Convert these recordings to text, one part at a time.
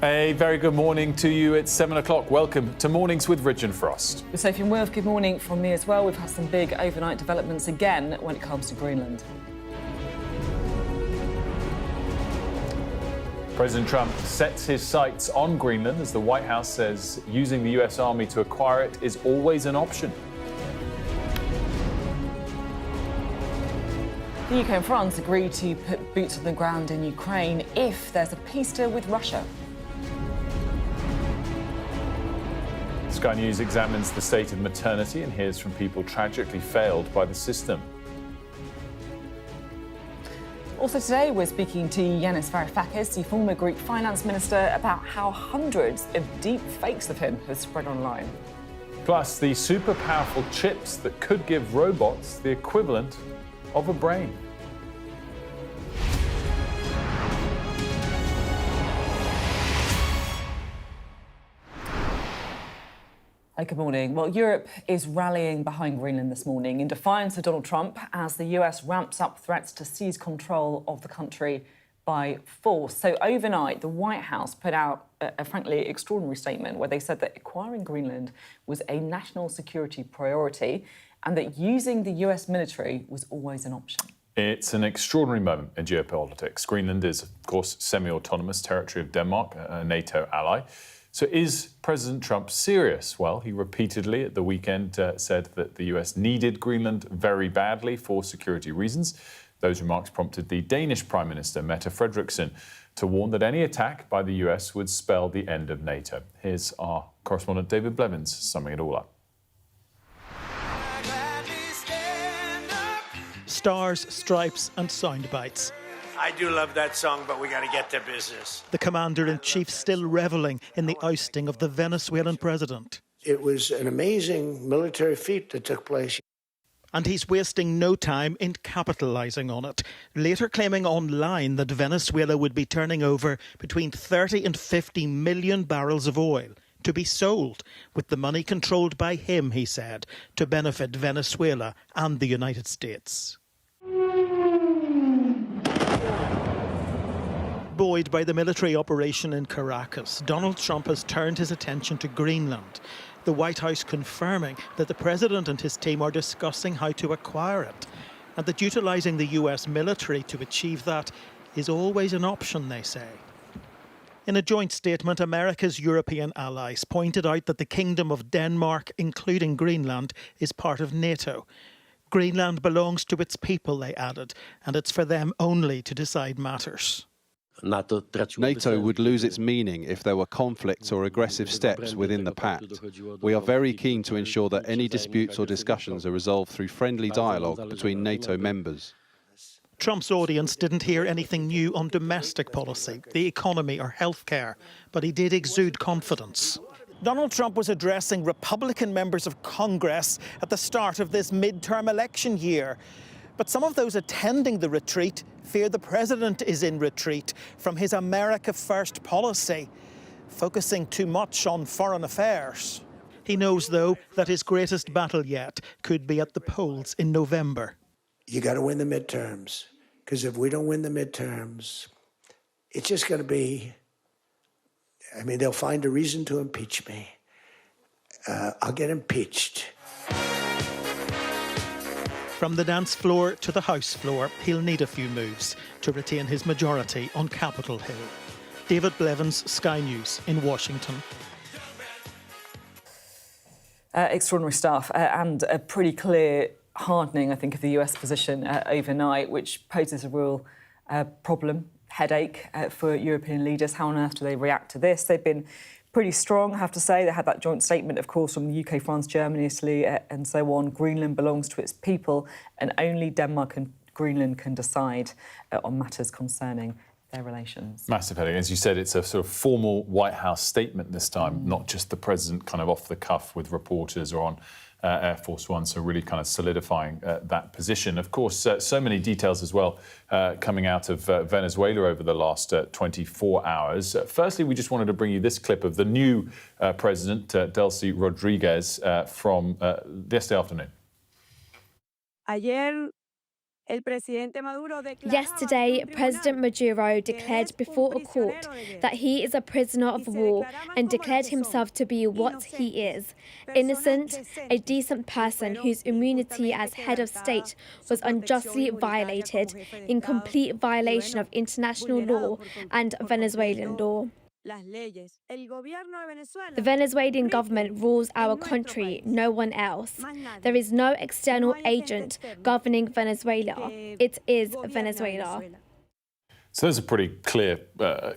A very good morning to you. It's 7 o'clock. Welcome to Mornings with Rich and Frost. With Sophy and Wilfred, good morning from me as well. We've had some big overnight developments again when it comes to Greenland. President Trump sets his sights on Greenland as the White House says using the US Army to acquire it is always an option. The UK and France agreed to put boots on the ground in Ukraine if there's a peace deal with Russia. Sky News examines the state of maternity and hears from people tragically failed by the system. Also today, we're speaking to Yanis Varoufakis, the former Greek finance minister, about how hundreds of deep fakes of him have spread online. Plus, the super powerful chips that could give robots the equivalent of a brain. Good morning. Well, Europe is rallying behind Greenland this morning in defiance of Donald Trump as the US ramps up threats to seize control of the country by force. So overnight, the White House put out a frankly extraordinary statement where they said that acquiring Greenland was a national security priority and that using the US military was always an option. It's an extraordinary moment in geopolitics. Greenland is, of course, semi-autonomous territory of Denmark, a NATO ally. So is President Trump serious? Well, he repeatedly at the weekend said that the US needed Greenland very badly for security reasons. Those remarks prompted the Danish Prime Minister, Mette Frederiksen, to warn that any attack by the US would spell the end of NATO. Here's our correspondent David Blevins summing it all up. Stars, stripes and sound bites. I do love that song, but we got to get to business. The commander-in-chief still revelling in the ousting of the Venezuelan president. It was an amazing military feat that took place. And he's wasting no time in capitalising on it, later claiming online that Venezuela would be turning over between 30 and 50 million barrels of oil to be sold, with the money controlled by him, he said, to benefit Venezuela and the United States. Buoyed by the military operation in Caracas, Donald Trump has turned his attention to Greenland, the White House confirming that the president and his team are discussing how to acquire it, and that utilising the US military to achieve that is always an option, they say. In a joint statement, America's European allies pointed out that the Kingdom of Denmark, including Greenland, is part of NATO. Greenland belongs to its people, they added, and it's for them only to decide matters. NATO would lose its meaning if there were conflicts or aggressive steps within the pact. We are very keen to ensure that any disputes or discussions are resolved through friendly dialogue between NATO members. Trump's audience didn't hear anything new on domestic policy, the economy or healthcare, but he did exude confidence. Donald Trump was addressing Republican members of Congress at the start of this midterm election year. But some of those attending the retreat fear the president is in retreat from his America First policy, focusing too much on foreign affairs. He knows, though, that his greatest battle yet could be at the polls in November. You got to win the midterms, because if we don't win the midterms, it's just going to be, they'll find a reason to impeach me. I'll get impeached. From the dance floor to the House floor, he'll need a few moves to retain his majority on Capitol Hill. David Blevins, Sky News in Washington. Extraordinary stuff and a pretty clear hardening, I think, of the US position overnight, which poses a real problem, headache for European leaders. How on earth do they react to this? They've been pretty strong, I have to say. They had that joint statement, of course, from the UK, France, Germany, Italy and so on. Greenland belongs to its people and only Denmark and Greenland can decide on matters concerning their relations. Massive heading. As you said, it's a sort of formal White House statement this time, not just the president kind of off the cuff with reporters or on Air Force One, so really kind of solidifying that position. Of course, so many details as well coming out of Venezuela over the last 24 hours. Firstly, we just wanted to bring you this clip of the new president, Delcy Rodriguez, from yesterday afternoon. Ayer Yesterday, President Maduro declared before a court that he is a prisoner of war and declared himself to be what he is: innocent, a decent person whose immunity as head of state was unjustly violated, in complete violation of international law and Venezuelan law. The Venezuelan government rules our country, no one else. There is no external agent governing Venezuela. It is Venezuela. So there's a pretty clear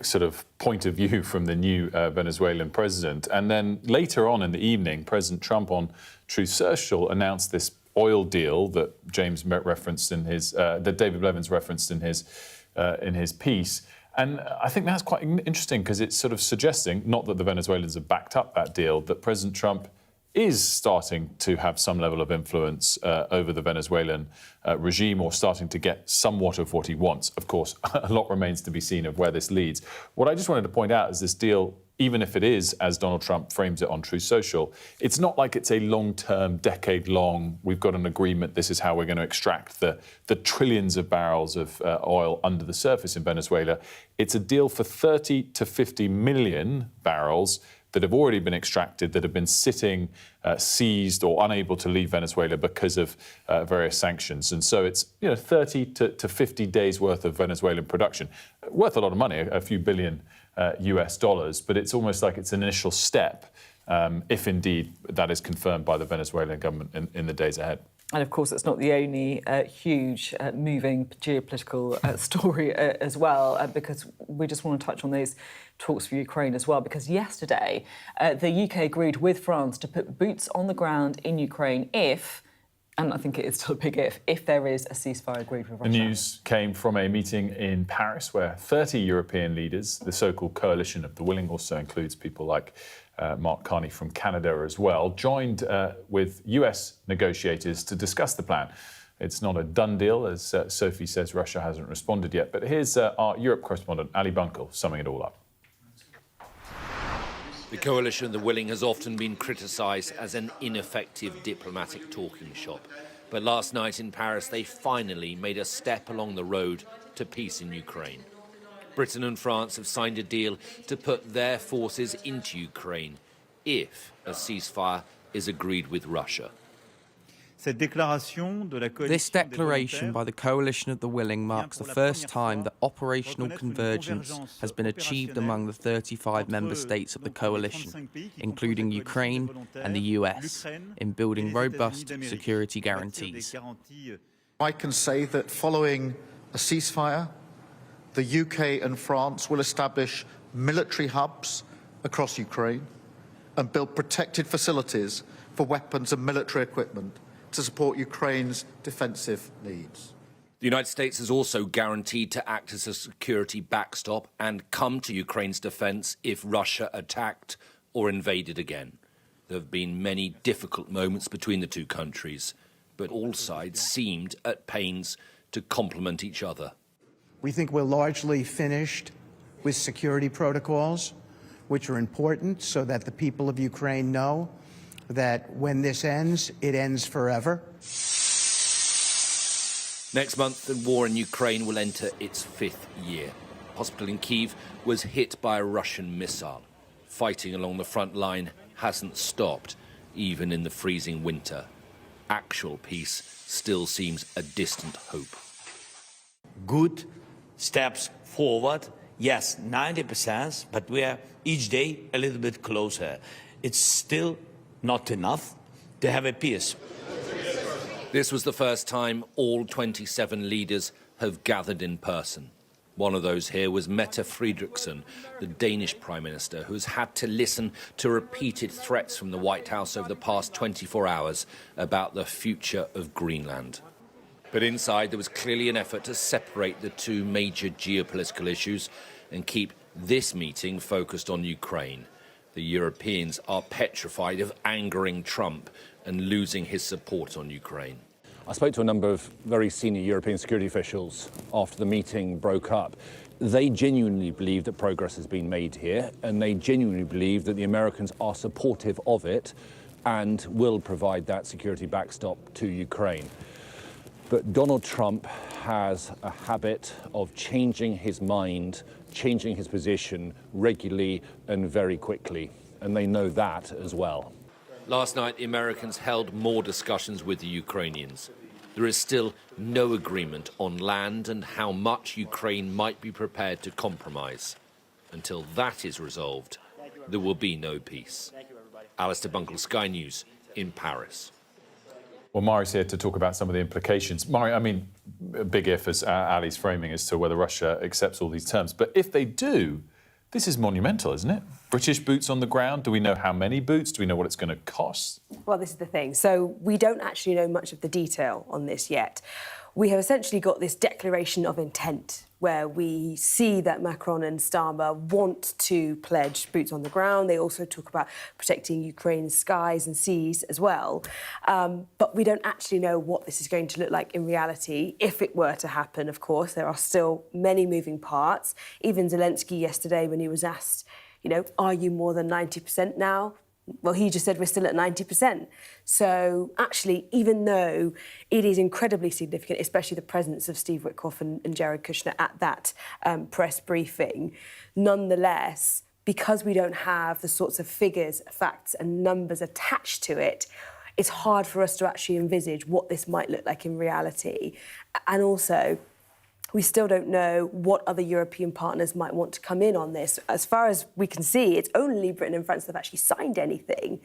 sort of point of view from the new Venezuelan president. And then later on in the evening, President Trump on Truth Social announced this oil deal that James referenced in his, that David Blevins referenced in his piece. And I think that's quite interesting because it's sort of suggesting, not that the Venezuelans have backed up that deal, that President Trump is starting to have some level of influence over the Venezuelan regime, or starting to get somewhat of what he wants. Of course, a lot remains to be seen of where this leads. What I just wanted to point out is this deal, even if it is, as Donald Trump frames it on Truth Social, it's not like it's a long-term, decade-long, we've got an agreement, this is how we're going to extract the trillions of barrels of oil under the surface in Venezuela. It's a deal for 30 to 50 million barrels that have already been extracted, that have been sitting seized or unable to leave Venezuela because of various sanctions. And so it's 30 to 50 days worth of Venezuelan production, worth a lot of money, a few billion US dollars, but it's almost like it's an initial step, if indeed that is confirmed by the Venezuelan government in the days ahead. And of course, it's not the only huge moving geopolitical story as well, because we just want to touch on those talks for Ukraine as well, because yesterday the UK agreed with France to put boots on the ground in Ukraine if, and I think it is still a big if there is a ceasefire agreed with Russia. The news came from a meeting in Paris where 30 European leaders, the so-called coalition of the willing, also includes people like Mark Carney from Canada as well, joined with US negotiators to discuss the plan. It's not a done deal, as Sophy says Russia hasn't responded yet. But here's our Europe correspondent, Ali Bunkel, summing it all up. The coalition of the willing has often been criticised as an ineffective diplomatic talking shop. But last night in Paris, they finally made a step along the road to peace in Ukraine. Britain and France have signed a deal to put their forces into Ukraine if a ceasefire is agreed with Russia. This declaration by the coalition of the willing marks the first time that operational convergence has been achieved among the 35 member states of the coalition, including Ukraine and the US, in building robust security guarantees. I can say that following a ceasefire, the UK and France will establish military hubs across Ukraine and build protected facilities for weapons and military equipment to support Ukraine's defensive needs. The United States has also guaranteed to act as a security backstop and come to Ukraine's defence if Russia attacked or invaded again. There have been many difficult moments between the two countries, but all sides seemed at pains to complement each other. We think we're largely finished with security protocols, which are important so that the people of Ukraine know that when this ends, it ends forever. Next month, the war in Ukraine will enter its 5th year. A hospital in Kyiv was hit by a Russian missile. Fighting along the front line hasn't stopped, even in the freezing winter. Actual peace still seems a distant hope. Good steps forward. Yes, 90%, but we are each day a little bit closer. It's still not enough to have a peace. This was the first time all 27 leaders have gathered in person. One of those here was Mette Frederiksen, the Danish Prime Minister, who's had to listen to repeated threats from the White House over the past 24 hours about the future of Greenland. But inside, there was clearly an effort to separate the two major geopolitical issues and keep this meeting focused on Ukraine. The Europeans are petrified of angering Trump and losing his support on Ukraine. I spoke to a number of very senior European security officials after the meeting broke up. They genuinely believe that progress has been made here, and they genuinely believe that the Americans are supportive of it and will provide that security backstop to Ukraine. But Donald Trump has a habit of changing his mind, changing his position regularly and very quickly. And they know that as well. Last night, the Americans held more discussions with the Ukrainians. There is still no agreement on land and how much Ukraine might be prepared to compromise. Until that is resolved, there will be no peace. Alistair Bunkle, Sky News, in Paris. Well, Mari's here to talk about some of the implications. Mari, I mean, a big if, as Ali's framing, as to whether Russia accepts all these terms. But if they do, this is monumental, isn't it? British boots on the ground. Do we know how many boots? Do we know what it's going to cost? Well, this is the thing. So we don't actually know much of the detail on this yet. We have essentially got this declaration of intent where we see that Macron and Starmer want to pledge boots on the ground. They also talk about protecting Ukraine's skies and seas as well. But we don't actually know what this is going to look like in reality. If it were to happen, of course, there are still many moving parts. Even Zelensky yesterday, when he was asked, you know, are you more than 90% now? Well, he just said we're still at 90%. So actually, even though it is incredibly significant, especially the presence of Steve Witkoff and Jared Kushner at that press briefing, nonetheless, because we don't have the sorts of figures, facts and numbers attached to it, it's hard for us to actually envisage what this might look like in reality. And also, we still don't know what other European partners might want to come in on this. As far as we can see, it's only Britain and France that have actually signed anything.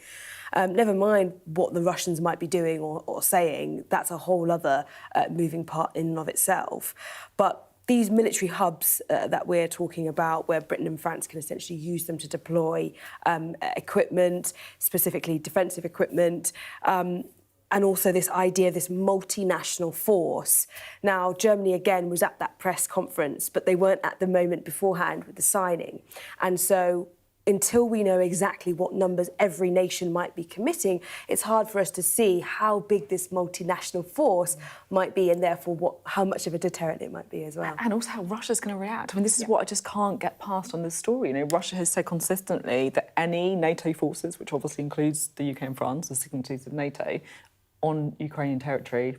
Never mind what the Russians might be doing or saying. That's a whole other moving part in and of itself. But these military hubs that we're talking about, where Britain and France can essentially use them to deploy equipment, specifically defensive equipment, and also this idea of this multinational force. Now, Germany, again, was at that press conference, but they weren't at the moment beforehand with the signing. And so until we know exactly what numbers every nation might be committing, it's hard for us to see how big this multinational force might be and therefore how much of a deterrent it might be as well. And also how Russia's going to react. I mean, this is what I just can't get past on this story. You know, Russia has said consistently that any NATO forces, which obviously includes the UK and France, the signatories of NATO, on Ukrainian territory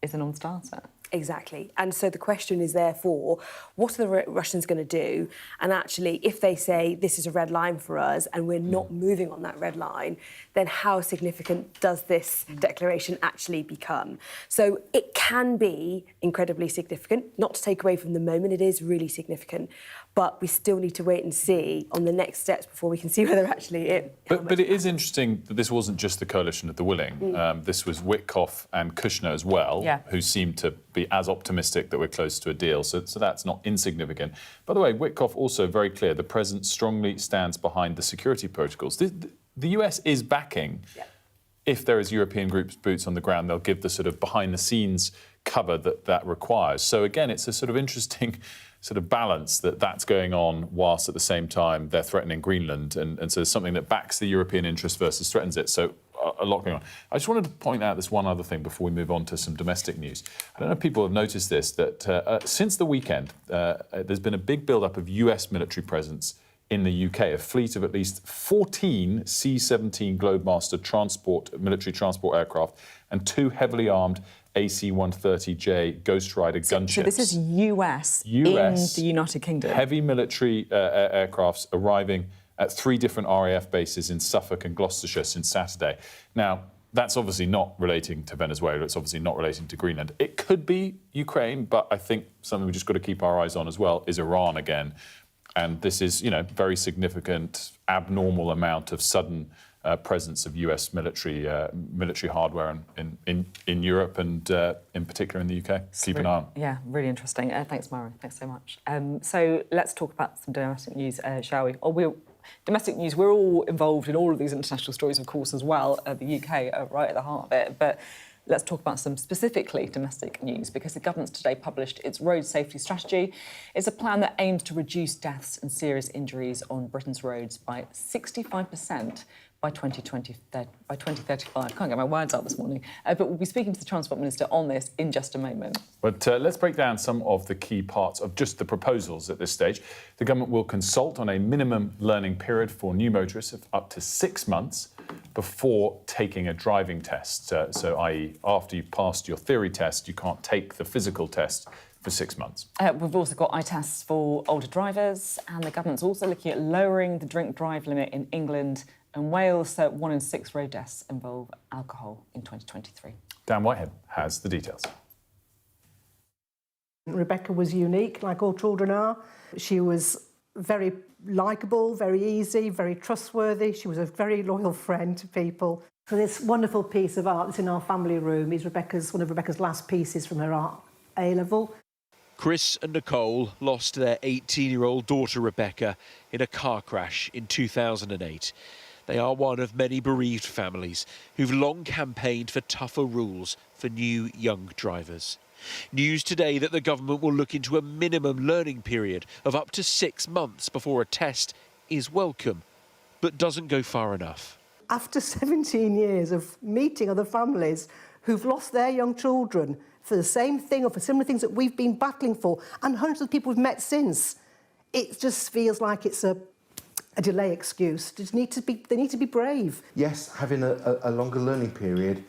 is a non-starter. Exactly. And so the question is, therefore, what are the Russians going to do? And actually, if they say this is a red line for us and we're not moving on that red line, then how significant does this declaration actually become? So it can be incredibly significant, not to take away from the moment, it is really significant, but we still need to wait and see on the next steps before we can see whether actually But it is interesting that this wasn't just the coalition of the willing. This was Witkoff and Kushner as well, who seemed to be as optimistic that we're close to a deal. So that's not insignificant. By the way, Witkoff also very clear, the president strongly stands behind the security protocols. The US is backing, if there is European groups boots on the ground, they'll give the sort of behind-the-scenes cover that requires. So again, it's a sort of interesting sort of balance that's going on whilst at the same time they're threatening Greenland. And so it's something that backs the European interest versus threatens it. So a lot going on. I just wanted to point out this one other thing before we move on to some domestic news. I don't know if people have noticed this, that since the weekend, there's been a big build-up of US military presence in the UK, a fleet of at least 14 C-17 Globemaster military transport aircraft and 2 heavily armed AC-130J Ghost Rider gunships. So this is US in the United Kingdom. Heavy military aircrafts arriving at 3 different RAF bases in Suffolk and Gloucestershire since Saturday. Now, that's obviously not relating to Venezuela. It's obviously not relating to Greenland. It could be Ukraine, but I think something we've just got to keep our eyes on as well is Iran again. And this is, you know, very significant, abnormal amount of sudden presence of US military hardware in Europe and in particular in the UK. Keep an eye on. Yeah, really interesting. Thanks, Mara. Thanks so much. So let's talk about some domestic news, shall we? Domestic news, we're all involved in all of these international stories, of course, as well. The UK right at the heart of it. But let's talk about some specifically domestic news, because the government's today published its road safety strategy. It's a plan that aims to reduce deaths and serious injuries on Britain's roads by 65% by 2035. I can't get my words out this morning. But we'll be speaking to the Transport Minister on this in just a moment. But let's break down some of the key parts of just the proposals at this stage. The government will consult on a minimum learning period for new motorists of up to 6 months. before taking a driving test. So i.e. after you've passed your theory test, you can't take the physical test for 6 months. We've also got eye tests for older drivers, and the government's also looking at lowering the drink drive limit in England and Wales, so 1 in 6 road deaths involve alcohol in 2023. Dan Whitehead has the details. Rebecca was unique, like all children are. She was very likeable, very easy, very trustworthy. She was a very loyal friend to people. So this wonderful piece of art that's in our family room is one of Rebecca's last pieces from her art A-level. Chris and Nicole lost their 18-year-old daughter Rebecca in a car crash in 2008. They are one of many bereaved families who've long campaigned for tougher rules for new young drivers. News today that the government will look into a minimum learning period of up to 6 months before a test is welcome, but doesn't go far enough. After 17 years of meeting other families who've lost their young children for the same thing or for similar things that we've been battling for, and hundreds of people we've met since, it just feels like it's a delay excuse. They need to be brave. Yes, having a longer learning period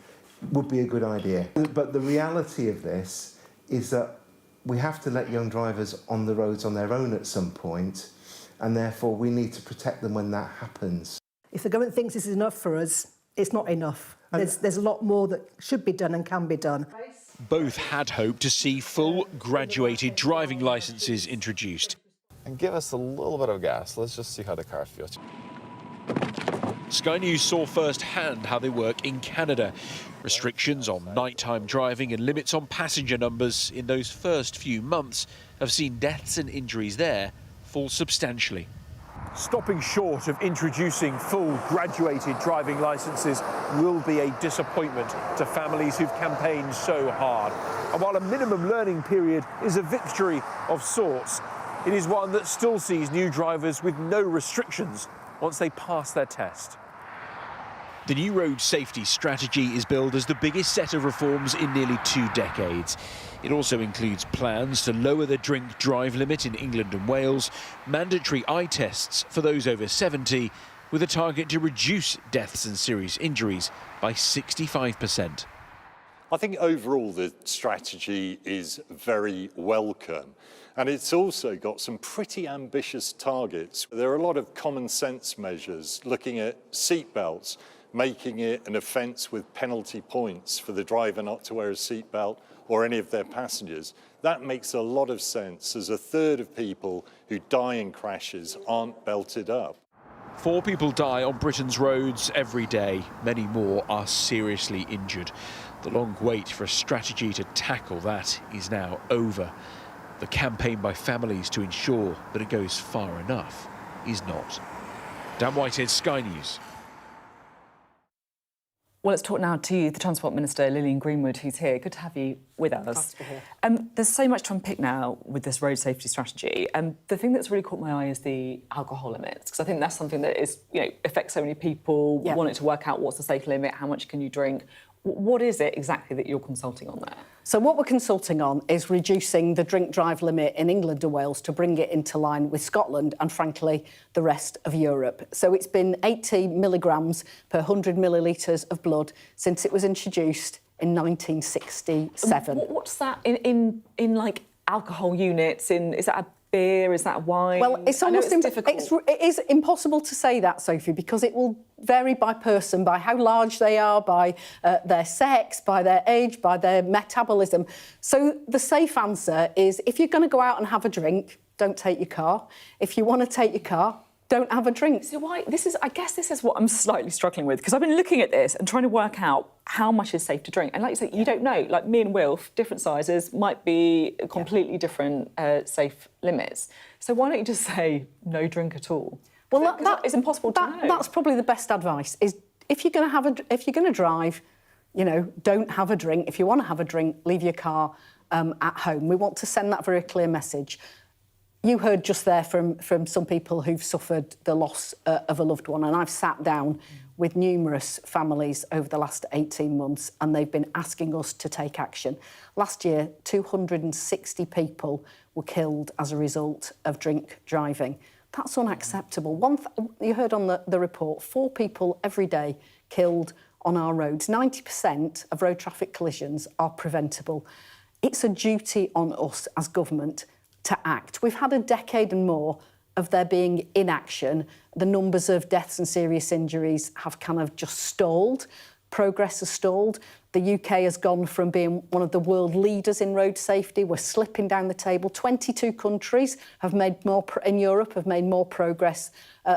would be a good idea. But the reality of this is that we have to let young drivers on the roads on their own at some point, and therefore we need to protect them when that happens. If the government thinks this is enough for us, it's not enough. There's a lot more that should be done and can be done. Both had hoped to see full graduated driving licences introduced. And give us a little bit of gas. Let's just see how the car feels. Sky News saw firsthand how they work in Canada. Restrictions on nighttime driving and limits on passenger numbers in those first few months have seen deaths and injuries there fall substantially. Stopping short of introducing full graduated driving licences will be a disappointment to families who've campaigned so hard. And while a minimum learning period is a victory of sorts, it is one that still sees new drivers with no restrictions once they pass their test. The new road safety strategy is billed as the biggest set of reforms in nearly 2 decades. It also includes plans to lower the drink drive limit in England and Wales, mandatory eye tests for those over 70, with a target to reduce deaths and serious injuries by 65%. I think overall the strategy is very welcome, and it's also got some pretty ambitious targets. There are a lot of common sense measures looking at seat belts, making it an offence with penalty points for the driver not to wear a seatbelt or any of their passengers. That makes a lot of sense, as a third of people who die in crashes aren't belted up. 4 people die on Britain's roads every day. Many more are seriously injured. The long wait for a strategy to tackle that is now over. The campaign by families to ensure that it goes far enough is not. Dan Whitehead, Sky News. Well, let's talk now to the Transport Minister, Lillian Greenwood, who's here. Good to have you with us. Nice to be here. There's so much to unpick now with this road safety strategy. The thing that's really caught my eye is the alcohol limits, because I think that's something that is, affects so many people. Yeah. Wanting to work out what's the safe limit, how much can you drink. What is it exactly that you're consulting on there? So what we're consulting on is reducing the drink drive limit in England and Wales to bring it into line with Scotland and, frankly, the rest of Europe. So it's been 80 milligrams per 100 millilitres of blood since it was introduced in 1967. What's that in like alcohol units? Is that a beer? Is that a wine? Well, it's almost difficult. It is impossible to say that, Sophie, because it will vary by person, by how large they are, by their sex, by their age, by their metabolism. So the safe answer is, if you're going to go out and have a drink, don't take your car. If you want to take your car, don't have a drink. So I guess this is what I'm slightly struggling with, because I've been looking at this and trying to work out how much is safe to drink. And like you say, you don't know. Like me and Wilf, different sizes, might be completely different safe limits. So why don't you just say no drink at all? Well, that is impossible to know. That's probably the best advice. Is if you're going to drive, don't have a drink. If you want to have a drink, leave your car at home. We want to send that very clear message. You heard just there from some people who've suffered the loss of a loved one, and I've sat down with numerous families over the last 18 months, and they've been asking us to take action. Last year, 260 people were killed as a result of drink driving. That's unacceptable. You heard on the report, 4 people every day killed on our roads. 90% of road traffic collisions are preventable. It's a duty on us as government to act. We've had a decade and more of there being inaction. The numbers of deaths and serious injuries have kind of just stalled. Progress has stalled. The UK has gone from being one of the world leaders in road safety. We're slipping down the table. 22 countries have made more in Europe have made more progress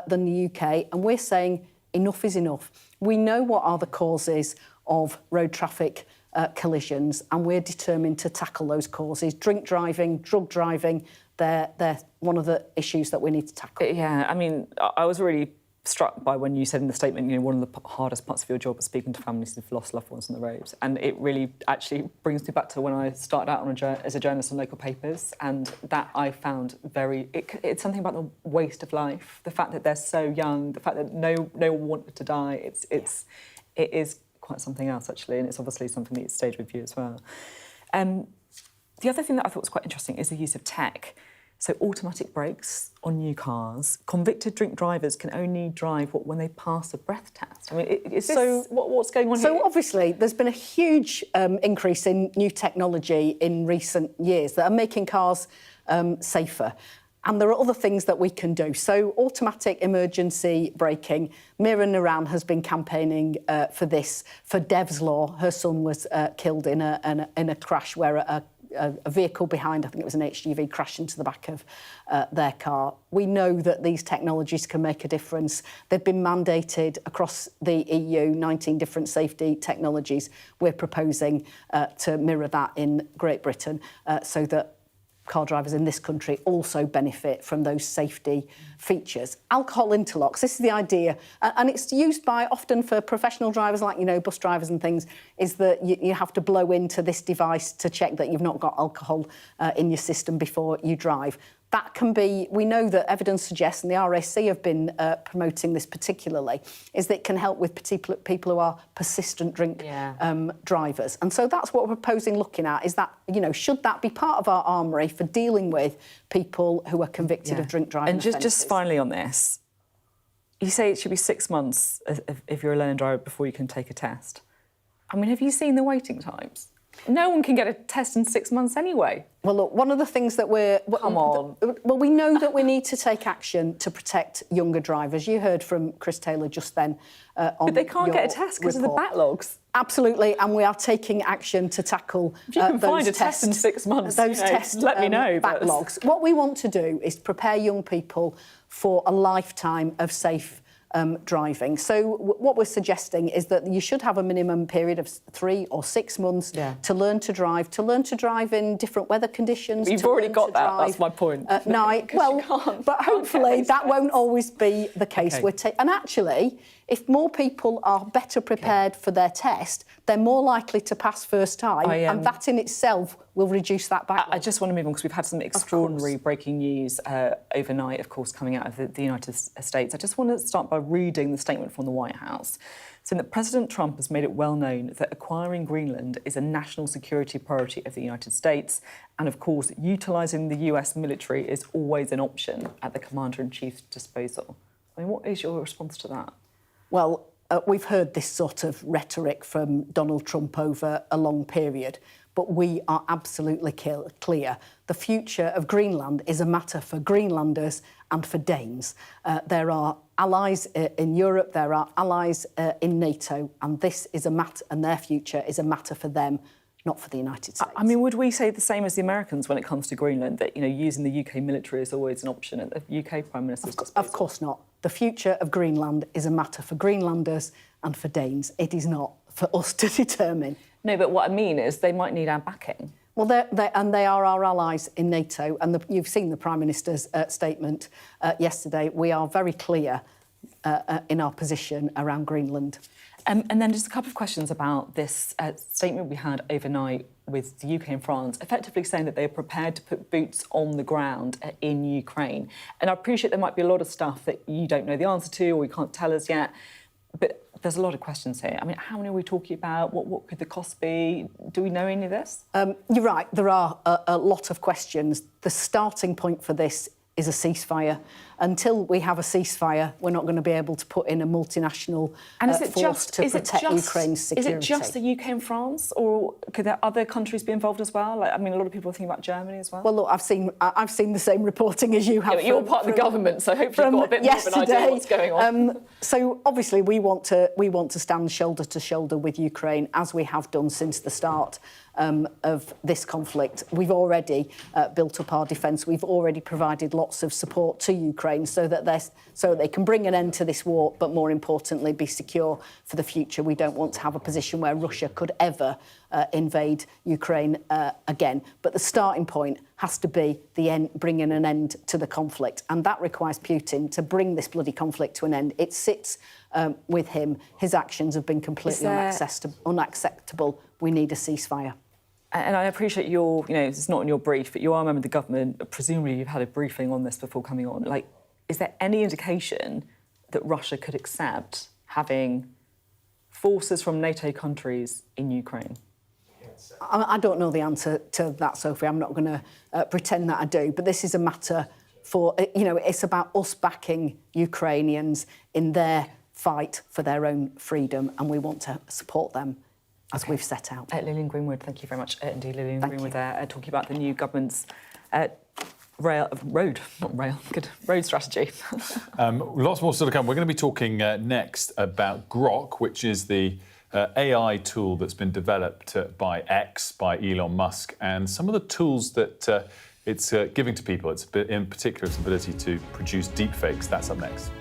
than the UK, and we're saying enough is enough. We know what are the causes of road traffic collisions, and we're determined to tackle those causes. Drink driving, drug driving, they're one of the issues that we need to tackle. Yeah, I mean, I was really struck by when you said in the statement, you know, one of the hardest parts of your job is speaking to families who've lost loved ones on the roads. And it really actually brings me back to when I started out as a journalist on local papers, and that I found it's something about the waste of life, the fact that they're so young, the fact that no one wanted to die. It is quite something else, actually, and it's obviously something that stayed with you as well. The other thing that I thought was quite interesting is the use of tech. So automatic brakes on new cars. Convicted drink drivers can only drive when they pass a breath test. I mean, what's going on here? So obviously, there's been a huge increase in new technology in recent years that are making cars safer. And there are other things that we can do. So automatic emergency braking. Mira Naran has been campaigning for this, for Dev's Law. Her son was killed in a crash where a vehicle behind, I think it was an HGV, crashed into the back of their car. We know that these technologies can make a difference. They've been mandated across the EU, 19 different safety technologies. We're proposing to mirror that in Great Britain so that car drivers in this country also benefit from those safety features. Alcohol interlocks, this is the idea, and it's used often for professional drivers like, you know, bus drivers and things, is that you have to blow into this device to check that you've not got alcohol in your system before you drive. That can be, we know that evidence suggests, and the RAC have been promoting this particularly, is that it can help with people who are persistent drink drivers. And so that's what we're proposing looking at, is that, you know, should that be part of our armoury for dealing with people who are convicted of drink driving offences? And just finally on this, you say it should be 6 months if you're a learning driver before you can take a test. I mean, have you seen the waiting times? No one can get a test in 6 months anyway. Well, look, one of the things that Come on. Well, we know that we need to take action to protect younger drivers. You heard from Chris Taylor just then on But they can't get a test because of the backlogs. Absolutely, and we are taking action to tackle if you can find a test in 6 months, those tests, let me know. Backlogs. What we want to do is prepare young people for a lifetime of safe driving. So what we're suggesting is that you should have a minimum period of 3 or 6 months to learn to drive in different weather conditions. You've already got that, that's my point. But hopefully that won't always be the case. Okay. And actually, if more people are better prepared for their test, they're more likely to pass first time, and that in itself will reduce that backlog. I just want to move on because we've had some extraordinary breaking news overnight, of course, coming out of the United States. I just want to start by reading the statement from the White House, saying that President Trump has made it well known that acquiring Greenland is a national security priority of the United States, and of course, utilising the US military is always an option at the Commander-in-Chief's disposal. I mean, what is your response to that? Well, we've heard this sort of rhetoric from Donald Trump over a long period, but we are absolutely clear. The future of Greenland is a matter for Greenlanders and for Danes. There are allies in Europe, there are allies in NATO, and this is a matter, and their future is a matter for them, not for the United States. I mean, would we say the same as the Americans when it comes to Greenland, that, you know, using the UK military is always an option at the UK Prime Minister's disposal? Of course not. The future of Greenland is a matter for Greenlanders and for Danes. It is not for us to determine. No, but what I mean is they might need our backing. Well, they are our allies in NATO, and you've seen the Prime Minister's statement yesterday. We are very clear in our position around Greenland. And then just a couple of questions about this statement we had overnight with the UK and France, effectively saying that they are prepared to put boots on the ground in Ukraine. And I appreciate there might be a lot of stuff that you don't know the answer to or you can't tell us yet, but there's a lot of questions here. I mean, how many are we talking about? What could the cost be? Do we know any of this? You're right, there are a lot of questions. The starting point for this is a ceasefire. Until we have a ceasefire, we're not going to be able to put in a multinational force to protect Ukraine's security. Is it just the UK and France, or could there other countries be involved as well? Like, I mean, a lot of people are thinking about Germany as well. Well, look, I've seen the same reporting as you have. Yeah, but you're part of the government, so hopefully you've got a bit more of an idea of what's going on. So obviously we want to stand shoulder to shoulder with Ukraine, as we have done since the start of this conflict. We've already built up our defence. We've already provided lots of support to Ukraine so that they can bring an end to this war, but more importantly, be secure for the future. We don't want to have a position where Russia could ever invade Ukraine again. But the starting point has to be the end, bringing an end to the conflict, and that requires Putin to bring this bloody conflict to an end. It sits with him. His actions have been completely unacceptable. We need a ceasefire. And I appreciate it's not in your brief, but you are a member of the government. Presumably you've had a briefing on this before coming on. Like, is there any indication that Russia could accept having forces from NATO countries in Ukraine? I don't know the answer to that, Sophie. I'm not going to pretend that I do. But this is a matter for, it's about us backing Ukrainians in their fight for their own freedom, and we want to support them as we've set out. Lillian Greenwood, thank you very much. Indeed, Lillian Greenwood there, talking about the new government's road strategy. Lots more still to come. We're going to be talking next about Grok, which is the AI tool that's been developed by X, by Elon Musk, and some of the tools that it's giving to people. It's in particular its ability to produce deepfakes. That's up next.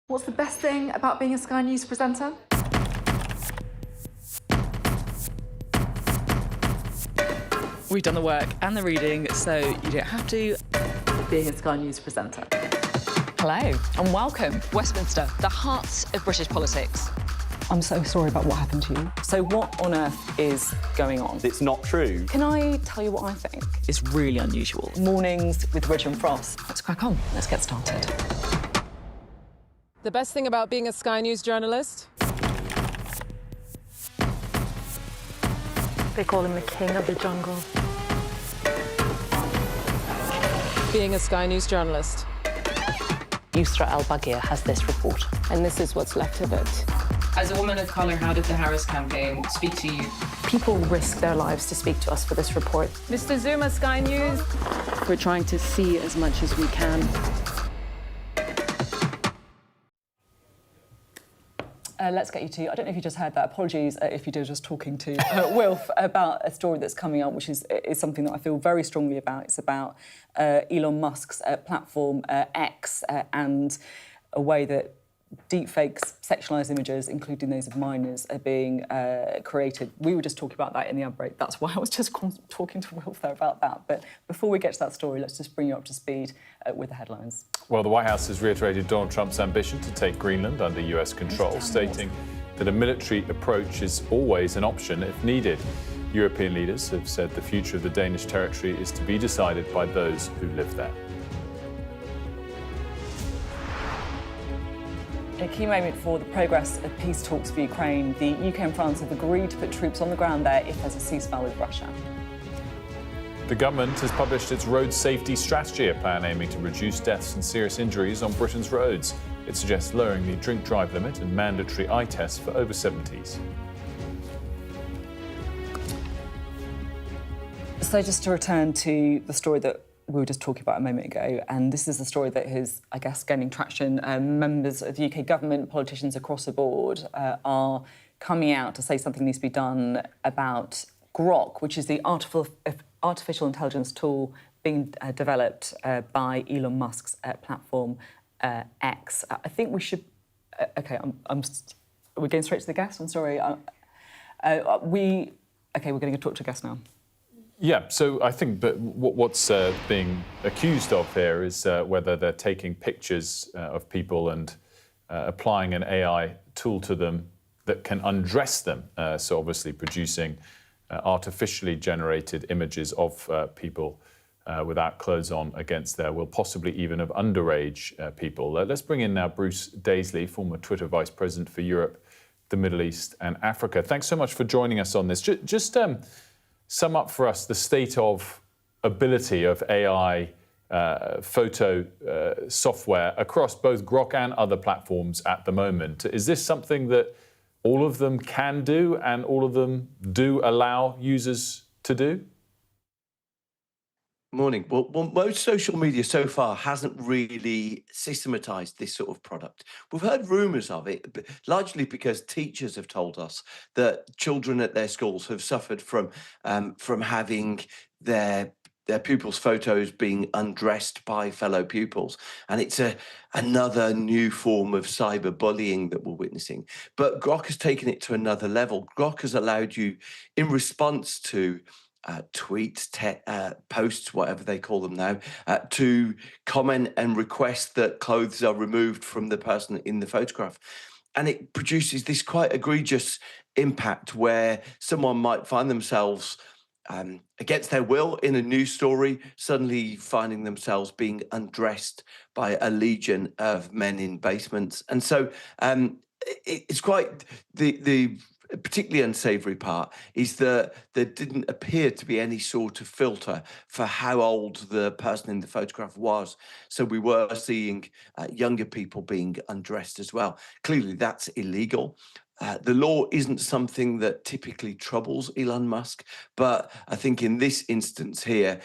What's the best thing about being a Sky News presenter? We've done the work and the reading, so you don't have to. Being a Sky News presenter. Hello and welcome. Westminster, the heart of British politics. I'm so sorry about what happened to you. So what on earth is going on? It's not true. Can I tell you what I think? It's really unusual. Mornings with Richard and Frost. Let's crack on. Let's get started. The best thing about being a Sky News journalist? They call him the king of the jungle. Being a Sky News journalist. Yusra Al-Baghir has this report. And this is what's left of it. As a woman of colour, how did the Harris campaign speak to you? People risk their lives to speak to us for this report. Mr. Zuma, Sky News. We're trying to see as much as we can. let's get you to, I don't know if you just heard that, apologies if you did, just talking to Wilf about a story that's coming up, which is something that I feel very strongly about. It's about Elon Musk's platform X and a way that deepfakes, sexualised images, including those of minors, are being created. We were just talking about that in the outbreak. That's why I was just talking to Wilf there about that. But before we get to that story, let's just bring you up to speed with the headlines. Well, the White House has reiterated Donald Trump's ambition to take Greenland under US control, stating that a military approach is always an option if needed. European leaders have said the future of the Danish territory is to be decided by those who live there. A key moment for the progress of peace talks for Ukraine. The UK and France have agreed to put troops on the ground there if there's a ceasefire with Russia. The government has published its road safety strategy, a plan aiming to reduce deaths and serious injuries on Britain's roads. It suggests lowering the drink-drive limit and mandatory eye tests for over 70s. So just to return to the story that we were just talking about a moment ago, and this is the story that is, I guess, gaining traction. Members of the UK government, politicians across the board, are coming out to say something needs to be done about Grok, which is the artificial intelligence tool being developed by Elon Musk's platform X. I think we should. Okay, we're going straight to the guest. I'm sorry. We're going to talk to the guest now. Yeah, so I think what's being accused of here is whether they're taking pictures of people and applying an AI tool to them that can undress them. So obviously producing artificially generated images of people without clothes on against their will, possibly even of underage people. Let's bring in now Bruce Daisley, former Twitter Vice President for Europe, the Middle East and Africa. Thanks so much for joining us on this. Just sum up for us the state of ability of AI photo software across both Grok and other platforms at the moment. Is this something that all of them can do and all of them do allow users to do? Morning. Well, most social media so far hasn't really systematised this sort of product. We've heard rumours of it, but largely because teachers have told us that children at their schools have suffered from having their pupils' photos being undressed by fellow pupils. And it's another new form of cyberbullying that we're witnessing. But Grok has taken it to another level. Grok has allowed you, in response to tweets, posts, whatever they call them now, to comment and request that clothes are removed from the person in the photograph. And it produces this quite egregious impact where someone might find themselves against their will in a news story, suddenly finding themselves being undressed by a legion of men in basements. And so it's quite the particularly unsavoury part is that there didn't appear to be any sort of filter for how old the person in the photograph was. So we were seeing younger people being undressed as well. Clearly, that's illegal. The law isn't something that typically troubles Elon Musk, but I think in this instance here,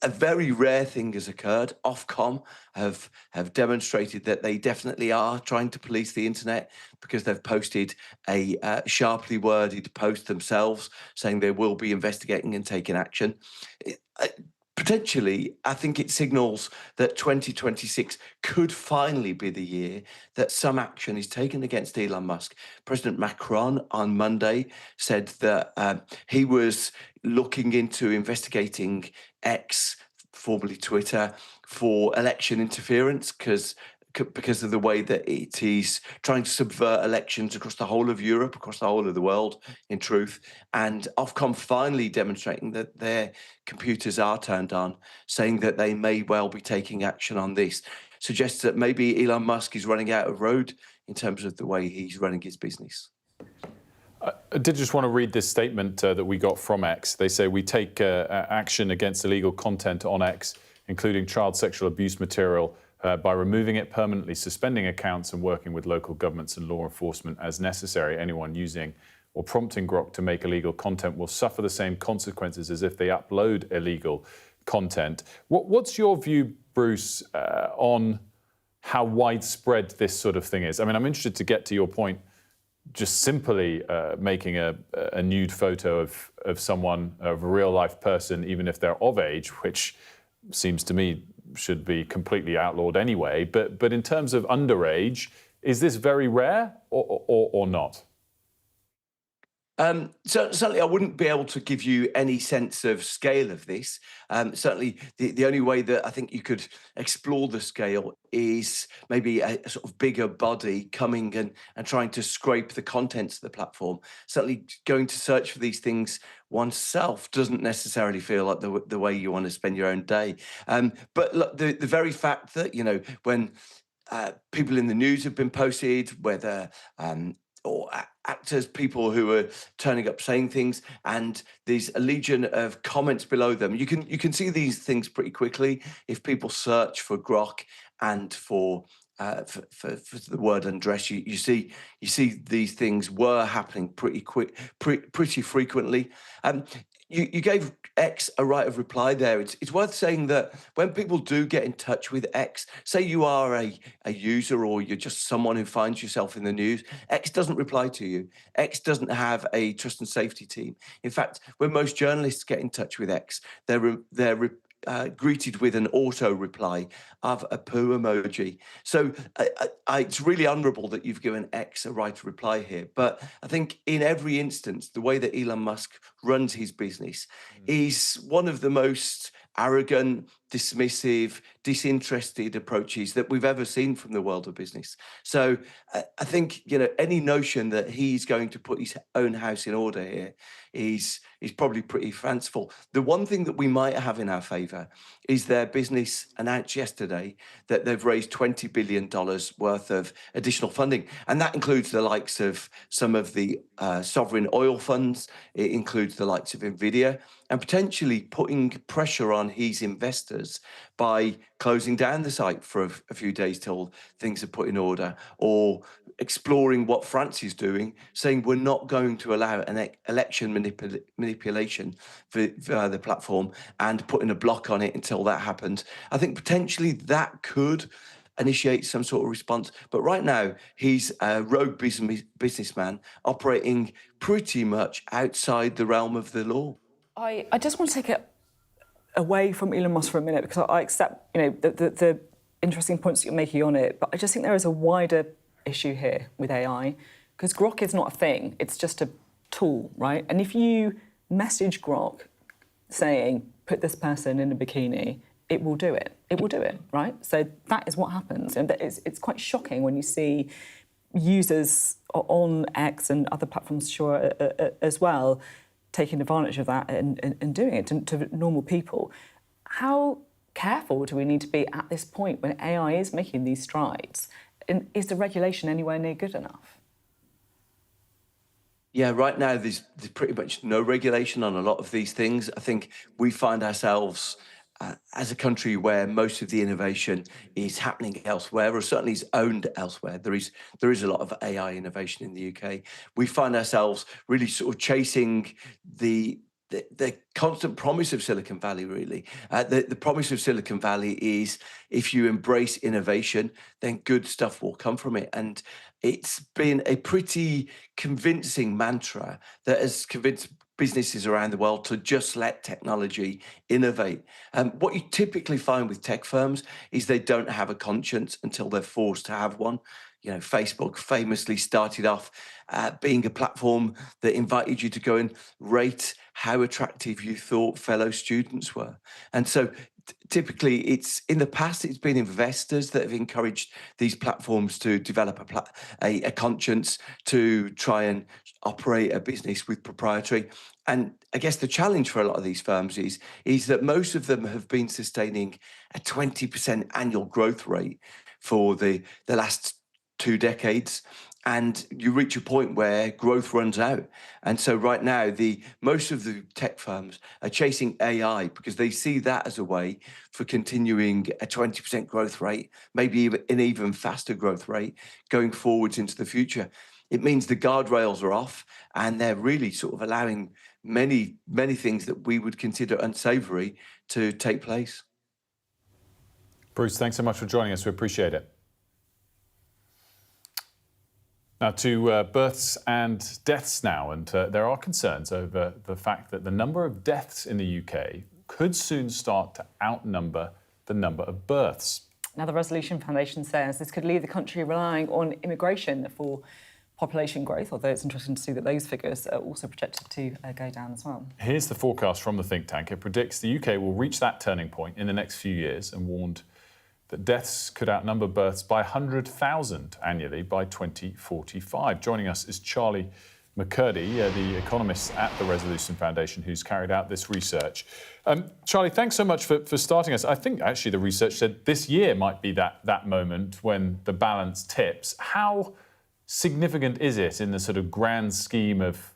a very rare thing has occurred. Ofcom have demonstrated that they definitely are trying to police the internet because they've posted a sharply worded post themselves saying they will be investigating and taking action. Potentially, I think it signals that 2026 could finally be the year that some action is taken against Elon Musk. President Macron on Monday said that he was looking into investigating X, formerly Twitter, for election interference because of the way that it is trying to subvert elections across the whole of Europe, across the whole of the world, in truth. And Ofcom finally demonstrating that their computers are turned on, saying that they may well be taking action on this, suggests that maybe Elon Musk is running out of road in terms of the way he's running his business. I did just want to read this statement that we got from X. They say, we take action against illegal content on X, including child sexual abuse material, by removing it permanently, suspending accounts and working with local governments and law enforcement as necessary. Anyone using or prompting Grok to make illegal content will suffer the same consequences as if they upload illegal content. What's your view, Bruce, on how widespread this sort of thing is? I mean, I'm interested to get to your point just simply making a nude photo of someone, of a real life person, even if they're of age, which seems to me should be completely outlawed anyway. But in terms of underage, is this very rare or not? So certainly, I wouldn't be able to give you any sense of scale of this. Certainly, the only way that I think you could explore the scale is maybe a sort of bigger body coming and trying to scrape the contents of the platform. Certainly, going to search for these things oneself doesn't necessarily feel like the way you want to spend your own day. But look, the very fact that, you know, when people in the news have been posted, whether or actors, people who are turning up saying things, and there's a legion of comments below them. You can see these things pretty quickly if people search for grok and for the word undress. You see these things were happening pretty frequently. You gave X a right of reply there. It's worth saying that when people do get in touch with X, say you are a user or you're just someone who finds yourself in the news, X doesn't reply to you. X doesn't have a trust and safety team. In fact, when most journalists get in touch with X, they're greeted with an auto reply of a poo emoji. So it's really honourable that you've given X a right to reply here. But I think in every instance, the way that Elon Musk runs his business is one of the most arrogant, dismissive, disinterested approaches that we've ever seen from the world of business. So I think, you know, any notion that he's going to put his own house in order here is probably pretty fanciful. The one thing that we might have in our favour is their business announced yesterday that they've raised $20 billion worth of additional funding. And that includes the likes of some of the sovereign oil funds. It includes the likes of NVIDIA, and potentially putting pressure on his investors by closing down the site for a few days till things are put in order, or exploring what France is doing, saying we're not going to allow an election manipulation via the platform, and putting a block on it until that happens. I think potentially that could initiate some sort of response. But right now, he's a rogue businessman operating pretty much outside the realm of the law. I just want to take it away from Elon Musk for a minute, because I accept, you know, the interesting points that you're making on it, but I just think there is a wider issue here with AI, because grok is not a thing, it's just a tool, right? And if you message grok saying, put this person in a bikini, it will do it. It will do it, right? So that is what happens. And it's quite shocking when you see users on X and other platforms, sure, as well, taking advantage of that and doing it to normal people. How careful do we need to be at this point when AI is making these strides? And is the regulation anywhere near good enough? Yeah, right now there's pretty much no regulation on a lot of these things. I think we find ourselves as a country where most of the innovation is happening elsewhere, or certainly is owned elsewhere. There is a lot of AI innovation in the UK. We find ourselves really sort of chasing the constant promise of Silicon Valley, really. The promise of Silicon Valley is if you embrace innovation, then good stuff will come from it. And it's been a pretty convincing mantra that has convinced businesses around the world to just let technology innovate. What you typically find with tech firms is they don't have a conscience until they're forced to have one. You know, Facebook famously started off being a platform that invited you to go and rate how attractive you thought fellow students were. And so typically in the past, it's been investors that have encouraged these platforms to develop a conscience, to try and operate a business with proprietary. And I guess the challenge for a lot of these firms is that most of them have been sustaining a 20% annual growth rate for the last 2 decades. And you reach a point where growth runs out. And so right now, most of the tech firms are chasing AI because they see that as a way for continuing a 20% growth rate, maybe even an even faster growth rate going forwards into the future. It means the guardrails are off, and they're really sort of allowing many, many things that we would consider unsavory to take place. Bruce, thanks so much for joining us. We appreciate it. Now to births and deaths now, and there are concerns over the fact that the number of deaths in the UK could soon start to outnumber the number of births. Now, the Resolution Foundation says this could leave the country relying on immigration for population growth, although it's interesting to see that those figures are also projected to go down as well. Here's the forecast from the think tank. It predicts the UK will reach that turning point in the next few years and warned that deaths could outnumber births by 100,000 annually by 2045. Joining us is Charlie McCurdy, the economist at the Resolution Foundation, who's carried out this research. Charlie, thanks so much for starting us. I think actually the research said this year might be that moment when the balance tips. How significant is it in the sort of grand scheme of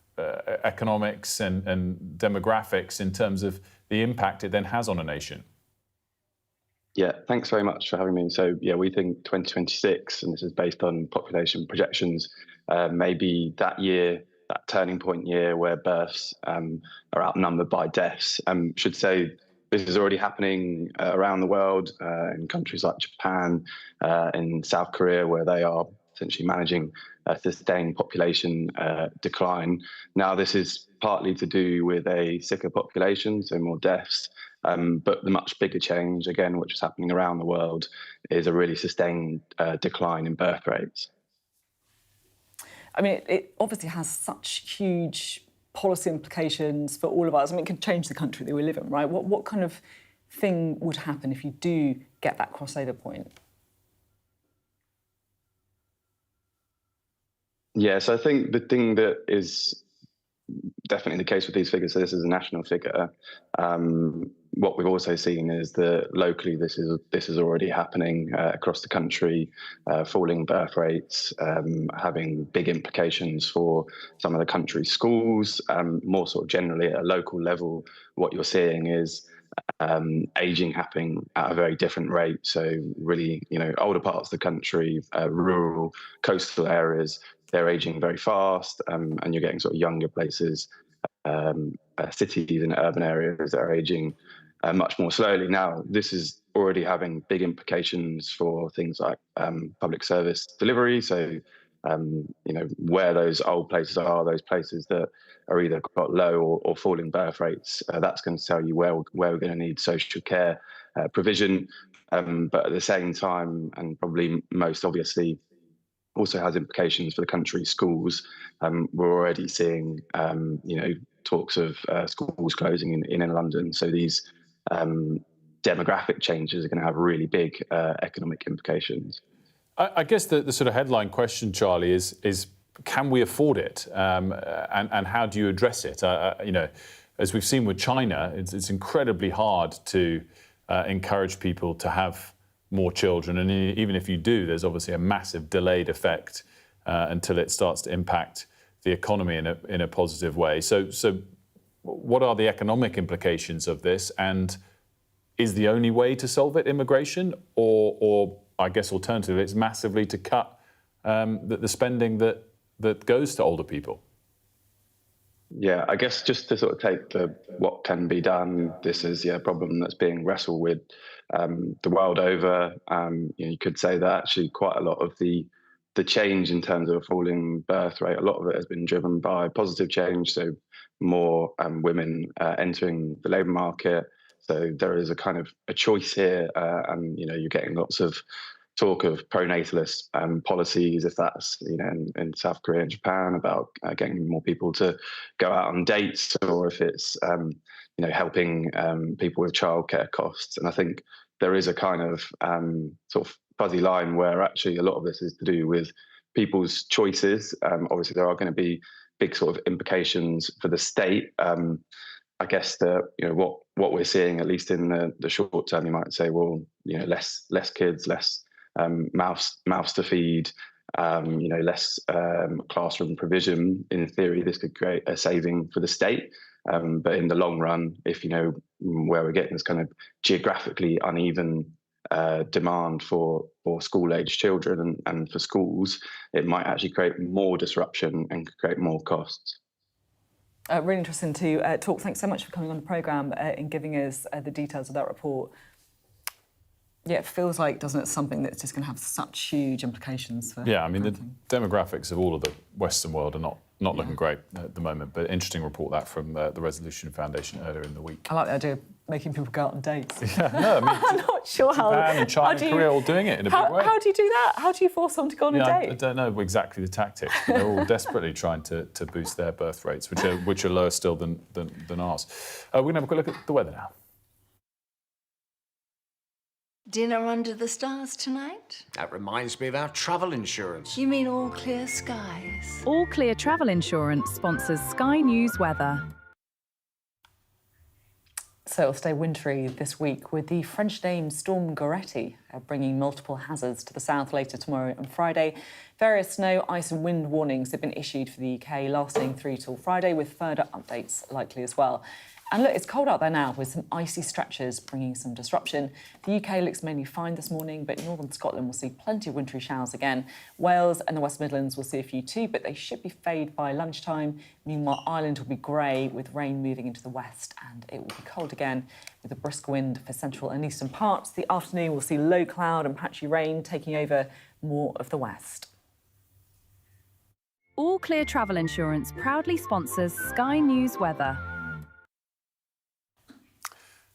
economics and demographics in terms of the impact it then has on a nation? Yeah, thanks very much for having me. So, yeah, we think 2026, and this is based on population projections, maybe that year, that turning point year where births are outnumbered by deaths. Should say this is already happening around the world in countries like Japan, in South Korea, where they are essentially managing a sustained population decline. Now, this is partly to do with a sicker population, so more deaths. But the much bigger change, again, which is happening around the world, is a really sustained decline in birth rates. I mean, it obviously has such huge policy implications for all of us. I mean, it can change the country that we live in, right? What kind of thing would happen if you do get that crossover point? Yes, I think the thing that is definitely the case with these figures, so this is a national figure. What we've also seen is that locally this is already happening across the country, falling birth rates, having big implications for some of the country's schools. More sort of generally at a local level, what you're seeing is ageing happening at a very different rate. So really, older parts of the country, rural, coastal areas, they're ageing very fast, and you're getting sort of younger places, cities and urban areas that are ageing much more slowly. Now, this is already having big implications for things like public service delivery. So, where those old places are, those places that are either got low or falling birth rates, that's going to tell you where we're going to need social care provision. But at the same time, and probably most obviously, also has implications for the country's schools. We're already seeing, talks of schools closing in London. So these demographic changes are going to have really big economic implications. I guess the sort of headline question, Charlie, is can we afford it, and how do you address it? As we've seen with China, it's incredibly hard to encourage people to have more children, and even if you do, there's obviously a massive delayed effect until it starts to impact the economy in a positive way. So what are the economic implications of this, and is the only way to solve it immigration, or I guess alternatively, it's massively to cut the spending that goes to older people? Yeah, I guess just to sort of take what can be done, this is a problem that's being wrestled with the world over. You could say that actually quite a lot of the change in terms of a falling birth rate, a lot of it has been driven by positive change, so more women entering the labour market. So there is a kind of a choice here, and you're getting lots of talk of pronatalist policies, if that's in South Korea and Japan, about getting more people to go out on dates, or if it's helping people with childcare costs. And I think there is a kind of sort of fuzzy line where actually a lot of this is to do with people's choices. Obviously, there are going to be big sort of implications for the state. I guess that what we're seeing, at least in the short term, you might say, well, less kids, less mouths to feed, less classroom provision. In theory, this could create a saving for the state. But in the long run, if where we're getting this kind of geographically uneven demand for school-age children and for schools, it might actually create more disruption and create more costs. Really interesting to talk. Thanks so much for coming on the programme and giving us the details of that report. Yeah, it feels like, doesn't it, something that's just going to have such huge implications for... Yeah, I mean, the demographics of all of the Western world are not looking great at the moment, but interesting report that from the Resolution Foundation earlier in the week. I like the idea of making people go out on dates. Yeah, no, I mean, I'm not sure how... Japan and China and Korea all doing it in a big way. How do you do that? How do you force someone to go on a date? I don't know exactly the tactics, but they're all desperately trying to boost their birth rates, which are lower still than ours. We're going to have a quick look at the weather now. Dinner under the stars tonight? That reminds me of our travel insurance. You mean All Clear Skies? All Clear Travel Insurance sponsors Sky News weather. So it'll stay wintry this week, with the French-named storm Goretti bringing multiple hazards to the south later tomorrow and Friday. Various snow, ice and wind warnings have been issued for the UK, lasting through till Friday, with further updates likely as well. And look, it's cold out there now, with some icy stretches bringing some disruption. The UK looks mainly fine this morning, but northern Scotland will see plenty of wintry showers again. Wales and the West Midlands will see a few too, but they should be fade by lunchtime. Meanwhile, Ireland will be grey, with rain moving into the west, and it will be cold again, with a brisk wind for central and eastern parts. The afternoon will see low cloud and patchy rain taking over more of the west. All Clear Travel Insurance proudly sponsors Sky News weather.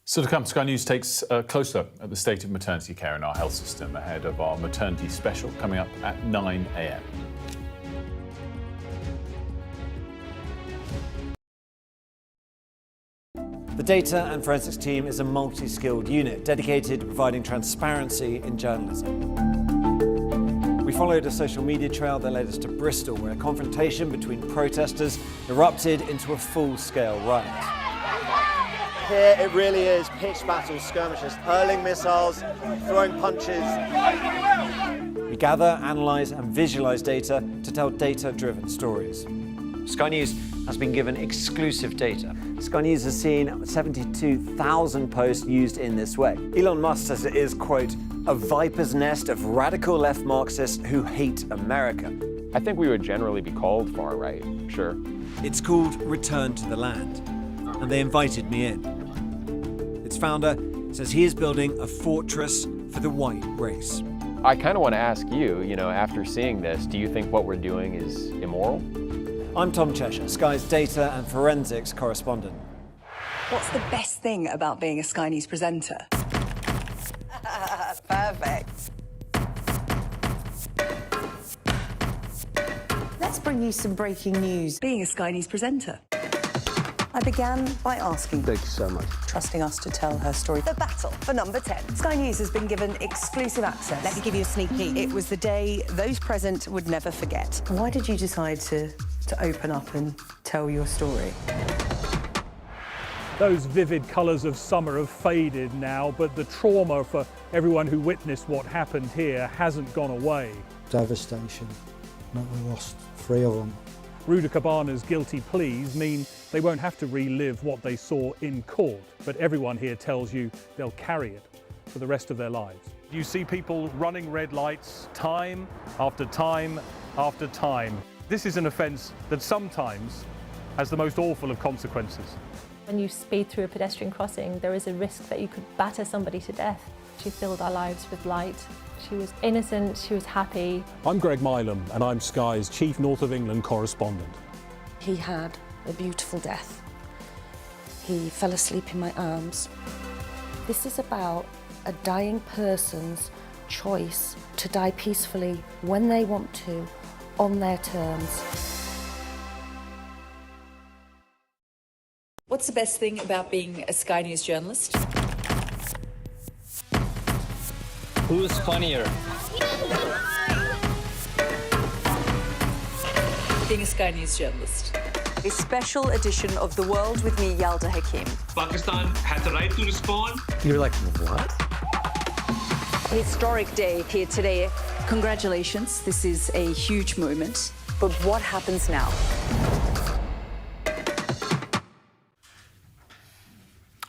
So to come, Sky News takes a close look at the state of maternity care in our health system ahead of our maternity special coming up at 9 a.m. The Data and Forensics team is a multi-skilled unit dedicated to providing transparency in journalism. We followed a social media trail that led us to Bristol, where a confrontation between protesters erupted into a full-scale riot. Here it really is pitched battle skirmishes, hurling missiles, throwing punches. We gather, analyse and visualise data to tell data-driven stories. Sky News has been given exclusive data. Sky News has seen 72,000 posts used in this way. Elon Musk says it is, quote, a viper's nest of radical left Marxists who hate America. I think we would generally be called far right, sure. It's called Return to the Land, and they invited me in. Its founder says he is building a fortress for the white race. I kind of want to ask you, after seeing this, do you think what we're doing is immoral? I'm Tom Cheshire, Sky's data and forensics correspondent. What's the best thing about being a Sky News presenter? Perfect. Let's bring you some breaking news. Being a Sky News presenter. I began by asking, thank you so much, trusting us to tell her story. The battle for number 10. Sky News has been given exclusive access. Let me give you a sneak peek. It was the day those present would never forget. Why did you decide to open up and tell your story? Those vivid colours of summer have faded now, but the trauma for everyone who witnessed what happened here hasn't gone away. Devastation. We lost 3 of them. Ruda Cabana's guilty pleas mean they won't have to relive what they saw in court, but everyone here tells you they'll carry it for the rest of their lives. You see people running red lights time after time after time. This is an offence that sometimes has the most awful of consequences. When you speed through a pedestrian crossing, there is a risk that you could batter somebody to death. She filled our lives with light. She was innocent, she was happy. I'm Greg Milam, and I'm Sky's Chief North of England correspondent. He had a beautiful death. He fell asleep in my arms. This is about a dying person's choice to die peacefully when they want to, on their terms. What's the best thing about being a Sky News journalist? Who's funnier? Being a Sky News journalist. A special edition of The World with me, Yalda Hakim. Pakistan has the right to respond. You're like, what? A historic day here today. Congratulations, this is a huge moment. But what happens now?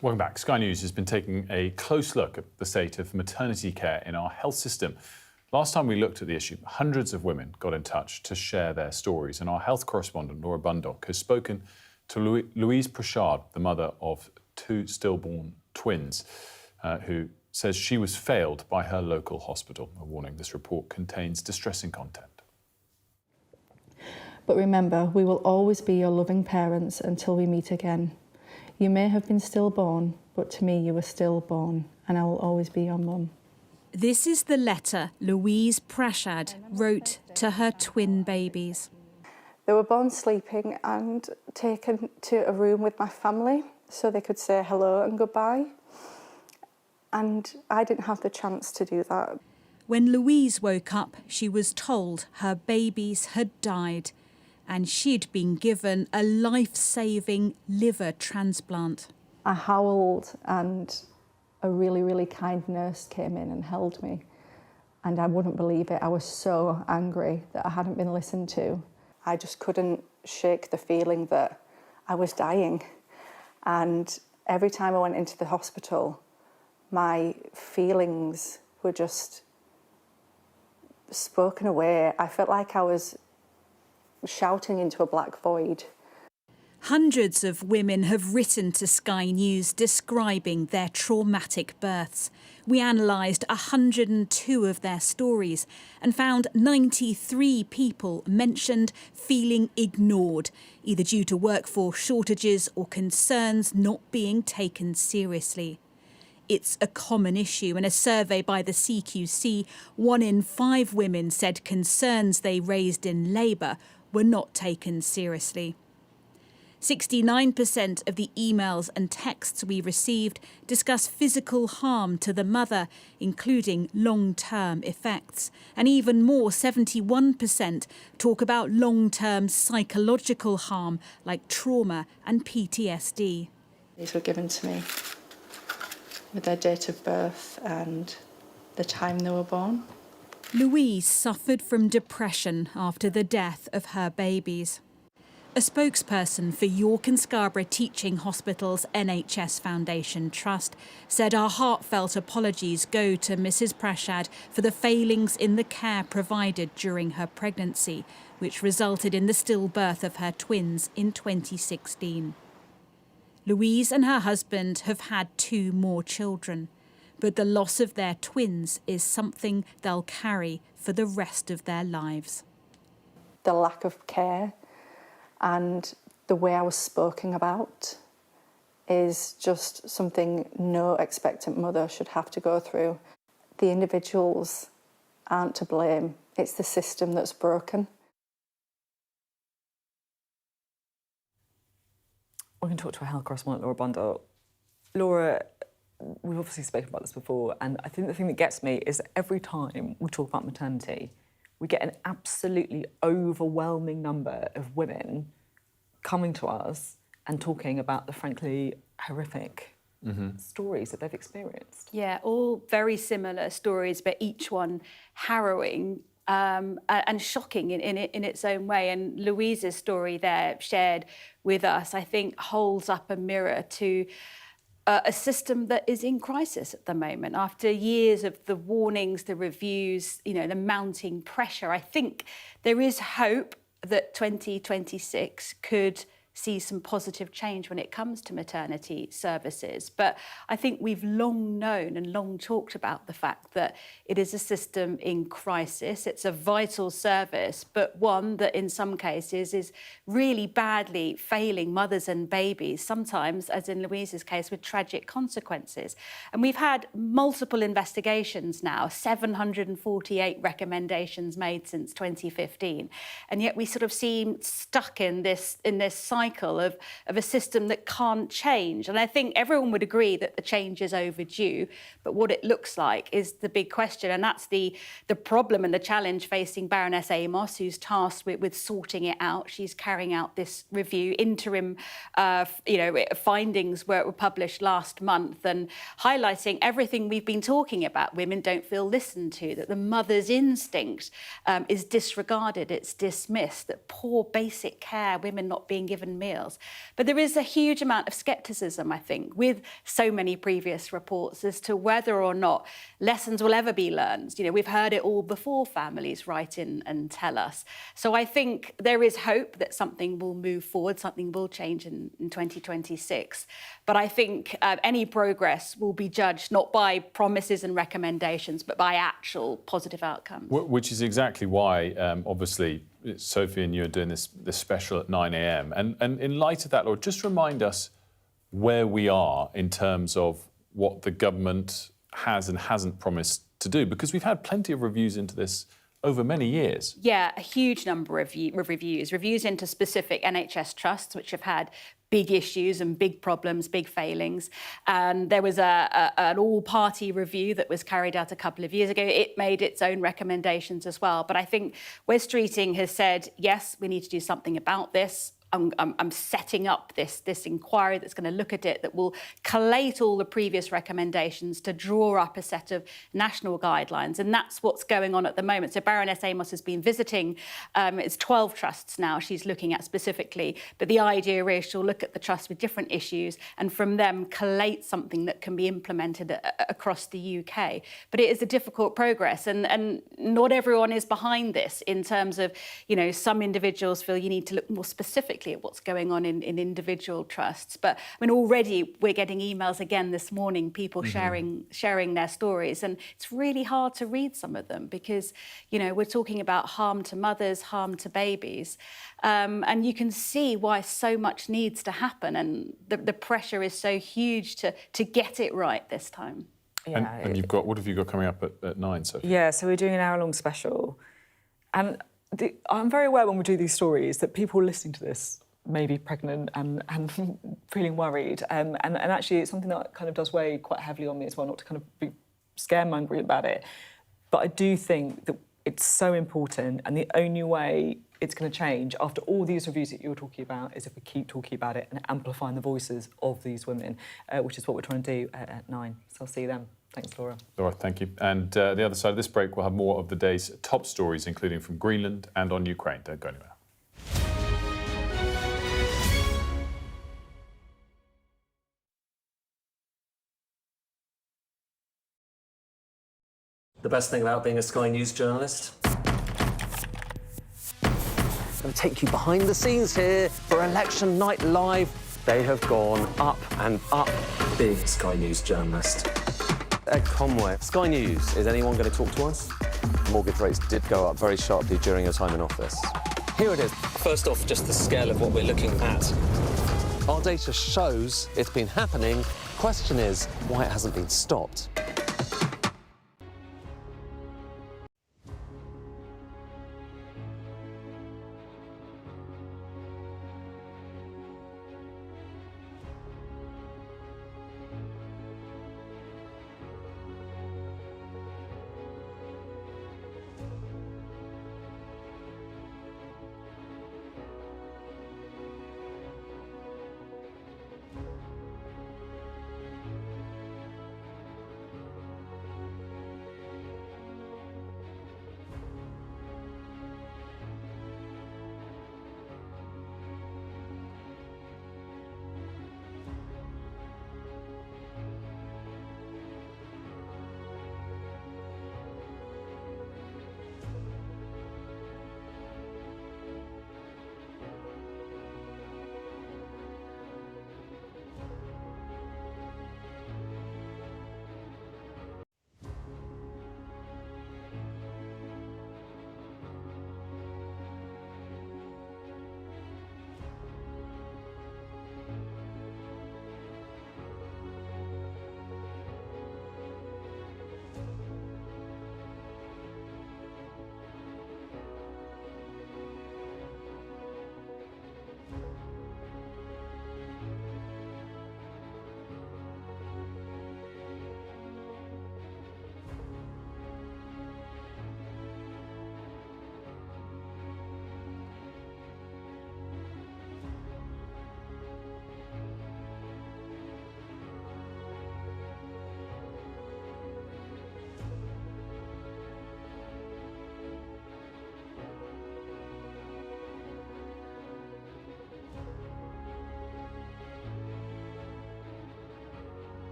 Welcome back. Sky News has been taking a close look at the state of maternity care in our health system. Last time we looked at the issue, hundreds of women got in touch to share their stories, and our health correspondent, Laura Bundock, has spoken to Louise Prashad, the mother of 2 stillborn twins, who says she was failed by her local hospital. A warning, this report contains distressing content. But remember, we will always be your loving parents until we meet again. You may have been stillborn, but to me you were stillborn, and I will always be your mum. This is the letter Louise Prashad wrote to her twin babies. They were born sleeping and taken to a room with my family so they could say hello and goodbye. And I didn't have the chance to do that. When Louise woke up, she was told her babies had died and she'd been given a life-saving liver transplant. I howled and a really, really kind nurse came in and held me. And I wouldn't believe it. I was so angry that I hadn't been listened to. I just couldn't shake the feeling that I was dying. And every time I went into the hospital, my feelings were just spoken away. I felt like I was shouting into a black void. Hundreds of women have written to Sky News describing their traumatic births. We analysed 102 of their stories and found 93 people mentioned feeling ignored, either due to workforce shortages or concerns not being taken seriously. It's a common issue. In a survey by the CQC, 1 in 5 women said concerns they raised in labour were not taken seriously. 69% of the emails and texts we received discuss physical harm to the mother, including long-term effects. And even more, 71% talk about long-term psychological harm like trauma and PTSD. These were given to me with their date of birth and the time they were born. Louise suffered from depression after the death of her babies. A spokesperson for York and Scarborough Teaching Hospital's NHS Foundation Trust said our heartfelt apologies go to Mrs Prashad for the failings in the care provided during her pregnancy, which resulted in the stillbirth of her twins in 2016. Louise and her husband have had 2 more children, but the loss of their twins is something they'll carry for the rest of their lives. The lack of care and the way I was spoken about is just something no expectant mother should have to go through. The individuals aren't to blame. It's the system that's broken. We're going to talk to our health correspondent, Laura Bundle. Laura, we've obviously spoken about this before, and I think the thing that gets me is that every time we talk about maternity, we get an absolutely overwhelming number of women coming to us and talking about the frankly horrific stories that they've experienced. Yeah, all very similar stories, but each one harrowing and shocking in its own way. And Louise's story there, shared with us, I think holds up a mirror to a system that is in crisis at the moment. After years of the warnings, the reviews, the mounting pressure, I think there is hope that 2026 could see some positive change when it comes to maternity services. But I think we've long known and long talked about the fact that it is a system in crisis. It's a vital service, but one that in some cases is really badly failing mothers and babies, sometimes, as in Louise's case, with tragic consequences. And we've had multiple investigations now, 748 recommendations made since 2015. And yet we sort of seem stuck in this cycle of a system that can't change. And I think everyone would agree that the change is overdue, but what it looks like is the big question. And that's the problem and the challenge facing Baroness Amos, who's tasked with sorting it out. She's carrying out this review. Interim findings were published last month and highlighting everything we've been talking about. Women don't feel listened to, that the mother's instinct is disregarded, it's dismissed, that poor basic care, women not being given meals. But there is a huge amount of scepticism, I think, with so many previous reports as to whether or not lessons will ever be learned. You know, we've heard it all before, families write in and tell us. So I think there is hope that something will move forward, something will change in 2026. But I think any progress will be judged not by promises and recommendations, but by actual positive outcomes. Which is exactly why, obviously, Sophie and you are doing this special at 9 a.m. And in light of that, Lord, just remind us where we are in terms of what the government has and hasn't promised to do, because we've had plenty of reviews into this over many years. Yeah, a huge number of reviews into specific NHS trusts, which have had big issues and big problems, big failings. And there was an all-party review that was carried out a couple of years ago. It made its own recommendations as well. But I think Wes Streeting has said, yes, we need to do something about this. I'm setting up this inquiry that's going to look at it, that will collate all the previous recommendations to draw up a set of national guidelines. And that's what's going on at the moment. So Baroness Amos has been visiting, it's 12 trusts now she's looking at specifically. But the idea is she'll look at the trusts with different issues and from them collate something that can be implemented across the UK. But it is a difficult progress, and not everyone is behind this in terms of, you know, some individuals feel you need to look more specifically at what's going on in individual trusts. But I mean, already we're getting emails again this morning, people sharing their stories, and it's really hard to read some of them because, you know, we're talking about harm to mothers, harm to babies, and you can see why so much needs to happen, and the pressure is so huge to get it right this time. Yeah, and you've got, what have you got coming up at 9, Sophie? Yeah, so we're doing an hour-long special, and I'm very aware when we do these stories that people listening to this may be pregnant and feeling worried. And actually, it's something that kind of does weigh quite heavily on me as well, not to kind of be scaremongering about it. But I do think that it's so important, and the only way it's going to change after all these reviews that you're talking about is if we keep talking about it and amplifying the voices of these women, which is what we're trying to do at 9. So I'll see you then. Thanks, Laura. Laura, thank you. And the other side of this break, we'll have more of the day's top stories, including from Greenland and on Ukraine. Don't go anywhere. The best thing about being a Sky News journalist? I'm going to take you behind the scenes here for Election Night Live. They have gone up and up. Being a Sky News journalist. Ed Conway, Sky News, is anyone going to talk to us? Mortgage rates did go up very sharply during your time in office. Here it is. First off, just the scale of what we're looking at. Our data shows it's been happening. Question is, why it hasn't been stopped.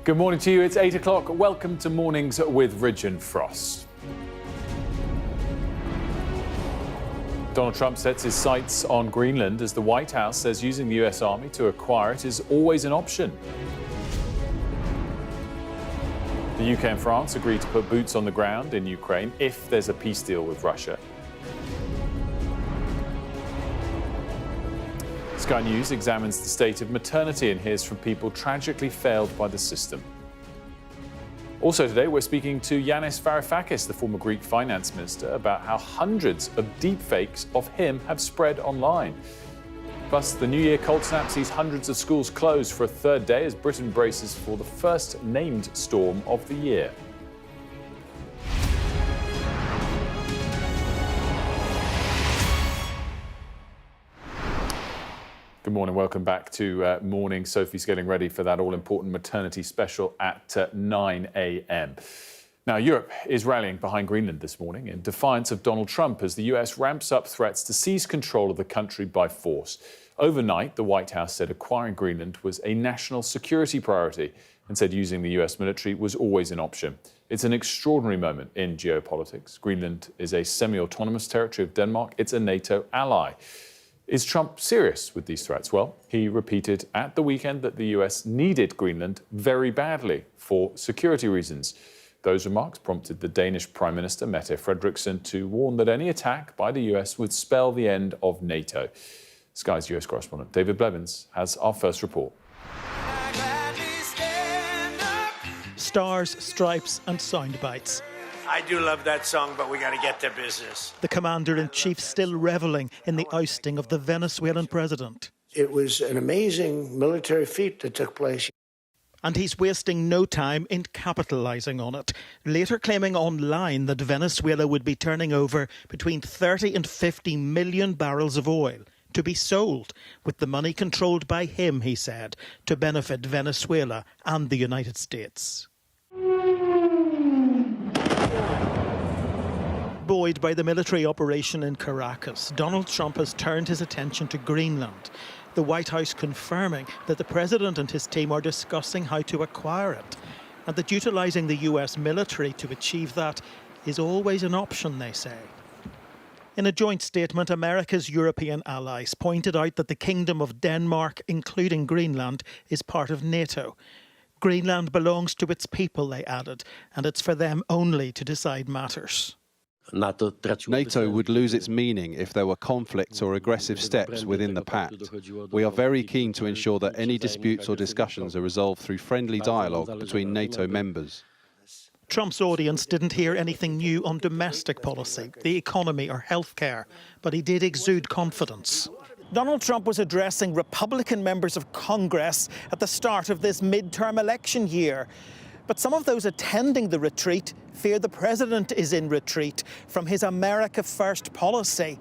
Good morning to you. It's 8 o'clock. Welcome to Mornings with Ridge and Frost. Donald Trump sets his sights on Greenland as the White House says using the US Army to acquire it is always an option. The UK and France agree to put boots on the ground in Ukraine if there's a peace deal with Russia. Sky News examines the state of maternity and hears from people tragically failed by the system. Also today, we're speaking to Yanis Varoufakis, the former Greek finance minister, about how hundreds of deepfakes of him have spread online. Plus, the New Year cold snap sees hundreds of schools closed for a third day as Britain braces for the first named storm of the year. Good morning, welcome back to Morning. Sophie's getting ready for that all-important maternity special at 9 a.m. Now, Europe is rallying behind Greenland this morning in defiance of Donald Trump as the US ramps up threats to seize control of the country by force. Overnight, the White House said acquiring Greenland was a national security priority and said using the US military was always an option. It's an extraordinary moment in geopolitics. Greenland is a semi-autonomous territory of Denmark. It's a NATO ally. Is Trump serious with these threats? Well, he repeated at the weekend that the US needed Greenland very badly for security reasons. Those remarks prompted the Danish Prime Minister, Mette Frederiksen, to warn that any attack by the US would spell the end of NATO. Sky's US correspondent David Blevins has our first report. Stars, stripes and sound bites. I do love that song, but we got to get to business. The commander-in-chief still revelling in the ousting of the Venezuelan president. It was an amazing military feat that took place. And he's wasting no time in capitalising on it, later claiming online that Venezuela would be turning over between 30 and 50 million barrels of oil to be sold, with the money controlled by him, he said, to benefit Venezuela and the United States. Buoyed by the military operation in Caracas, Donald Trump has turned his attention to Greenland, the White House confirming that the president and his team are discussing how to acquire it, and that utilising the US military to achieve that is always an option, they say. In a joint statement, America's European allies pointed out that the Kingdom of Denmark, including Greenland, is part of NATO. Greenland belongs to its people, they added, and it's for them only to decide matters. NATO would lose its meaning if there were conflicts or aggressive steps within the pact. We are very keen to ensure that any disputes or discussions are resolved through friendly dialogue between NATO members. Trump's audience didn't hear anything new on domestic policy, the economy or healthcare, but he did exude confidence. Donald Trump was addressing Republican members of Congress at the start of this midterm election year. But some of those attending the retreat fear the president is in retreat from his America First policy,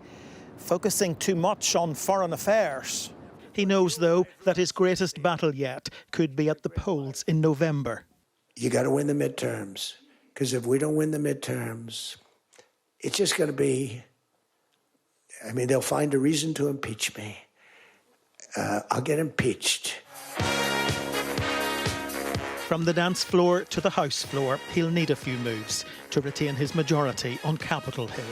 focusing too much on foreign affairs. He knows, though, that his greatest battle yet could be at the polls in November. You got to win the midterms, because if we don't win the midterms, it's just going to be, they'll find a reason to impeach me. I'll get impeached. From the dance floor to the House floor, he'll need a few moves to retain his majority on Capitol Hill.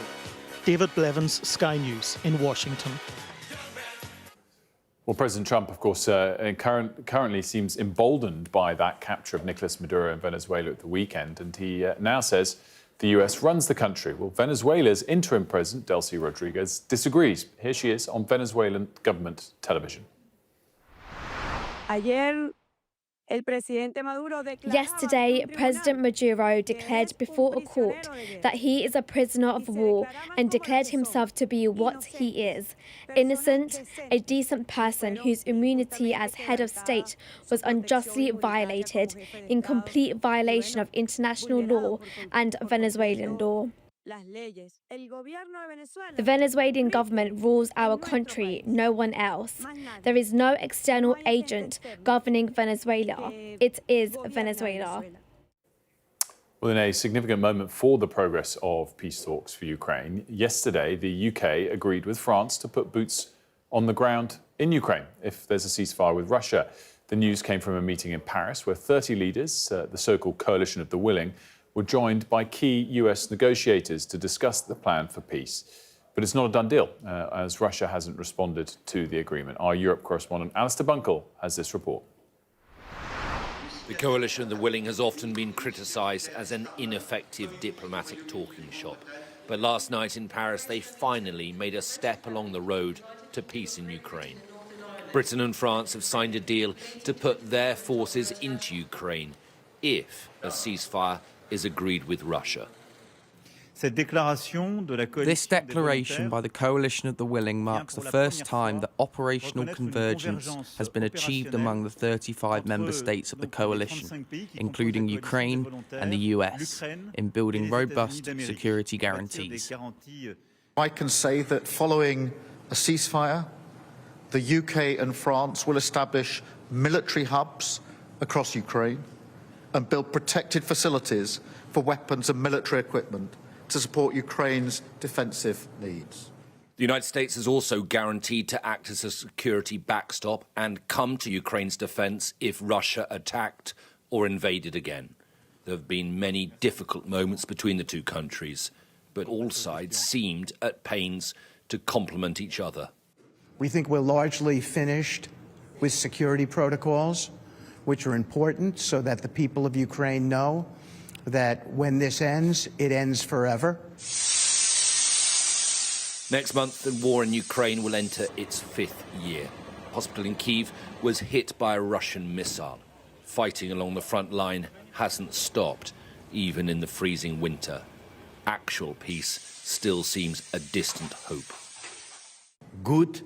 David Blevins, Sky News in Washington. Well, President Trump, of course, currently seems emboldened by that capture of Nicolas Maduro in Venezuela at the weekend, and he now says the US runs the country. Well, Venezuela's interim president, Delcy Rodriguez, disagrees. Here she is on Venezuelan government television. Yesterday, President Maduro declared before a court that he is a prisoner of war and declared himself to be what he is, innocent, a decent person whose immunity as head of state was unjustly violated, in complete violation of international law and Venezuelan law. The Venezuelan government rules our country, no one else. There is no external agent governing Venezuela. It is Venezuela. Well, in a significant moment for the progress of peace talks for Ukraine, yesterday the UK agreed with France to put boots on the ground in Ukraine if there's a ceasefire with Russia. The news came from a meeting in Paris where 30 leaders, the so-called Coalition of the Willing, were joined by key US negotiators to discuss the plan for peace. But it's not a done deal, as Russia hasn't responded to the agreement. Our Europe correspondent Alistair Bunkle has this report. The Coalition of the Willing has often been criticised as an ineffective diplomatic talking shop. But last night in Paris, they finally made a step along the road to peace in Ukraine. Britain and France have signed a deal to put their forces into Ukraine if a ceasefire is agreed with Russia. This declaration by the Coalition of the Willing marks the first time that operational convergence has been achieved among the 35 member states of the coalition, including Ukraine and the US, in building robust security guarantees. I can say that following a ceasefire, the UK and France will establish military hubs across Ukraine and build protected facilities for weapons and military equipment to support Ukraine's defensive needs. The United States has also guaranteed to act as a security backstop and come to Ukraine's defence if Russia attacked or invaded again. There have been many difficult moments between the two countries, but all sides seemed at pains to complement each other. We think we're largely finished with security protocols, which are important so that the people of Ukraine know that when this ends, it ends forever. Next month, the war in Ukraine will enter its 5th year. A hospital in Kyiv was hit by a Russian missile. Fighting along the front line hasn't stopped, even in the freezing winter. Actual peace still seems a distant hope. Good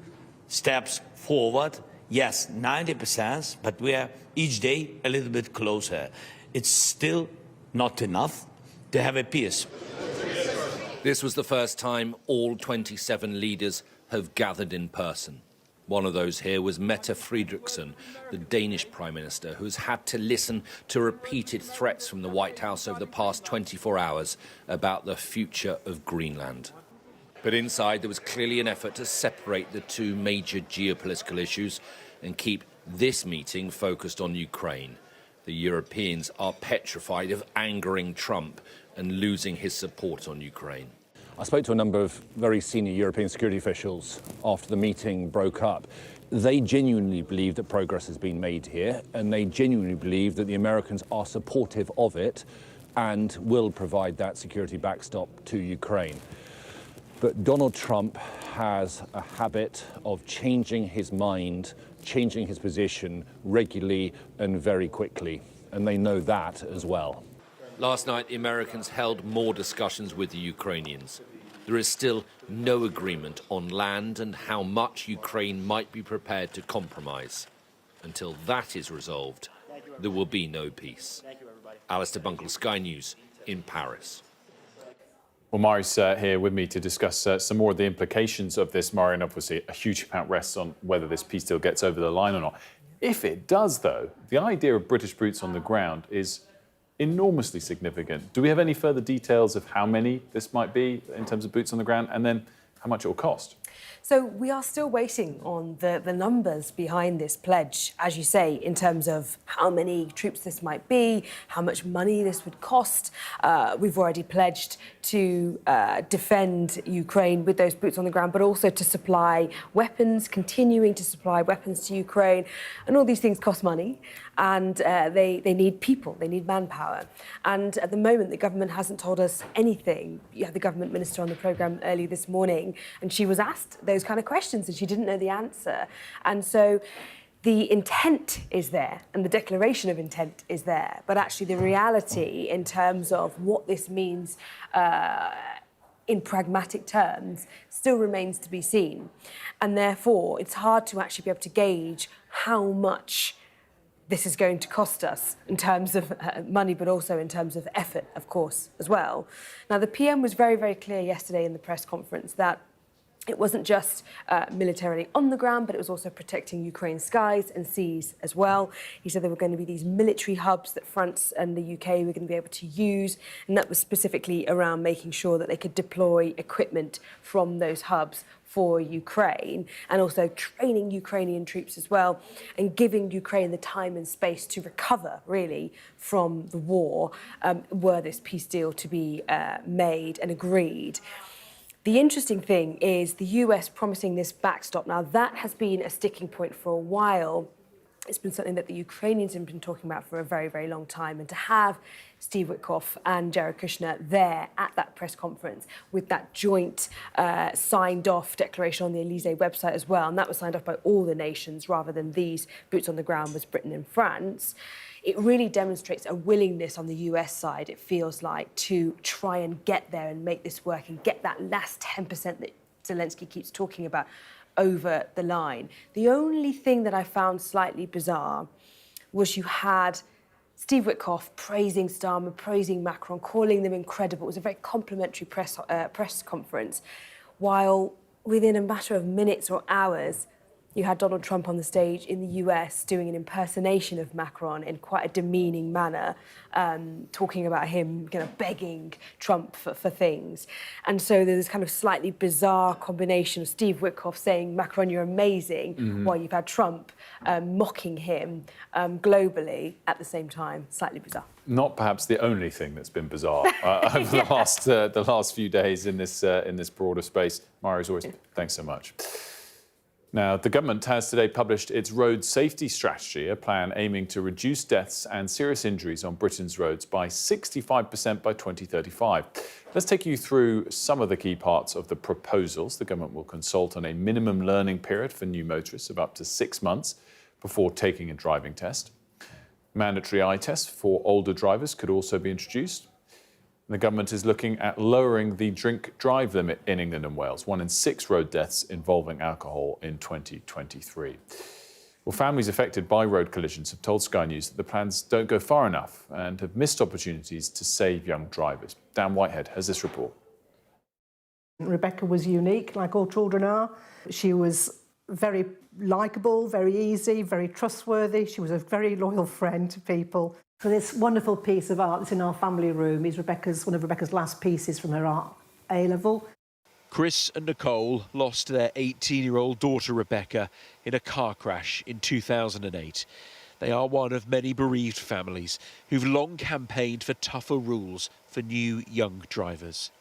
steps forward. Yes, 90%, but we are each day a little bit closer. It's still not enough to have a peace. This was the first time all 27 leaders have gathered in person. One of those here was Mette Frederiksen, the Danish Prime Minister, who's had to listen to repeated threats from the White House over the past 24 hours about the future of Greenland. But inside, there was clearly an effort to separate the two major geopolitical issues and keep this meeting focused on Ukraine. The Europeans are petrified of angering Trump and losing his support on Ukraine. I spoke to a number of very senior European security officials after the meeting broke up. They genuinely believe that progress has been made here, and they genuinely believe that the Americans are supportive of it and will provide that security backstop to Ukraine. But Donald Trump has a habit of changing his mind, changing his position regularly and very quickly, and they know that as well. Last night, the Americans held more discussions with the Ukrainians. There is still no agreement on land and how much Ukraine might be prepared to compromise. Until that is resolved, there will be no peace. Alistair Bunkle, Sky News, in Paris. Well, Mari's here with me to discuss some more of the implications of this. Mari, and obviously a huge amount rests on whether this peace deal gets over the line or not. If it does, though, the idea of British boots on the ground is enormously significant. Do we have any further details of how many this might be in terms of boots on the ground, and then how much it will cost? So we are still waiting on the numbers behind this pledge, as you say, in terms of how many troops this might be, how much money this would cost. We've already pledged to defend Ukraine with those boots on the ground, but also to supply weapons, continuing to supply weapons to Ukraine. And all these things cost money, and they need people, they need manpower. And at the moment, the government hasn't told us anything. You had the government minister on the programme early this morning, and she was asked those kind of questions and she didn't know the answer. And so the intent is there and the declaration of intent is there, but actually the reality in terms of what this means in pragmatic terms still remains to be seen. And therefore it's hard to actually be able to gauge how much this is going to cost us in terms of money, but also in terms of effort, of course, as well. Now, the PM was very, very clear yesterday in the press conference that It wasn't just militarily on the ground, but it was also protecting Ukraine's skies and seas as well. He said there were going to be these military hubs that France and the UK were going to be able to use, and that was specifically around making sure that they could deploy equipment from those hubs for Ukraine, and also training Ukrainian troops as well, and giving Ukraine the time and space to recover, really, from the war, were this peace deal to be made and agreed. The interesting thing is the US promising this backstop. Now, that has been a sticking point for a while. It's been something that the Ukrainians have been talking about for a very, very long time. And to have Steve Witkoff and Jared Kushner there at that press conference with that joint signed-off declaration on the Elysee website as well, and that was signed off by all the nations rather than these boots on the ground was Britain and France, it really demonstrates a willingness on the US side, it feels like, to try and get there and make this work and get that last 10% that Zelensky keeps talking about over the line. The only thing that I found slightly bizarre was you had Steve Witkoff praising Starmer, praising Macron, calling them incredible. It was a very complimentary press conference, while within a matter of minutes or hours, you had Donald Trump on the stage in the US doing an impersonation of Macron in quite a demeaning manner, talking about him kind of begging Trump for things. And so there's this kind of slightly bizarre combination of Steve Witkoff saying, Macron, you're amazing, while you've had Trump mocking him globally at the same time. Slightly bizarre. Not perhaps the only thing that's been bizarre over the last few days in this broader space. Mara, as always, thanks so much. Now, the government has today published its road safety strategy, a plan aiming to reduce deaths and serious injuries on Britain's roads by 65% by 2035. Let's take you through some of the key parts of the proposals. The government will consult on a minimum learning period for new motorists of up to 6 months before taking a driving test. Mandatory eye tests for older drivers could also be introduced. The government is looking at lowering the drink-drive limit in England and Wales, 1 in 6 road deaths involving alcohol in 2023. Well, families affected by road collisions have told Sky News that the plans don't go far enough and have missed opportunities to save young drivers. Dan Whitehead has this report. Rebecca was unique, like all children are. She was very likeable, very easy, very trustworthy. She was a very loyal friend to people. So this wonderful piece of art that's in our family room is one of Rebecca's last pieces from her art A-level. Chris and Nicole lost their 18-year-old daughter Rebecca in a car crash in 2008. They are one of many bereaved families who've long campaigned for tougher rules for new young drivers.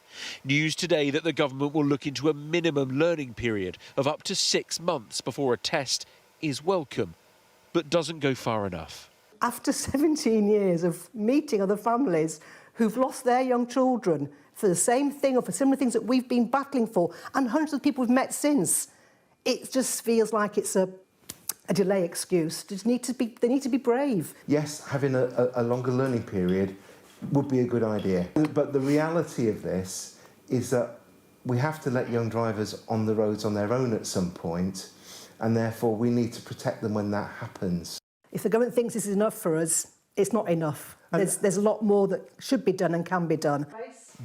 News today that the government will look into a minimum learning period of up to 6 months before a test is welcome, but doesn't go far enough. After 17 years of meeting other families who've lost their young children for the same thing or for similar things that we've been battling for, and hundreds of people we've met since, it just feels like it's a delay excuse. They need to be brave. Yes, having a longer learning period would be a good idea. But the reality of this is that we have to let young drivers on the roads on their own at some point, and therefore we need to protect them when that happens. If the government thinks this is enough for us, it's not enough. There's a lot more that should be done and can be done.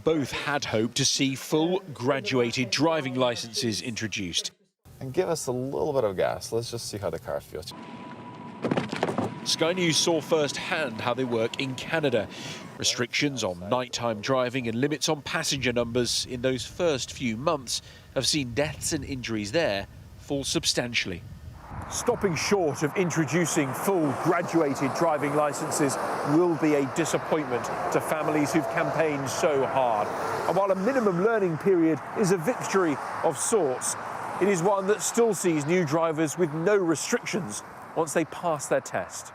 Both had hoped to see full graduated driving licences introduced. And give us a little bit of gas. Let's just see how the car feels. Sky News saw firsthand how they work in Canada. Restrictions on nighttime driving and limits on passenger numbers in those first few months have seen deaths and injuries there fall substantially. Stopping short of introducing full graduated driving licences will be a disappointment to families who've campaigned so hard. And while a minimum learning period is a victory of sorts, it is one that still sees new drivers with no restrictions once they pass their test.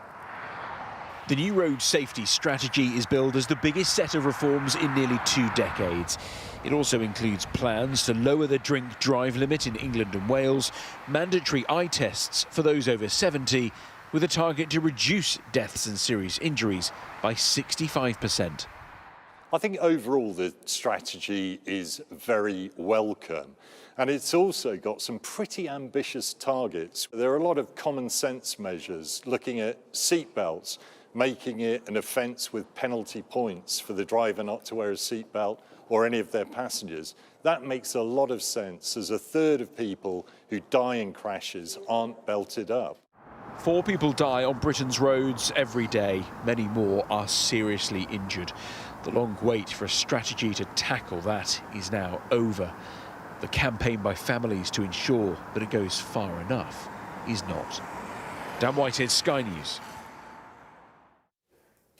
The new road safety strategy is billed as the biggest set of reforms in nearly 2 decades. It also includes plans to lower the drink-drive limit in England and Wales, mandatory eye tests for those over 70, with a target to reduce deaths and serious injuries by 65%. I think overall the strategy is very welcome, and it's also got some pretty ambitious targets. There are a lot of common sense measures looking at seatbelts, making it an offence with penalty points for the driver not to wear a seatbelt, or any of their passengers, that makes a lot of sense, as a third of people who die in crashes aren't belted up. 4 people die on Britain's roads every day. Many more are seriously injured. The long wait for a strategy to tackle that is now over. The campaign by families to ensure that it goes far enough is not. Dan Whitehead, Sky News.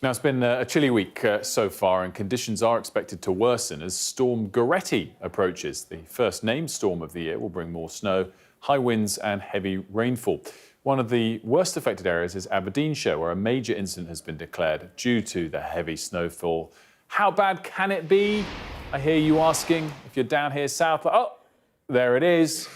Now, it's been a chilly week so far, and conditions are expected to worsen as Storm Goretti approaches. The first named storm of the year will bring more snow, high winds and heavy rainfall. One of the worst affected areas is Aberdeenshire, where a major incident has been declared due to the heavy snowfall. How bad can it be? I hear you asking. If you're down here south, oh, there it is.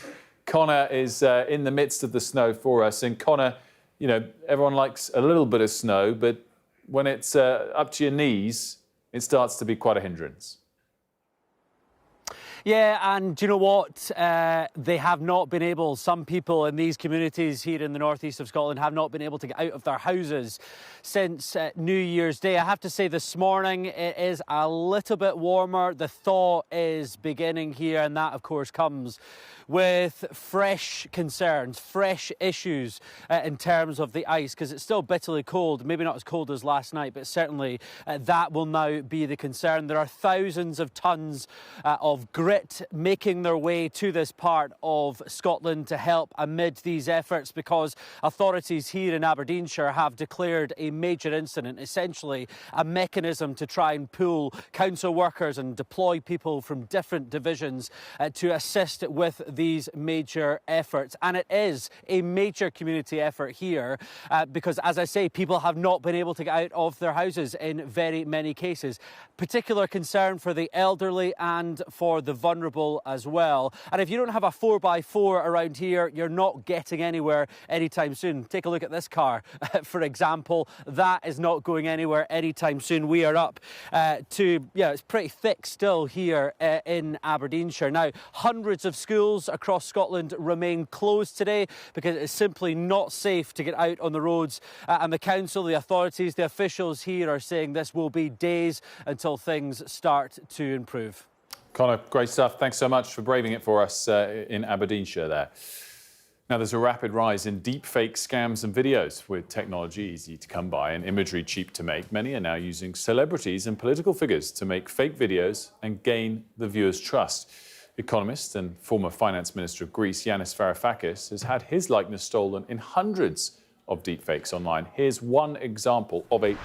Connor is in the midst of the snow for us. And Connor, you know, everyone likes a little bit of snow, but when it's up to your knees, it starts to be quite a hindrance. Yeah, and do you know what? They have not been able, some people in these communities here in the northeast of Scotland have not been able to get out of their houses since New Year's Day. I have to say this morning it is a little bit warmer. The thaw is beginning here, and that, of course, comes with fresh concerns, fresh issues in terms of the ice, because it's still bitterly cold, maybe not as cold as last night, but certainly that will now be the concern. There are thousands of tons of grit making their way to this part of Scotland to help amid these efforts, because authorities here in Aberdeenshire have declared a major incident, essentially a mechanism to try and pull council workers and deploy people from different divisions to assist with these major efforts. And it is a major community effort here because, as I say, people have not been able to get out of their houses in very many cases. Particular concern for the elderly and for the vulnerable as well. And if you don't have a 4x4 around here, you're not getting anywhere anytime soon. Take a look at this car, for example. That is not going anywhere anytime soon. We are up it's pretty thick still here in Aberdeenshire. Now, hundreds of schools across Scotland remain closed today because it is simply not safe to get out on the roads. And the council, the authorities, the officials here are saying this will be days until things start to improve. Connor, great stuff. Thanks so much for braving it for us in Aberdeenshire there. Now, there's a rapid rise in deepfake scams and videos. With technology easy to come by and imagery cheap to make, many are now using celebrities and political figures to make fake videos and gain the viewers' trust. Economist and former finance minister of Greece, Yanis Varoufakis, has had his likeness stolen in hundreds of deepfakes online. Here's one example of a...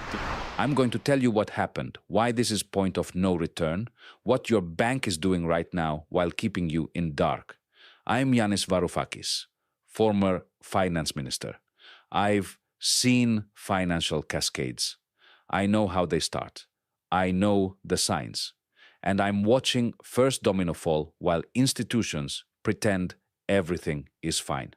I'm going to tell you what happened, why this is point of no return, what your bank is doing right now while keeping you in dark. I'm Yanis Varoufakis, former finance minister. I've seen financial cascades. I know how they start. I know the signs. And I'm watching first domino fall while institutions pretend everything is fine.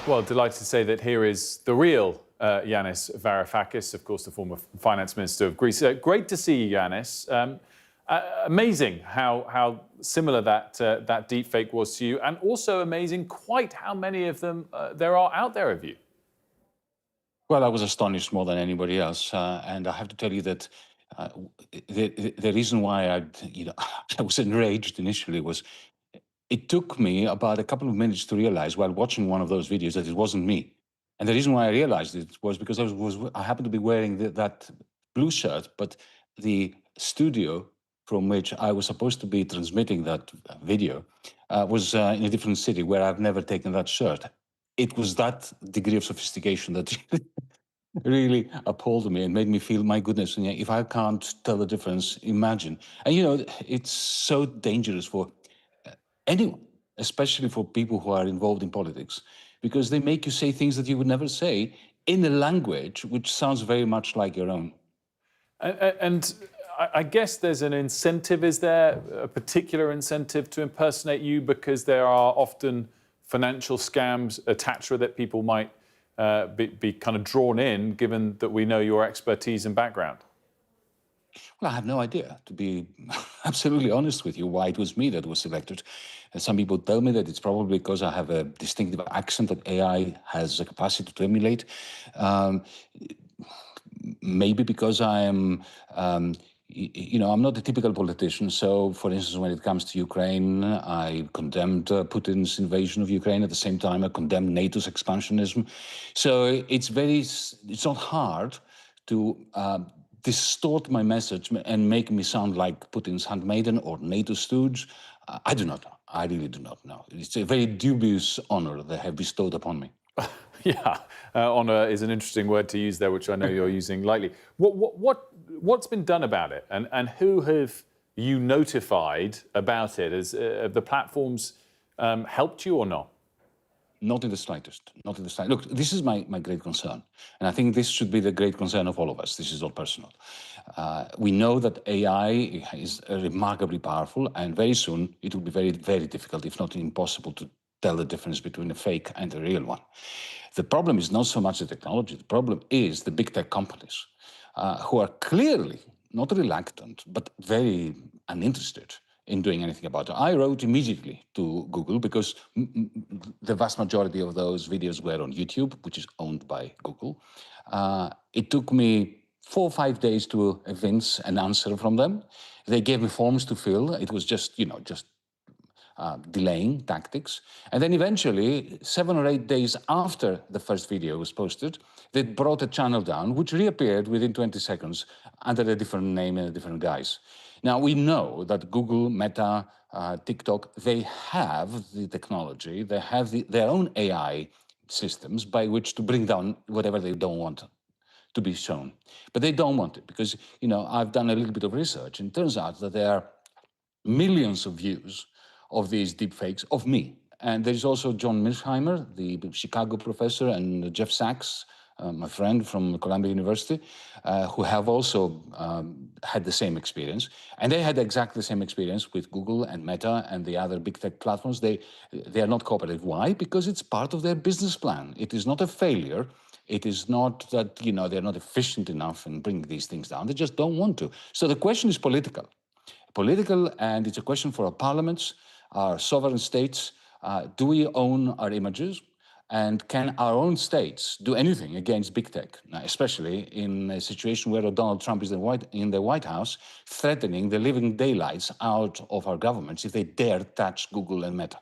Well, delighted to say that here is the real Yanis Varoufakis, of course, the former finance minister of Greece. Great to see you, Yanis. Amazing how similar that deepfake was to you, and also amazing quite how many of them there are out there of you. Well, I was astonished more than anybody else, and I have to tell you that the reason why I was enraged initially was it took me about a couple of minutes to realize while watching one of those videos that it wasn't me. And the reason why I realized it was because I happened to be wearing that blue shirt, but the studio from which I was supposed to be transmitting that video was in a different city where I've never taken that shirt. It was that degree of sophistication that really appalled me and made me feel, my goodness, if I can't tell the difference, imagine. And, it's so dangerous for anyone, especially for people who are involved in politics, because they make you say things that you would never say in a language which sounds very much like your own. And I guess there's an incentive, is there? A particular incentive to impersonate you because there are often financial scams attached with it. People might be kind of drawn in, given that we know your expertise and background. Well, I have no idea, to be absolutely honest with you, why it was me that was selected. And some people tell me that it's probably because I have a distinctive accent that AI has a capacity to emulate. Maybe because I am, I'm not a typical politician. So, for instance, when it comes to Ukraine, I condemned Putin's invasion of Ukraine. At the same time, I condemned NATO's expansionism. So it's not hard to distort my message and make me sound like Putin's handmaiden or NATO stooge. I do not know. I really do not know. It's a very dubious honor they have bestowed upon me. Yeah, honour is an interesting word to use there, which I know you're using lightly. What's been done about it, and who have you notified about it? Have the platforms helped you or not? Not in the slightest. Not in the slightest. Look, this is my great concern, and I think this should be the great concern of all of us. This is not personal. We know that AI is remarkably powerful, and very soon it will be very, very difficult, if not impossible, to tell the difference between a fake and a real one. The problem is not so much the technology. The problem is the big tech companies who are clearly not reluctant, but very uninterested in doing anything about it. I wrote immediately to Google because the vast majority of those videos were on YouTube, which is owned by Google. It took me 4 or 5 days to evince an answer from them. They gave me forms to fill. It was just delaying tactics. And then eventually, 7 or 8 days after the first video was posted, they brought a channel down, which reappeared within 20 seconds under a different name and a different guise. Now, we know that Google, Meta, TikTok, they have the technology, they have their own AI systems by which to bring down whatever they don't want to be shown. But they don't want it because, I've done a little bit of research, and it turns out that there are millions of views of these deepfakes of me. And there's also John Milsheimer, the Chicago professor, and Jeff Sachs, my friend from Columbia University, who have also had the same experience. And they had exactly the same experience with Google and Meta and the other big tech platforms. They are not cooperative. Why? Because it's part of their business plan. It is not a failure. It is not that, they're not efficient enough in bringing these things down. They just don't want to. So the question is political. And it's a question for our parliaments, our sovereign states. Do we own our images? And can our own states do anything against big tech, especially in a situation where Donald Trump is in the White House, threatening the living daylights out of our governments if they dare touch Google and Meta?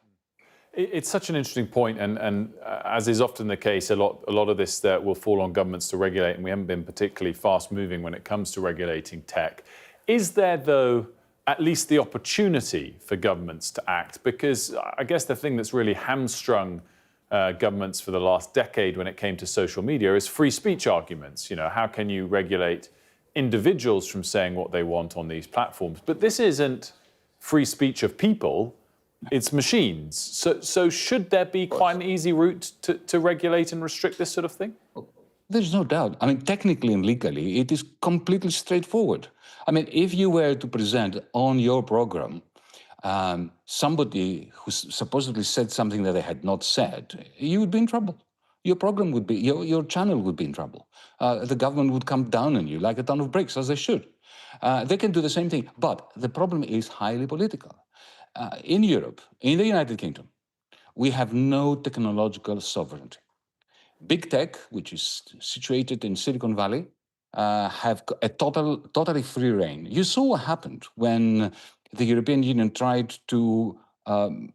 It's such an interesting point, and as is often the case, a lot of this that will fall on governments to regulate, and we haven't been particularly fast-moving when it comes to regulating tech. Is there, though, at least the opportunity for governments to act? Because I guess the thing that's really hamstrung governments for the last decade when it came to social media is free speech arguments. How can you regulate individuals from saying what they want on these platforms? But this isn't free speech of people, it's machines. So should there be quite an easy route to regulate and restrict this sort of thing? There's no doubt. I mean, technically and legally, it is completely straightforward. I mean, if you were to present on your program somebody who supposedly said something that they had not said, you would be in trouble. Your program would be, your channel would be in trouble. The government would come down on you like a ton of bricks, as they should. They can do the same thing, but the problem is highly political. In Europe, in the United Kingdom, we have no technological sovereignty. Big tech, which is situated in Silicon Valley, have a totally free reign. You saw what happened when the European Union tried to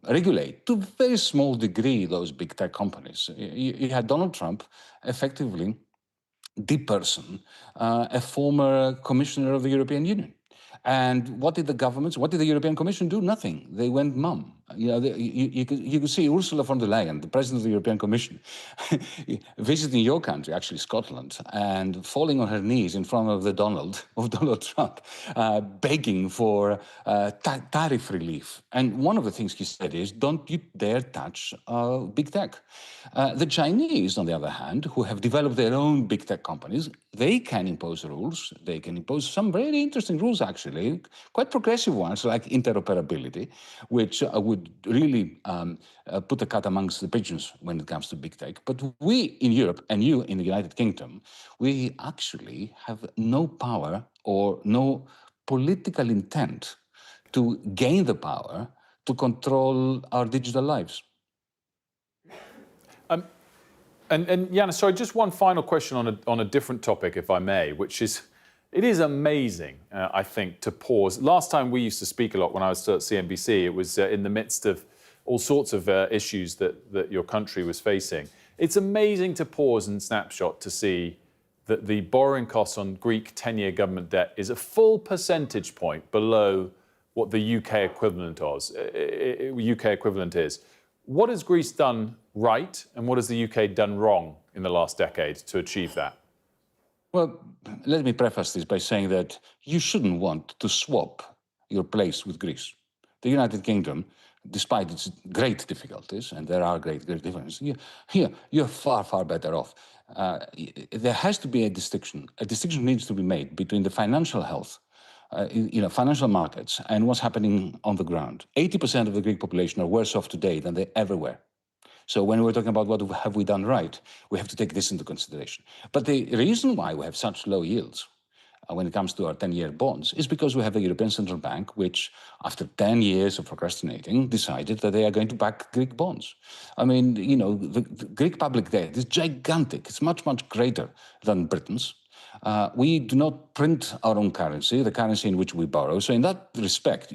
regulate, to a very small degree, those big tech companies. You had Donald Trump effectively deperson a former commissioner of the European Union. And what did the European Commission do? Nothing. They went mum. You could see Ursula von der Leyen, the president of the European Commission, visiting your country, actually Scotland, and falling on her knees in front of Donald Trump, begging for tariff relief. And one of the things he said is, don't you dare touch big tech. The Chinese, on the other hand, who have developed their own big tech companies, they can impose rules. They can impose some very interesting rules, actually, quite progressive ones, like interoperability, which would really put the cat amongst the pigeons when it comes to big tech. But we in Europe, and you in the United Kingdom, we actually have no power or no political intent to gain the power to control our digital lives. And Yanis, sorry, just one final question on a different topic, if I may, which is It is amazing, I think, to pause. Last time we used to speak a lot when I was still at CNBC, it was in the midst of all sorts of issues that your country was facing. It's amazing to pause and snapshot to see that the borrowing costs on Greek 10-year government debt is a full percentage point below what the UK equivalent is. What has Greece done right, and what has the UK done wrong in the last decade to achieve that? Well, let me preface this by saying that you shouldn't want to swap your place with Greece. The United Kingdom, despite its great difficulties, and there are great differences, you're far, far better off. There has to be a distinction. A distinction needs to be made between the financial health, financial markets, and what's happening on the ground. 80% of the Greek population are worse off today than they ever were. So when we're talking about what have we done right, we have to take this into consideration. But the reason why we have such low yields when it comes to our 10-year bonds is because we have a European Central Bank which, after 10 years of procrastinating, decided that they are going to back Greek bonds. I mean, the Greek public debt is gigantic. It's much, much greater than Britain's. We do not print our own currency, the currency in which we borrow. So in that respect,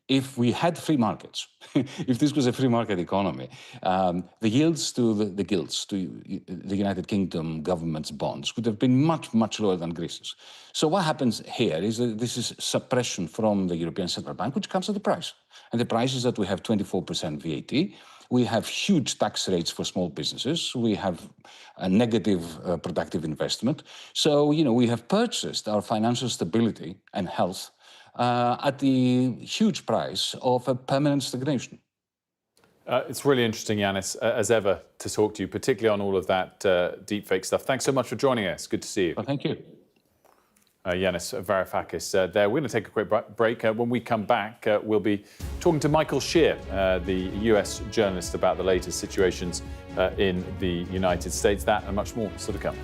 if we had free markets, if this was a free market economy, the yields to the gilts, to the United Kingdom government's bonds, would have been much, much lower than Greece's. So what happens here is that this is suppression from the European Central Bank, which comes at a price. And the price is that we have 24% VAT. We have huge tax rates for small businesses. We have a negative productive investment. So, we have purchased our financial stability and health at the huge price of a permanent stagnation. It's really interesting, Yanis, as ever, to talk to you, particularly on all of that deepfake stuff. Thanks so much for joining us. Good to see you. Well, thank you. Yanis Varoufakis there. We're going to take a quick break. When we come back, we'll be talking to Michael Shear, the US journalist, about the latest situations in the United States. That and much more still to come.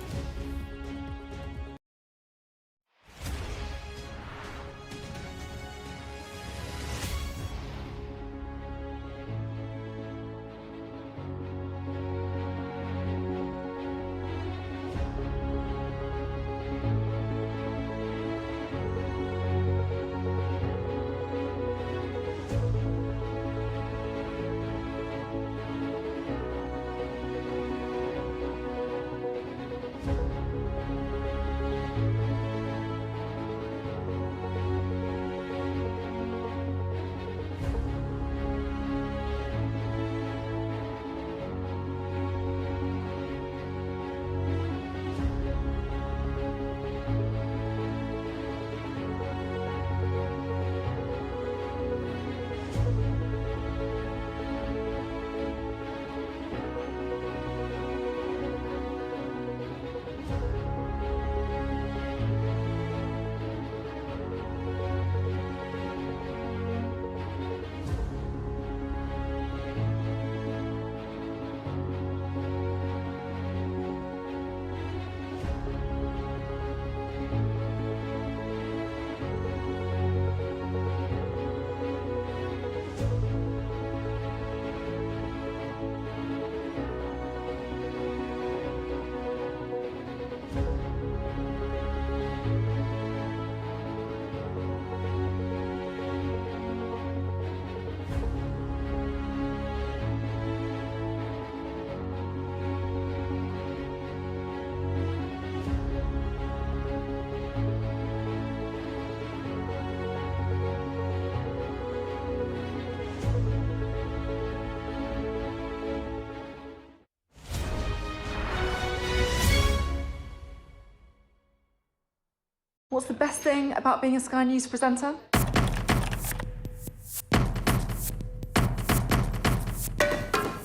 What's the best thing about being a Sky News presenter?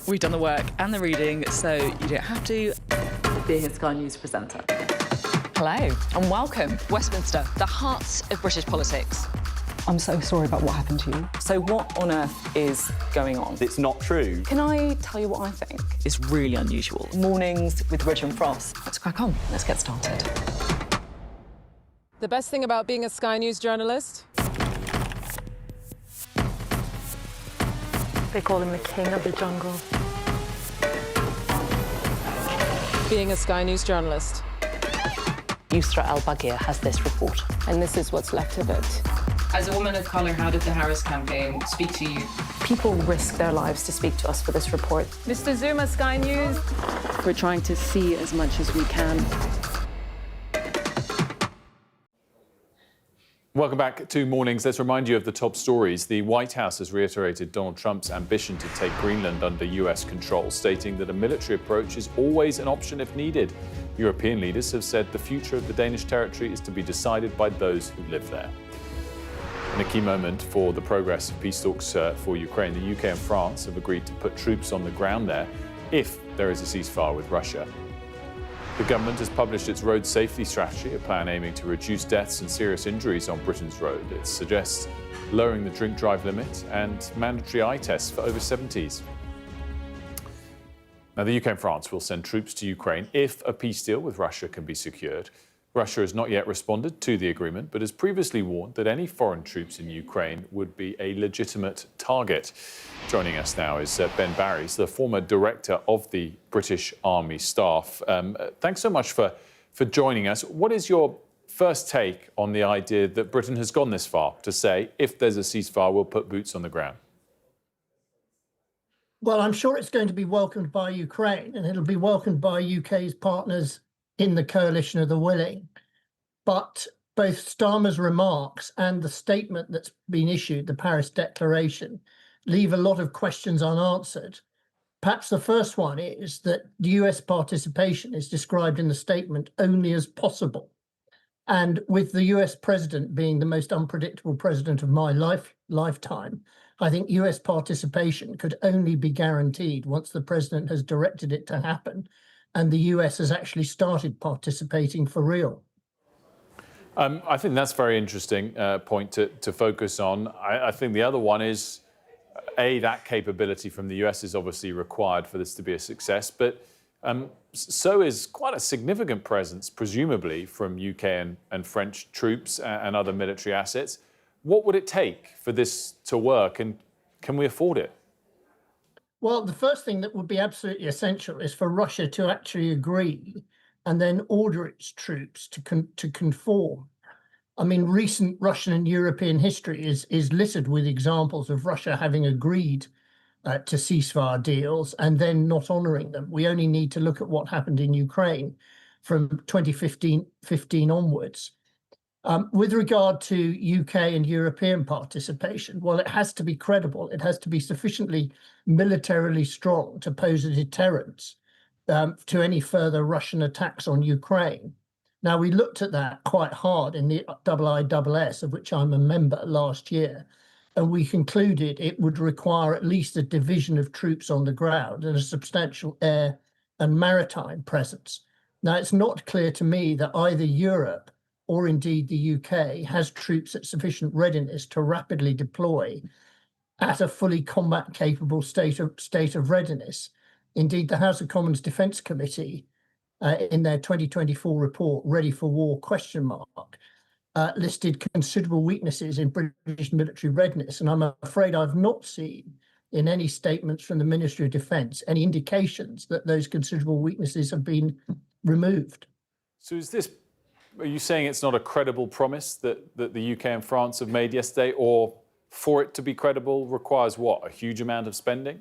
We've done the work and the reading, so you don't have to. Being a Sky News presenter. Hello and welcome. Westminster, the heart of British politics. I'm so sorry about what happened to you. So what on earth is going on? It's not true. Can I tell you what I think? It's really unusual. Mornings with Richard and Frost. Let's crack on. Let's get started. The best thing about being a Sky News journalist? They call him the king of the jungle. Being a Sky News journalist. Yusra Al-Baghir has this report. And this is what's left of it. As a woman of colour, how did the Harris campaign speak to you? People risk their lives to speak to us for this report. Mr. Zuma, Sky News. We're trying to see as much as we can. Welcome back to Mornings. Let's remind you of the top stories. The White House has reiterated Donald Trump's ambition to take Greenland under US control, stating that a military approach is always an option if needed. European leaders have said the future of the Danish territory is to be decided by those who live there. In a key moment for the progress of peace talks for Ukraine, the UK and France have agreed to put troops on the ground there if there is a ceasefire with Russia. The government has published its road safety strategy, a plan aiming to reduce deaths and serious injuries on Britain's road. It suggests lowering the drink-drive limit and mandatory eye tests for over 70s. Now, the UK and France will send troops to Ukraine if a peace deal with Russia can be secured. Russia has not yet responded to the agreement, but has previously warned that any foreign troops in Ukraine would be a legitimate target. Joining us now is Ben Barry's, the former director of the British Army Staff. Thanks so much for joining us. What is your first take on the idea that Britain has gone this far to say, if there's a ceasefire, we'll put boots on the ground? Well, I'm sure it's going to be welcomed by Ukraine, and it'll be welcomed by UK's partners in the coalition of the willing. But both Starmer's remarks and the statement that's been issued, the Paris Declaration, leave a lot of questions unanswered. Perhaps the first one is that the US participation is described in the statement only as possible. And with the US president being the most unpredictable president of my lifetime, I think US participation could only be guaranteed once the president has directed it to happen and the US has actually started participating for real. I think that's a very interesting point to focus on. I think the other one is, that capability from the US is obviously required for this to be a success, but so is quite a significant presence, presumably, from UK and French troops and other military assets. What would it take for this to work, and can we afford it? Well, the first thing that would be absolutely essential is for Russia to actually agree and then order its troops to conform. I mean, recent Russian and European history is littered with examples of Russia having agreed to ceasefire deals and then not honouring them. We only need to look at what happened in Ukraine from 2015 onwards. With regard to UK and European participation, well, it has to be credible. It has to be sufficiently militarily strong to pose a deterrence to any further Russian attacks on Ukraine. Now, we looked at that quite hard in the IISS, of which I'm a member, last year, and we concluded it would require at least a division of troops on the ground and a substantial air and maritime presence. Now, it's not clear to me that either Europe or indeed the UK has troops at sufficient readiness to rapidly deploy at a fully combat-capable state of readiness. Indeed, the House of Commons Defence Committee, in their 2024 report, Ready for War, listed considerable weaknesses in British military readiness, and I'm afraid I've not seen in any statements from the Ministry of Defence any indications that those considerable weaknesses have been removed. So are you saying it's not a credible promise that the UK and France have made yesterday, or for it to be credible requires what, a huge amount of spending?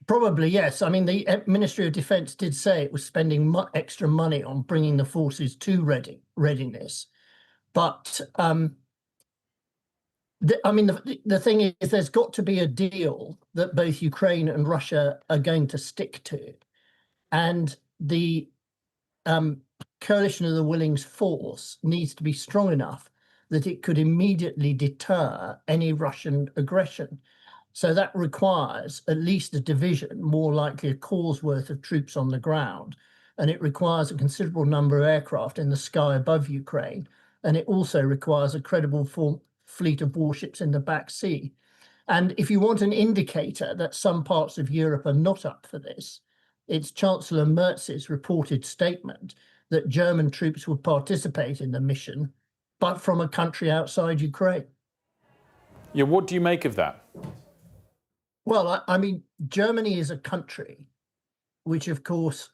Probably, yes. I mean, the Ministry of Defence did say it was spending extra money on bringing the forces to readiness. But, the thing is, there's got to be a deal that both Ukraine and Russia are going to stick to. And the coalition of the willing's force needs to be strong enough that it could immediately deter any Russian aggression. So that requires at least a division, more likely a corps worth of troops on the ground. And it requires a considerable number of aircraft in the sky above Ukraine. And it also requires a credible fleet of warships in the back sea. And if you want an indicator that some parts of Europe are not up for this, it's Chancellor Merz's reported statement that German troops would participate in the mission, but from a country outside Ukraine. Yeah, what do you make of that? Well, I mean, Germany is a country which, of course,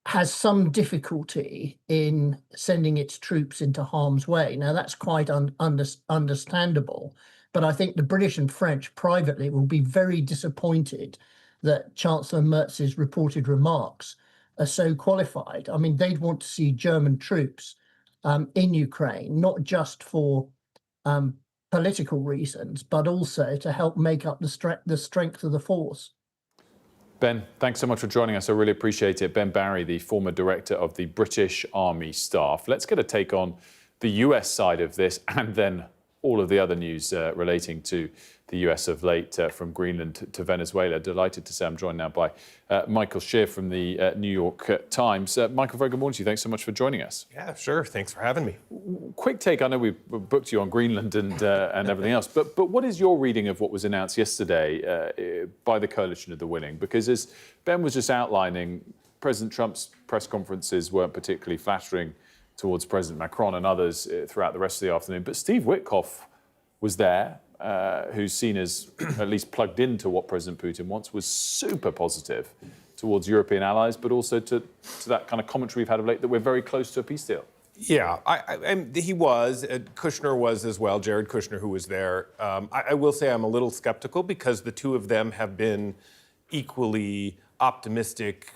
has some difficulty in sending its troops into harm's way. Now, that's quite understandable, but I think the British and French privately will be very disappointed that Chancellor Merz's reported remarks are so qualified. I mean, they'd want to see German troops in Ukraine, not just for political reasons, but also to help make up the strength of the force. Ben, thanks so much for joining us. I really appreciate it. Ben Barry, the former director of the British Army Staff. Let's get a take on the US side of this and then all of the other news relating to the US of late, from Greenland to Venezuela. Delighted to say I'm joined now by Michael Shear from the New York Times. Michael, very good morning to you. Thanks so much for joining us. Yeah, sure. Thanks for having me. Quick take. I know we've booked you on Greenland and everything else, but what is your reading of what was announced yesterday by the Coalition of the Willing? Because as Ben was just outlining, President Trump's press conferences weren't particularly flattering towards President Macron and others throughout the rest of the afternoon. But Steve Witkoff was there, who's seen as at least plugged into what President Putin wants, was super positive towards European allies, but also to that kind of commentary we've had of late that we're very close to a peace deal. Yeah, he was. Kushner was as well, Jared Kushner, who was there. I will say I'm a little skeptical because the two of them have been equally optimistic,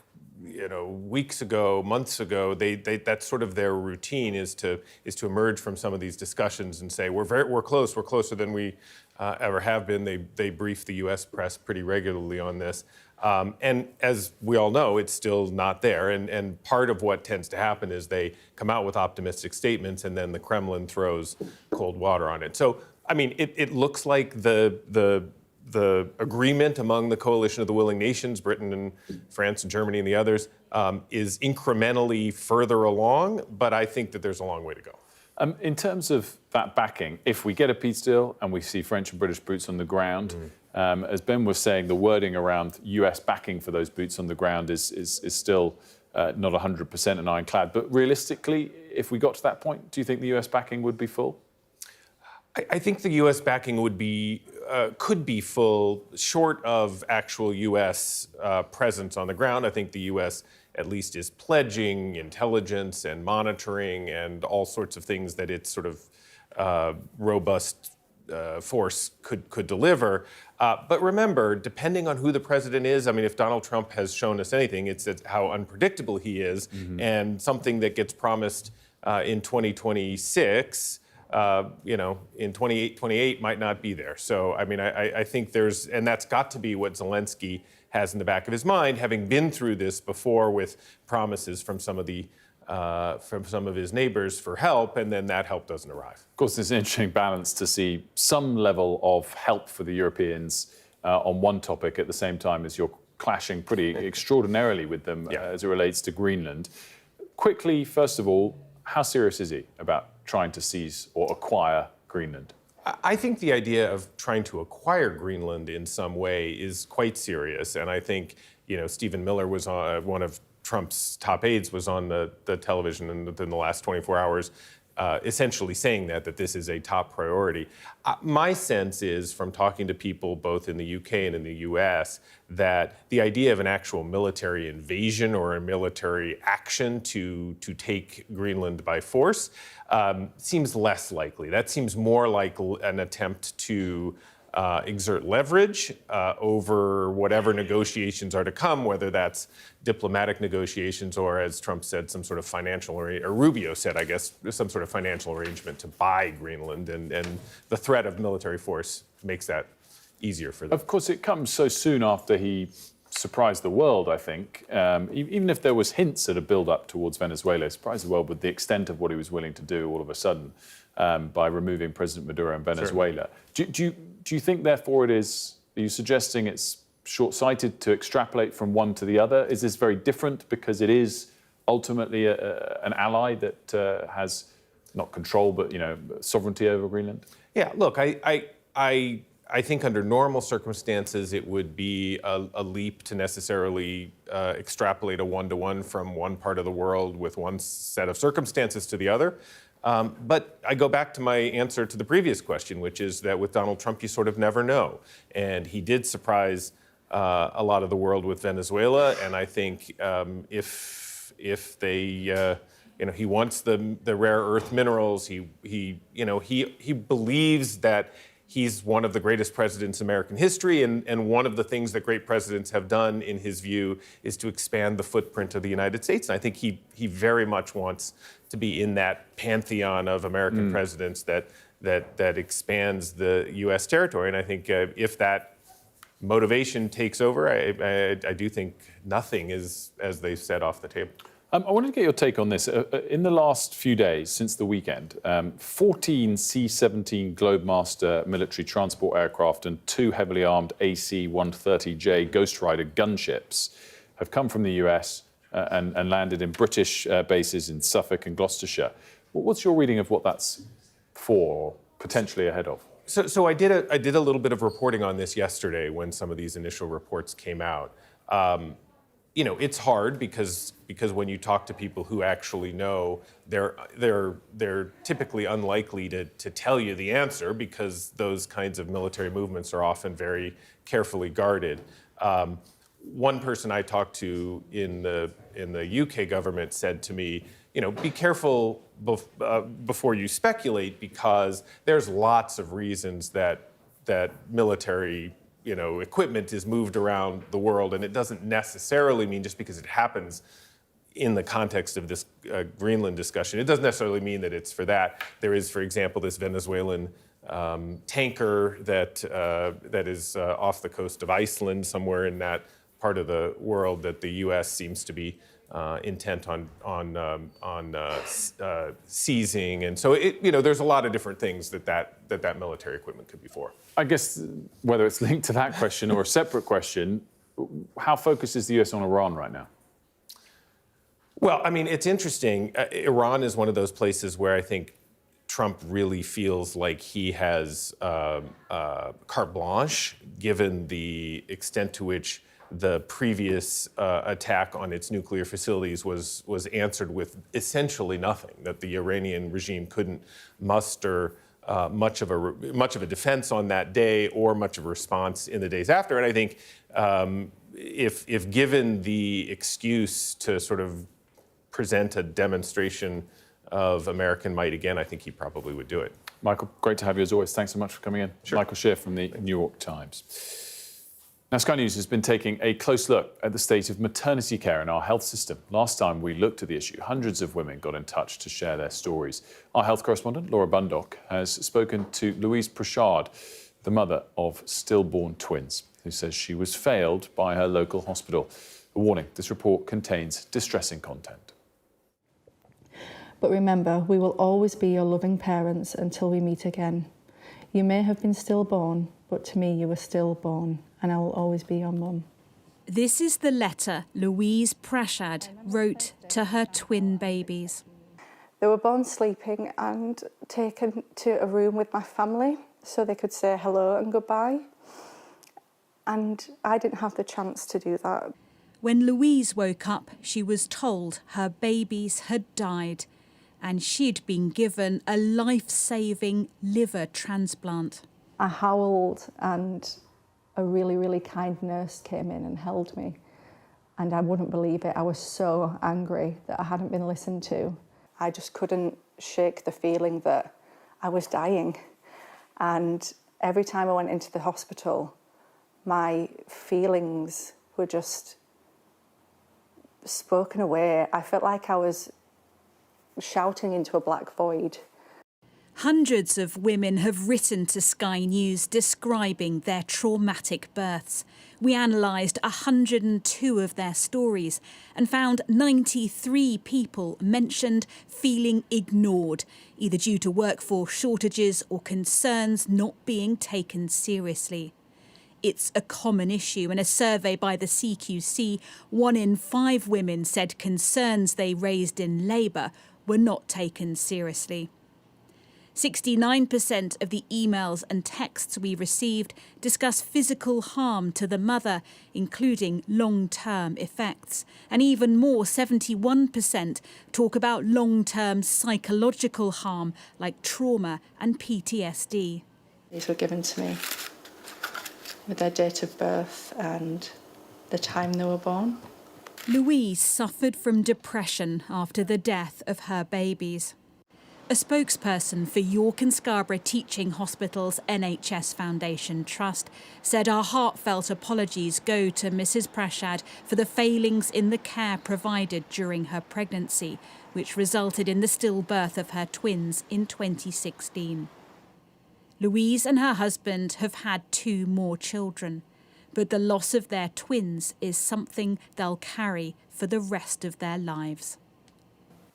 weeks ago, months ago. That's sort of their routine is to emerge from some of these discussions and say we're closer than we ever have been. They brief the U.S. press pretty regularly on this, and as we all know, it's still not there. And part of what tends to happen is they come out with optimistic statements, and then the Kremlin throws cold water on it. So I mean, it looks like the agreement among the coalition of the willing nations, Britain and France and Germany and the others, is incrementally further along, but I think that there's a long way to go. In terms of that backing, if we get a peace deal and we see French and British boots on the ground, as Ben was saying, the wording around US backing for those boots on the ground is still not 100% an ironclad. But realistically, if we got to that point, do you think the US backing would be full? I think the U.S. backing could be full, short of actual U.S. presence on the ground. I think the U.S. at least is pledging intelligence and monitoring and all sorts of things that its sort of robust force could deliver. But remember, depending on who the president is, I mean, if Donald Trump has shown us anything, it's how unpredictable he is, and something that gets promised in 2026. In 28 might not be there. So, I mean, I think and that's got to be what Zelensky has in the back of his mind, having been through this before with promises from some of his neighbors for help, and then that help doesn't arrive. Of course, there's an interesting balance to see some level of help for the Europeans on one topic at the same time as you're clashing pretty extraordinarily with them as it relates to Greenland. Quickly, first of all, how serious is he about trying to seize or acquire Greenland? I think the idea of trying to acquire Greenland in some way is quite serious. And I think, Stephen Miller was one of Trump's top aides was on the television within the last 24 hours, essentially saying that this is a top priority. My sense is, from talking to people both in the UK and in the US, that the idea of an actual military invasion or a military action to take Greenland by force seems less likely. That seems more like an attempt to exert leverage over whatever negotiations are to come, whether that's diplomatic negotiations or, as Trump said, some sort of financial, or Rubio said, I guess, some sort of financial arrangement to buy Greenland. And the threat of military force makes that easier for them. Of course, it comes so soon after he surprised the world, I think. Even if there was hints at a build-up towards Venezuela, surprised the world with the extent of what he was willing to do all of a sudden by removing President Maduro in Venezuela. Do you think, therefore, are you suggesting it's short-sighted to extrapolate from one to the other? Is this very different because it is ultimately an ally that has not control, but sovereignty over Greenland? Yeah, look, I think under normal circumstances it would be a leap to necessarily extrapolate a one-to-one from one part of the world with one set of circumstances to the other. But I go back to my answer to the previous question, which is that with Donald Trump, you sort of never know. And he did surprise a lot of the world with Venezuela. And I think if if they. He wants the rare earth minerals. He believes that he's one of the greatest presidents in American history, and one of the things that great presidents have done, in his view, is to expand the footprint of the United States. And I think he very much wants to be in that pantheon of American presidents that expands the U.S. territory. And I think if that motivation takes over, I do think nothing is, as they've said, off the table. I wanted to get your take on this. In the last few days, since the weekend, 14 C-17 Globemaster military transport aircraft and 2 heavily armed AC-130J Ghost Rider gunships have come from the US and landed in British bases in Suffolk and Gloucestershire. What's your reading of what that's for, or potentially ahead of? So I did a little bit of reporting on this yesterday when some of these initial reports came out. It's hard because when you talk to people who actually know, they're typically unlikely to tell you the answer, because those kinds of military movements are often very carefully guarded. One person I talked to in the UK government said to me, be careful before you speculate, because there's lots of reasons that military equipment is moved around the world, and it doesn't necessarily mean, just because it happens in the context of this Greenland discussion, it doesn't necessarily mean that it's for that. There is, for example, this Venezuelan tanker that is off the coast of Iceland, somewhere in that part of the world, that the U.S. seems to be intent on seizing. And so there's a lot of different things that military equipment could be for. I guess whether it's linked to that question or a separate question, how focused is the US on Iran right now? Well, I mean, it's interesting. Iran is one of those places where I think Trump really feels like he has carte blanche, given the extent to which the previous attack on its nuclear facilities was answered with essentially nothing, that the Iranian regime couldn't muster much of a defense on that day, or much of a response in the days after. And I think if given the excuse to sort of present a demonstration of American might again, I think he probably would do it. Michael, great to have you as always. Thanks so much for coming in. Sure. Michael Schiff from the New York Times. Now, Sky News has been taking a close look at the state of maternity care in our health system. Last time we looked at the issue, hundreds of women got in touch to share their stories. Our health correspondent, Laura Bundock, has spoken to Louise Prashad, the mother of stillborn twins, who says she was failed by her local hospital. A warning, this report contains distressing content. But remember, we will always be your loving parents until we meet again. You may have been stillborn, but to me you were stillborn, and I will always be your mum. This is the letter Louise Prashad wrote to her twin babies. They were born sleeping and taken to a room with my family so they could say hello and goodbye. And I didn't have the chance to do that. When Louise woke up, she was told her babies had died and she'd been given a life-saving liver transplant. I howled, and a really, really kind nurse came in and held me. And I wouldn't believe it. I was so angry that I hadn't been listened to. I just couldn't shake the feeling that I was dying. And every time I went into the hospital, my feelings were just spoken away. I felt like I was shouting into a black void. Hundreds of women have written to Sky News describing their traumatic births. We analysed 102 of their stories and found 93 people mentioned feeling ignored, either due to workforce shortages or concerns not being taken seriously. It's a common issue. In a survey by the CQC, 1 in 5 women said concerns they raised in labour were not taken seriously. 69% of the emails and texts we received discuss physical harm to the mother, including long-term effects. And even more, 71% talk about long-term psychological harm like trauma and PTSD. These were given to me with their date of birth and the time they were born. Louise suffered from depression after the death of her babies. A spokesperson for York and Scarborough Teaching Hospital's NHS Foundation Trust said our heartfelt apologies go to Mrs Prashad for the failings in the care provided during her pregnancy, which resulted in the stillbirth of her twins in 2016. Louise and her husband have had 2 more children, but the loss of their twins is something they'll carry for the rest of their lives.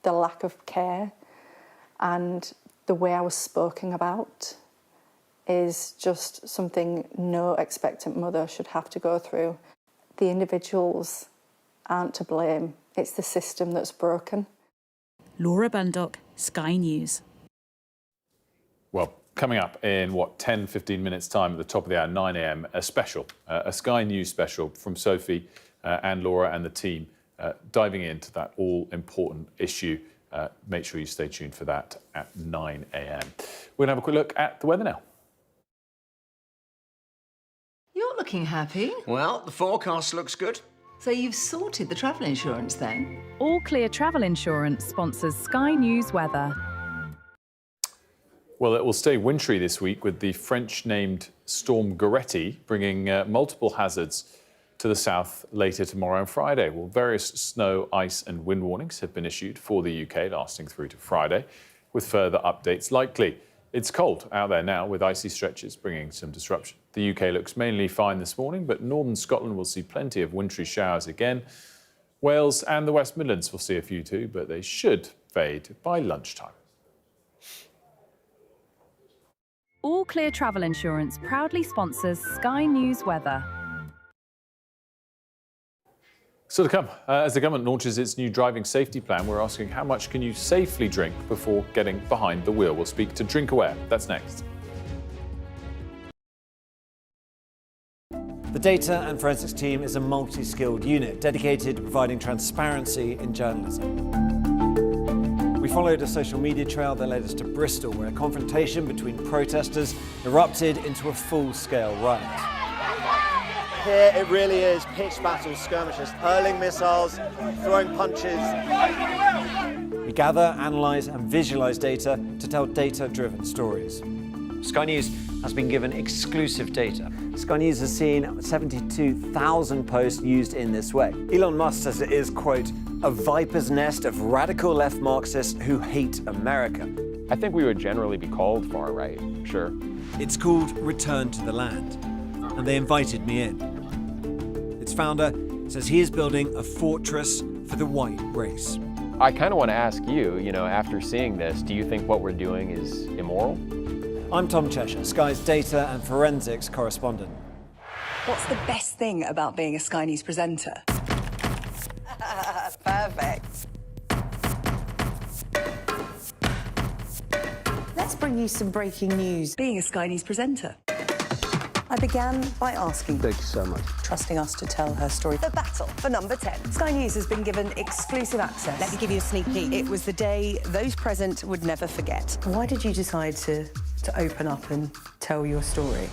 The lack of care and the way I was spoken about is just something no expectant mother should have to go through. The individuals aren't to blame. It's the system that's broken. Laura Bundock, Sky News. Well, coming up in, 10-15 minutes' time at the top of the hour, 9 a.m, a special, a Sky News special from Sophie and Laura and the team, diving into that all-important issue. Make sure you stay tuned for that at 9 a.m. We're going to have a quick look at the weather now. You're looking happy. Well, the forecast looks good. So you've sorted the travel insurance then? All Clear Travel Insurance sponsors Sky News weather. Well, it will stay wintry this week with the French-named storm Goretti bringing multiple hazards to the south later tomorrow and Friday. Well, various snow, ice and wind warnings have been issued for the UK, lasting through to Friday, with further updates likely. It's cold out there now, with icy stretches bringing some disruption. The UK looks mainly fine this morning, but northern Scotland will see plenty of wintry showers again. Wales and the West Midlands will see a few too, but they should fade by lunchtime. All Clear Travel Insurance proudly sponsors Sky News weather. So to come, as the government launches its new driving safety plan, we're asking how much can you safely drink before getting behind the wheel? We'll speak to DrinkAware. That's next. The Data and Forensics team is a multi-skilled unit dedicated to providing transparency in journalism. We followed a social media trail that led us to Bristol, where a confrontation between protesters erupted into a full-scale riot. Here it really is pitched battle skirmishes, hurling missiles, throwing punches. We gather, analyse and visualise data to tell data-driven stories. Sky News has been given exclusive data. Sky News has seen 72,000 posts used in this way. Elon Musk says it is, quote, a viper's nest of radical left Marxists who hate America. I think we would generally be called far right, sure. It's called Return to the Land, and they invited me in. Its founder says he is building a fortress for the white race. I kind of want to ask you, after seeing this, do you think what we're doing is immoral? I'm Tom Cheshire, Sky's data and forensics correspondent. What's the best thing about being a Sky News presenter? Perfect. Let's bring you some breaking news. Being a Sky News presenter. I began by asking, Thank you so much. trusting us to tell her story. The battle for number 10. Sky News has been given exclusive access. Let me give you a sneak peek. It was the day those present would never forget. Why did you decide to open up and tell your story?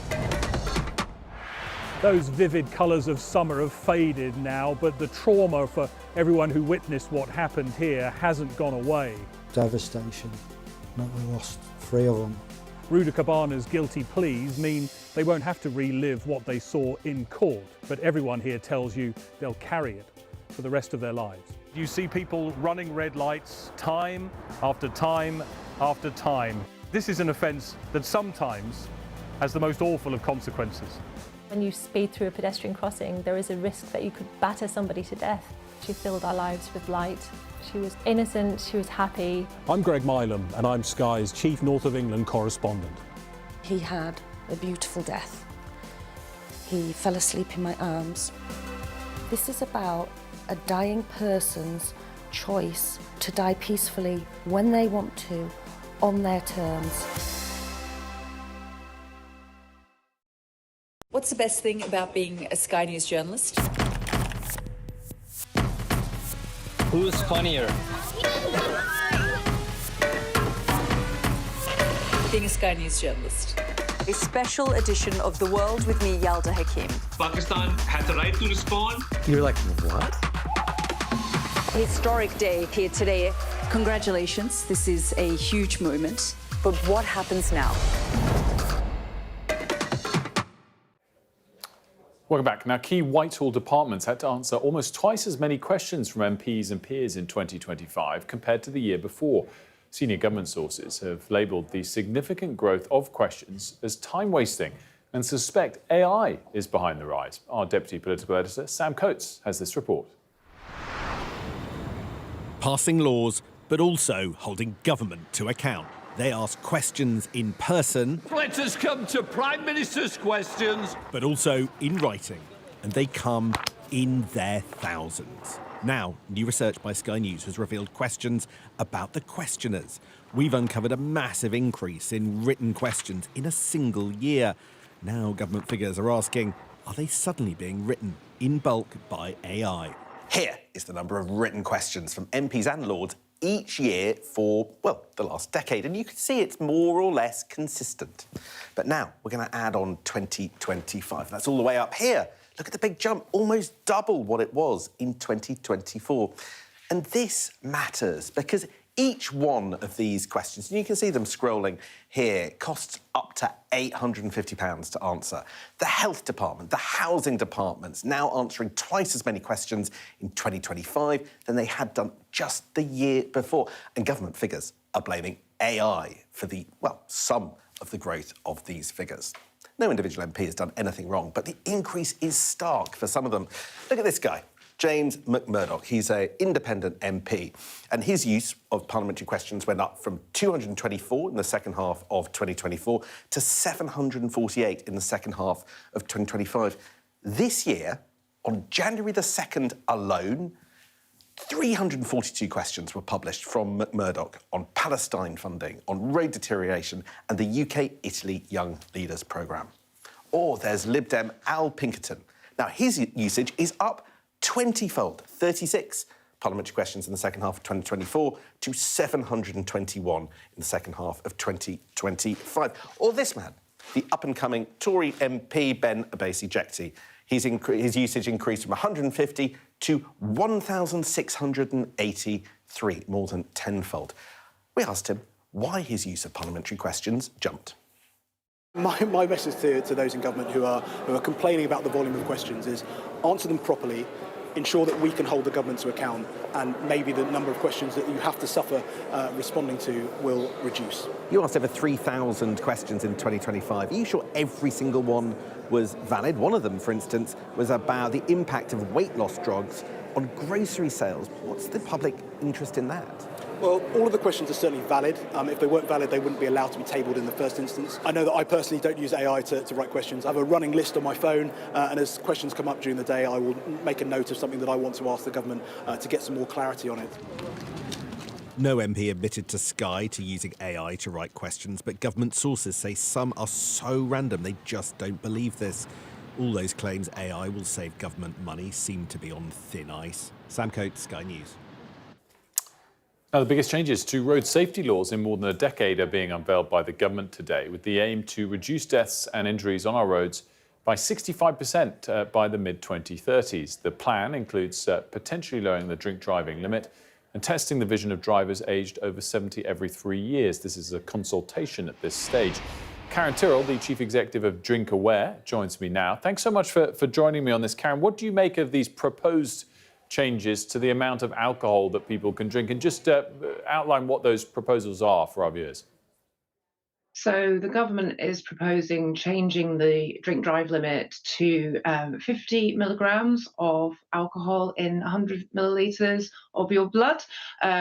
Those vivid colours of summer have faded now, but the trauma for everyone who witnessed what happened here hasn't gone away. Devastation. We lost 3 of them. Ruda Cabana's guilty pleas mean they won't have to relive what they saw in court, but everyone here tells you they'll carry it for the rest of their lives. You see people running red lights time after time after time. This is an offence that sometimes has the most awful of consequences. When you speed through a pedestrian crossing, there is a risk that you could batter somebody to death. She filled our lives with light. She was innocent, she was happy. I'm Greg Milam and I'm Sky's Chief North of England correspondent. He had a beautiful death. He fell asleep in my arms. This is about a dying person's choice to die peacefully when they want to, on their terms. What's the best thing about being a Sky News journalist? Who's funnier? Being a Sky News journalist. A special edition of The World with me, Yalda Hakim. Pakistan has the right to respond. You're like, what? historic day here today. Congratulations, this is a huge moment. But what happens now? Welcome back. Now, key Whitehall departments had to answer almost twice as many questions from MPs and peers in 2025 compared to the year before. Senior government sources have labelled the significant growth of questions as time-wasting and suspect AI is behind the rise. Our Deputy Political Editor, Sam Coates, has this report. Passing laws, but also holding government to account. They ask questions in person. Let us come to Prime Minister's questions. But also in writing. And they come in their thousands. Now, new research by Sky News has revealed questions about the questioners. We've uncovered a massive increase in written questions in a single year. Now government figures are asking, are they suddenly being written in bulk by AI? Here is the number of written questions from MPs and Lords each year for, well, the last decade, and you can see it's more or less consistent. But now we're going to add on 2025. That's all the way up here. Look at the big jump, almost double what it was in 2024. And this matters because each one of these questions, and you can see them scrolling here, costs up to £850 to answer. The health department, the housing department's now answering twice as many questions in 2025 than they had done just the year before. And government figures are blaming AI for some of the growth of these figures. No individual MP has done anything wrong, but the increase is stark for some of them. Look at this guy. James McMurdoch, he's an independent MP, and his use of parliamentary questions went up from 224 in the second half of 2024 to 748 in the second half of 2025. This year, on January the 2nd alone, 342 questions were published from McMurdoch on Palestine funding, on road deterioration, and the UK-Italy Young Leaders Programme. Or there's Lib Dem Al Pinkerton. Now, his usage is up 20-fold, 36 parliamentary questions in the second half of 2024 to 721 in the second half of 2025. Or this man, the up-and-coming Tory MP Ben Abasi-Jekti. His usage increased from 150 to 1,683, more than tenfold. We asked him why his use of parliamentary questions jumped. My message to those in government who are complaining about the volume of questions is answer them properly, ensure that we can hold the government to account, and maybe the number of questions that you have to suffer responding to will reduce. You asked over 3,000 questions in 2025. Are you sure every single one was valid? One of them, for instance, was about the impact of weight loss drugs on grocery sales. What's the public interest in that? Well, all of the questions are certainly valid. If they weren't valid, they wouldn't be allowed to be tabled in the first instance. I know that I personally don't use AI to write questions. I have a running list on my phone, and as questions come up during the day, I will make a note of something that I want to ask the government to get some more clarity on it. No MP admitted to Sky to using AI to write questions, but government sources say some are so random they just don't believe this. All those claims AI will save government money seem to be on thin ice. Sam Coates, Sky News. Now, the biggest changes to road safety laws in more than a decade are being unveiled by the government today, with the aim to reduce deaths and injuries on our roads by 65% by the mid-2030s. The plan includes potentially lowering the drink driving limit and testing the vision of drivers aged over 70 every 3 years. This is a consultation at this stage. Karen Tyrrell, the Chief Executive of Drink Aware, joins me now. Thanks so much for joining me on this, Karen. What do you make of these proposed changes to the amount of alcohol that people can drink, and just outline what those proposals are for our viewers? So the government is proposing changing the drink drive limit to 50 milligrams of alcohol in 100 millilitres of your blood,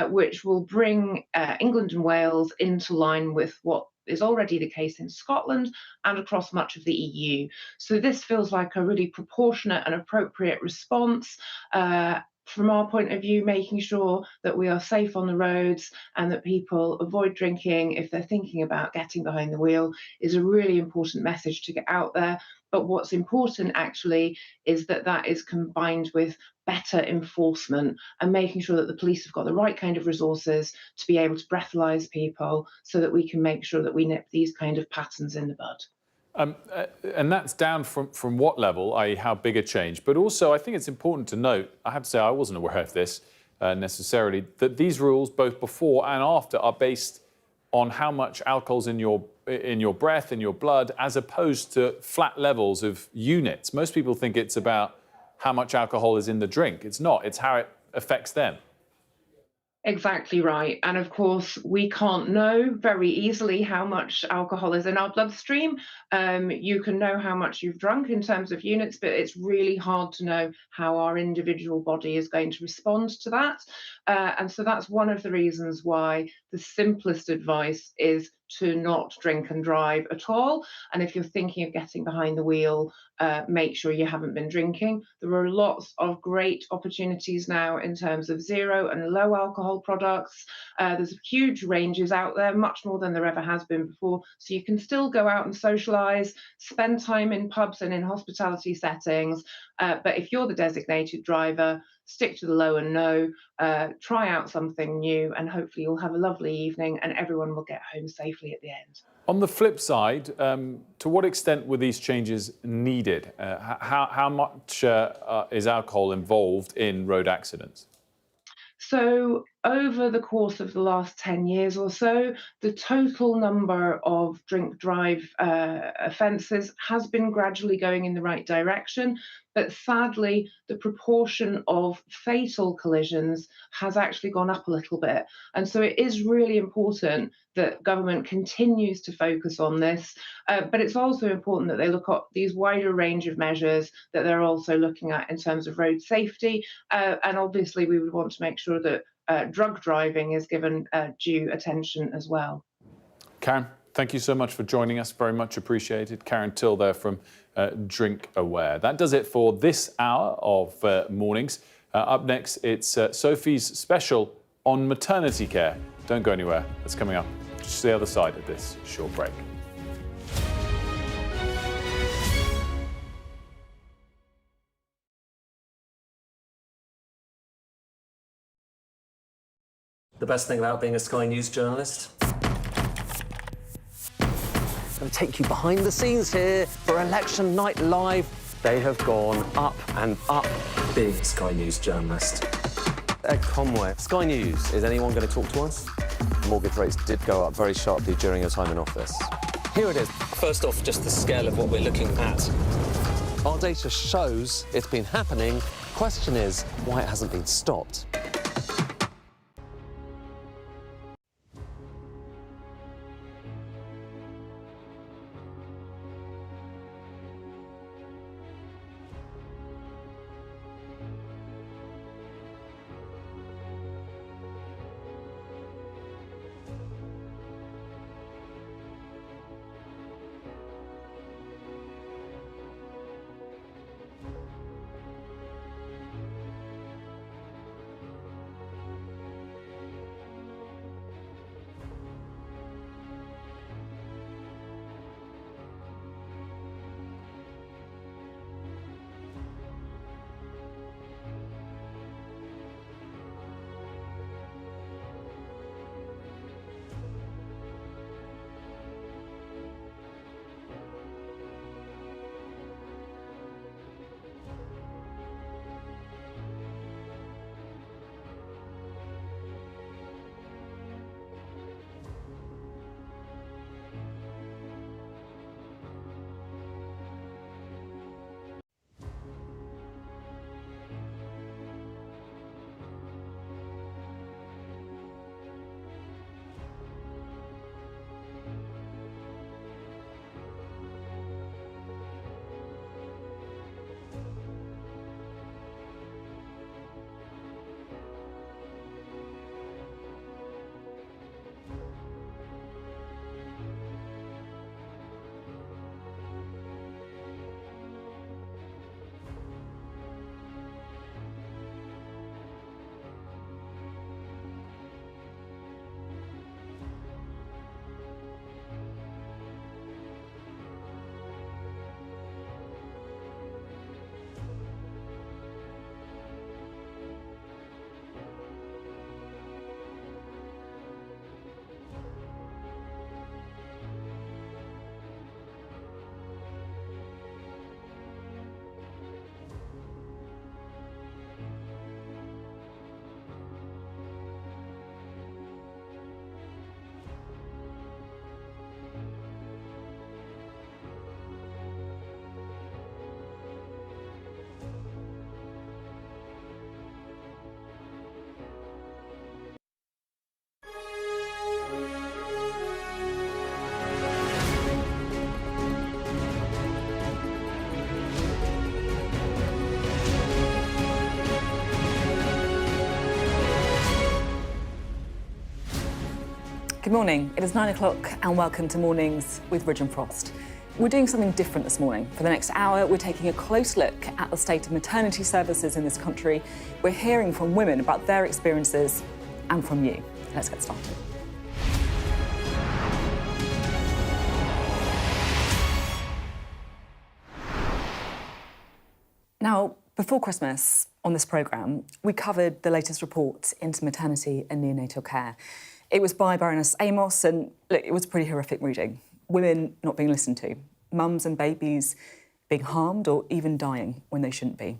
which will bring England and Wales into line with what is already the case in Scotland and across much of the EU. So this feels like a really proportionate and appropriate response. From our point of view, making sure that we are safe on the roads and that people avoid drinking if they're thinking about getting behind the wheel is a really important message to get out there. But what's important actually is that that is combined with better enforcement and making sure that the police have got the right kind of resources to be able to breathalyse people so that we can make sure that we nip these kind of patterns in the bud. And that's down from what level, i.e. how big a change? But also, I think it's important to note, I have to say I wasn't aware of this, necessarily, that these rules, both before and after, are based on how much alcohol's in your breath, in your blood, as opposed to flat levels of units. Most people think it's about how much alcohol is in the drink. It's not. It's how it affects them. Exactly right. And of course, we can't know very easily how much alcohol is in our bloodstream. You can know how much you've drunk in terms of units, but it's really hard to know how our individual body is going to respond to that. And so that's one of the reasons why the simplest advice is to not drink and drive at all. And if you're thinking of getting behind the wheel, make sure you haven't been drinking. There are lots of great opportunities now in terms of zero and low alcohol products. There's huge ranges out there, much more than there ever has been before. So you can still go out and socialise, spend time in pubs and in hospitality settings. But if you're the designated driver, stick to the low and no, try out something new, and hopefully you'll have a lovely evening and everyone will get home safely at the end. On the flip side, to what extent were these changes needed? How much is alcohol involved in road accidents? So over the course of the last 10 years or so, the total number of drink drive offences has been gradually going in the right direction. But sadly, the proportion of fatal collisions has actually gone up a little bit. And so it is really important that government continues to focus on this. But it's also important that they look at these wider range of measures that they're also looking at in terms of road safety. And obviously, we would want to make sure that drug driving is given due attention as well. Karen, thank you so much for joining us. Very much appreciated. Karen Till there from Drink Aware. That does it for this hour of Mornings. Up next, it's Sophie's special on maternity care. Don't go anywhere. That's coming up just the other side of this short break. The best thing about being a Sky News journalist? I'm going to take you behind the scenes here for Election Night Live. They have gone up and up. Being a Sky News journalist. Ed Conway, Sky News, is anyone going to talk to us? Mortgage rates did go up very sharply during your time in office. Here it is. First off, just the scale of what we're looking at. Our data shows it's been happening. Question is, why it hasn't been stopped. Good morning. It is 9 o'clock and welcome to Mornings with Ridge and Frost. We're doing something different this morning. For the next hour, we're taking a close look at the state of maternity services in this country. We're hearing from women about their experiences and from you. Let's get started. Now, before Christmas, on this programme, we covered the latest report into maternity and neonatal care. It was by Baroness Amos, and look, it was pretty horrific reading. Women not being listened to, mums and babies being harmed or even dying when they shouldn't be.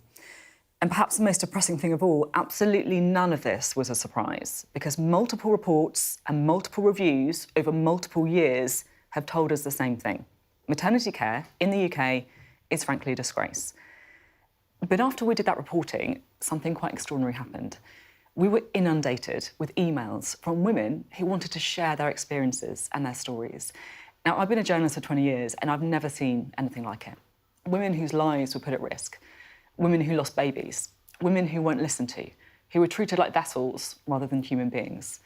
And perhaps the most depressing thing of all, absolutely none of this was a surprise, because multiple reports and multiple reviews over multiple years have told us the same thing. Maternity care in the UK is frankly a disgrace. But after we did that reporting, something quite extraordinary happened. We were inundated with emails from women who wanted to share their experiences and their stories. Now, I've been a journalist for 20 years and I've never seen anything like it. Women whose lives were put at risk, women who lost babies, women who weren't listened to, who were treated like vessels rather than human beings.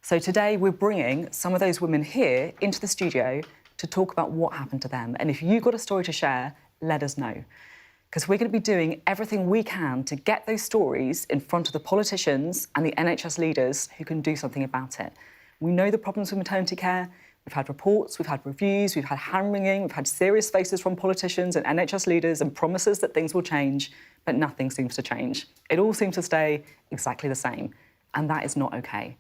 So today we're bringing some of those women here into the studio to talk about what happened to them. And if you've got a story to share, let us know. Because we're going to be doing everything we can to get those stories in front of the politicians and the NHS leaders who can do something about it. We know the problems with maternity care. We've had reports, we've had reviews, we've had hand-wringing, we've had serious faces from politicians and NHS leaders and promises that things will change, but nothing seems to change. It all seems to stay exactly the same, and that is not OK.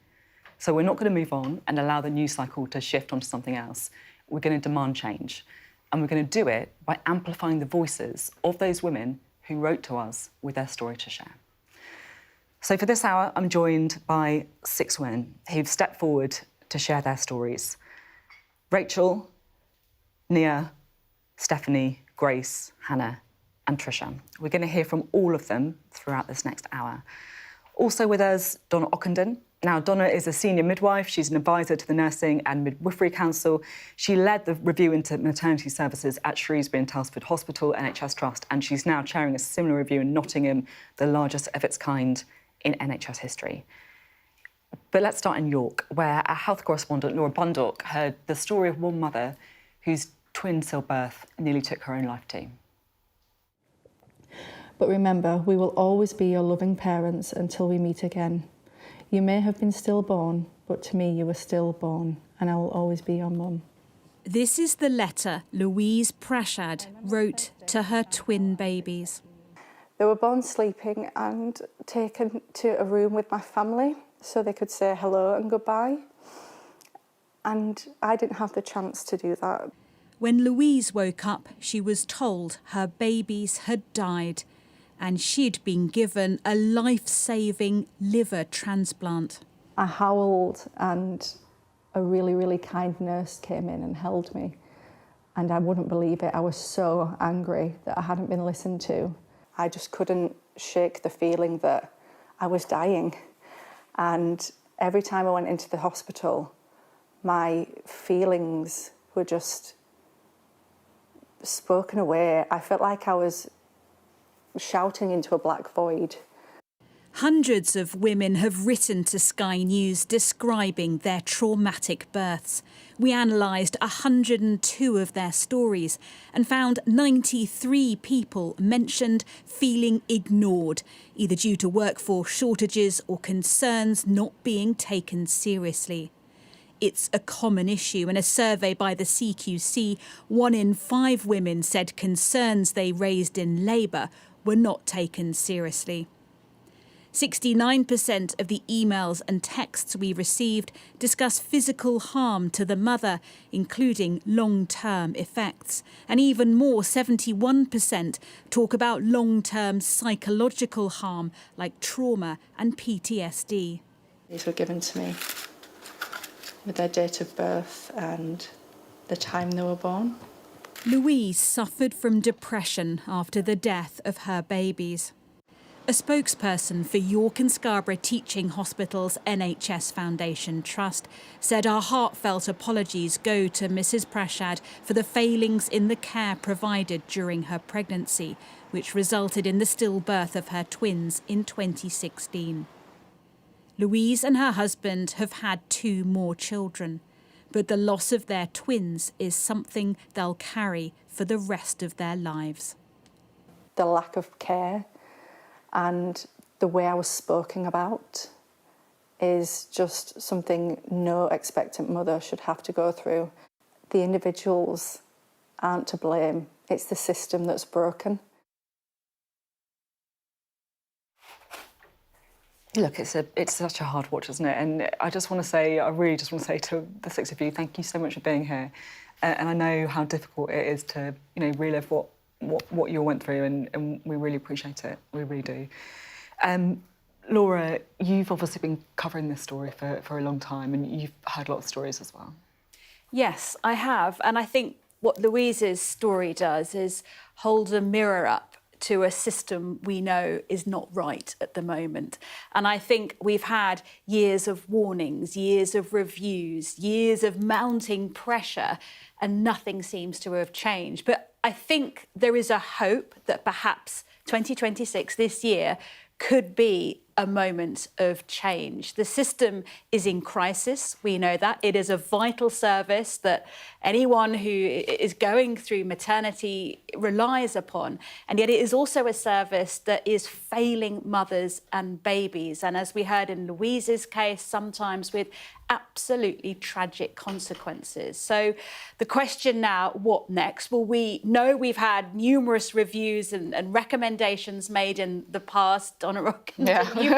So we're not going to move on and allow the news cycle to shift onto something else. We're going to demand change. And we're going to do it by amplifying the voices of those women who wrote to us with their story to share. So for this hour, I'm joined by 6 women who've stepped forward to share their stories. Rachel, Nia, Stephanie, Grace, Hannah and Trisha. We're going to hear from all of them throughout this next hour. Also with us, Donna Ockenden. Now, Donna is a senior midwife. She's an advisor to the Nursing and Midwifery Council. She led the review into maternity services at Shrewsbury and Telsford Hospital NHS Trust, and she's now chairing a similar review in Nottingham, the largest of its kind in NHS history. But let's start in York, where our health correspondent, Laura Bundock, heard the story of one mother whose twin stillbirth nearly took her own life too. But remember, we will always be your loving parents until we meet again. You may have been stillborn, but to me you were stillborn, and I will always be your mum. This is the letter Louise Prashad wrote to her twin babies. They were born sleeping and taken to a room with my family so they could say hello and goodbye. And I didn't have the chance to do that. When Louise woke up, she was told her babies had died and she'd been given a life-saving liver transplant. I howled and a really, really kind nurse came in and held me. And I wouldn't believe it. I was so angry that I hadn't been listened to. I just couldn't shake the feeling that I was dying. And every time I went into the hospital, my feelings were just spoken away. I felt like I was shouting into a black void. Hundreds of women have written to Sky News describing their traumatic births. We analysed 102 of their stories and found 93 people mentioned feeling ignored, either due to workforce shortages or concerns not being taken seriously. It's a common issue. In a survey by the CQC, 1 in 5 women said concerns they raised in labour were not taken seriously. 69% of the emails and texts we received discuss physical harm to the mother, including long-term effects. And even more, 71% talk about long-term psychological harm like trauma and PTSD. These were given to me with their date of birth and the time they were born. Louise suffered from depression after the death of her babies. A spokesperson for York and Scarborough Teaching Hospital's NHS Foundation Trust said our heartfelt apologies go to Mrs Prashad for the failings in the care provided during her pregnancy, which resulted in the stillbirth of her twins in 2016. Louise and her husband have had 2 more children, but the loss of their twins is something they'll carry for the rest of their lives. The lack of care and the way I was spoken about is just something no expectant mother should have to go through. The individuals aren't to blame, it's the system that's broken. Look, it's such a hard watch, isn't it? And I really just want to say to the 6 of you, thank you so much for being here. And I know how difficult it is to, relive what you all went through, and we really appreciate it. We really do. Laura, you've obviously been covering this story for a long time, and you've heard a lot of stories as well. Yes, I have. And I think what Louise's story does is hold a mirror up to a system we know is not right at the moment. And I think we've had years of warnings, years of reviews, years of mounting pressure, and nothing seems to have changed. But I think there is a hope that perhaps 2026, this year, could be a moment of change. The system is in crisis, we know that. It is a vital service that anyone who is going through maternity relies upon, and yet it is also a service that is failing mothers and babies, and as we heard in Louise's case, sometimes with absolutely tragic consequences. So the question now, what next? Well, we know we've had numerous reviews and recommendations made in the past. Donna Rock, you've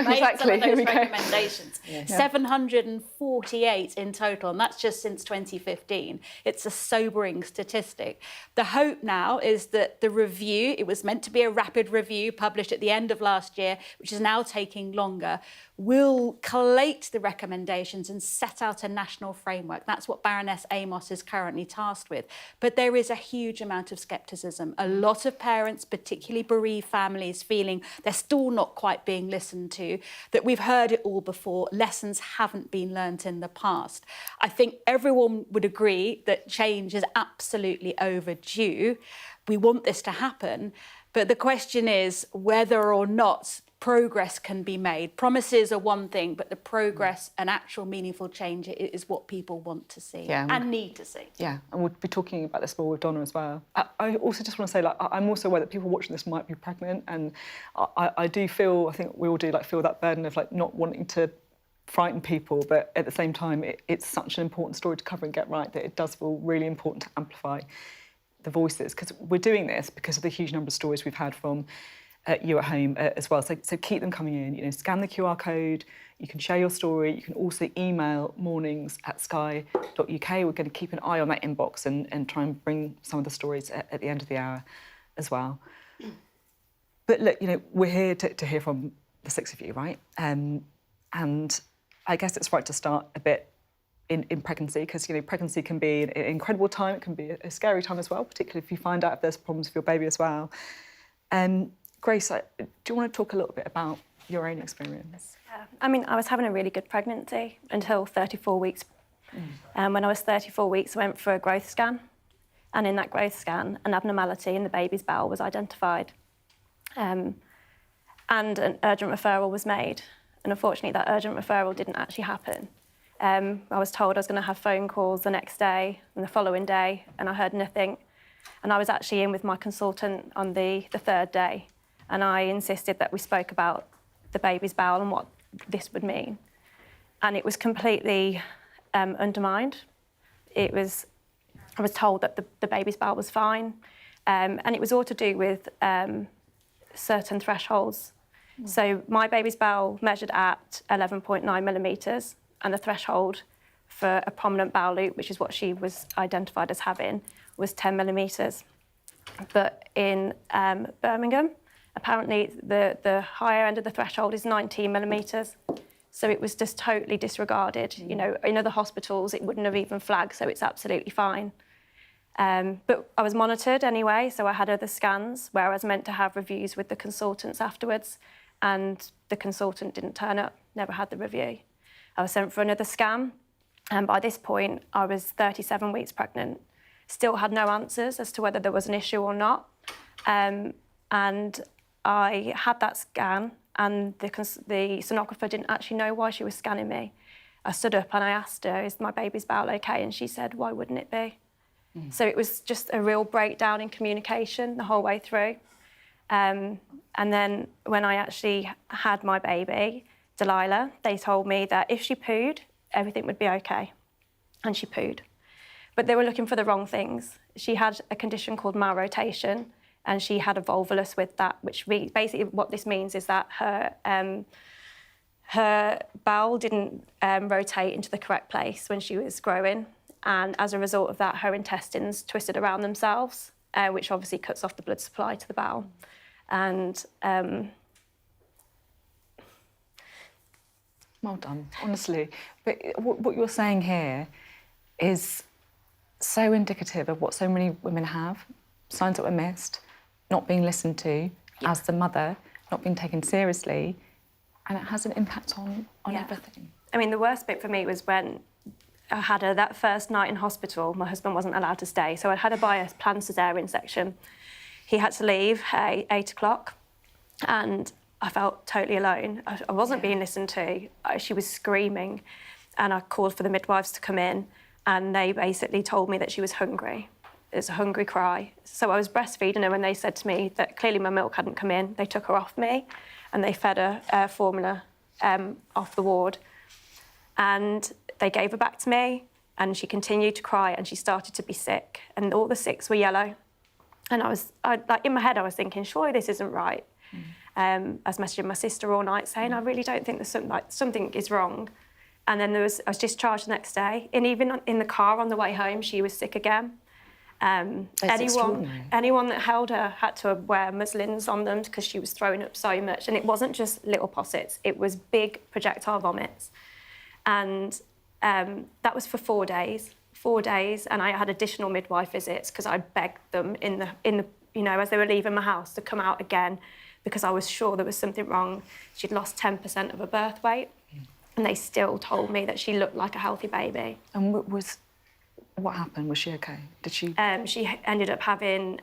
made some of those recommendations. Yeah. 748 in total, and that's just since 2015. It's a sobering statistic. The hope now is that the review, it was meant to be a rapid review published at the end of last year, which is now taking longer, will collate the recommendations and set out a national framework. That's what Baroness Amos is currently tasked with. But there is a huge amount of scepticism. A lot of parents, particularly bereaved families, feeling they're still not quite being listened to, that we've heard it all before, lessons haven't been learnt in the past. I think everyone would agree that change is absolutely overdue. We want this to happen, but the question is whether or not progress can be made. Promises are one thing, but the progress and actual meaningful change is what people want to see and need to see. Yeah, and we'll be talking about this more with Donna as well. I also just want to say, I'm also aware that people watching this might be pregnant, and I do feel, I think we all do, feel that burden of not wanting to frighten people, but at the same time, it's such an important story to cover and get right that it does feel really important to amplify the voices, because we're doing this because of the huge number of stories we've had from you at home as well. So keep them coming in. Scan the QR code. You can share your story. You can also email mornings@sky.uk. We're going to keep an eye on that inbox and try and bring some of the stories at the end of the hour as well. But look, we're here to hear from the 6 of you, right? And I guess it's right to start a bit in pregnancy, because pregnancy can be an incredible time. It can be a scary time as well, particularly if you find out if there's problems with your baby as well. Grace, do you want to talk a little bit about your own experience? Yeah. I was having a really good pregnancy until 34 weeks. When I was 34 weeks, I went for a growth scan. And in that growth scan, an abnormality in the baby's bowel was identified. And an urgent referral was made. And unfortunately, that urgent referral didn't actually happen. I was told I was going to have phone calls the next day and the following day, and I heard nothing. And I was actually in with my consultant on the 3rd day. And I insisted that we spoke about the baby's bowel and what this would mean. And it was completely undermined. I was told that the baby's bowel was fine. And it was all to do with certain thresholds. So my baby's bowel measured at 11.9 millimetres, and the threshold for a prominent bowel loop, which is what she was identified as having, was 10 millimetres. But in Birmingham, apparently the higher end of the threshold is 19 millimetres. So it was just totally disregarded. In other hospitals, it wouldn't have even flagged, so it's absolutely fine. But I was monitored anyway, so I had other scans where I was meant to have reviews with the consultants afterwards, and the consultant didn't turn up, never had the review. I was sent for another scan, and by this point, I was 37 weeks pregnant. Still had no answers as to whether there was an issue or not. And I had that scan, and the sonographer didn't actually know why she was scanning me. I stood up and I asked her, is my baby's bowel okay? And she said, why wouldn't it be? So it was just a real breakdown in communication the whole way through. And then when I actually had my baby, Delilah, they told me that if she pooed, everything would be okay. And she pooed. But they were looking for the wrong things. She had a condition called malrotation, and she had a volvulus with that, which basically what this means is that her bowel didn't rotate into the correct place when she was growing. And as a result of that, her intestines twisted around themselves, which obviously cuts off the blood supply to the bowel. And well done, honestly. But what you're saying here is so indicative of what so many women have, signs that were missed, not being listened to as the mother, not being taken seriously, and it has an impact on everything. I mean, the worst bit for me was when I had her that first night in hospital. My husband wasn't allowed to stay, so I'd had her by a planned cesarean section. He had to leave at 8 o'clock, and I felt totally alone. I wasn't being listened to. She was screaming, and I called for the midwives to come in, and they basically told me that she was hungry. It was a hungry cry. So I was breastfeeding her when they said to me that clearly my milk hadn't come in. They took her off me, and they fed her formula off the ward. And they gave her back to me, and she continued to cry, and she started to be sick, and all the sicks were yellow. And in my head, I was thinking, surely this isn't right. I was messaging my sister all night saying, I really don't think there's something is wrong. And then I was discharged the next day, and even in the car on the way home, she was sick again. Anyone that held her had to wear muslins on them because she was throwing up so much. And it wasn't just little possets, it was big projectile vomits. And that was for 4 days. 4 days, and I had additional midwife visits because I begged them in the as they were leaving my house to come out again because I was sure there was something wrong. She'd lost 10% of her birth weight, and they still told me that she looked like a healthy baby. And what happened? Was she okay? Did she? She ended up having.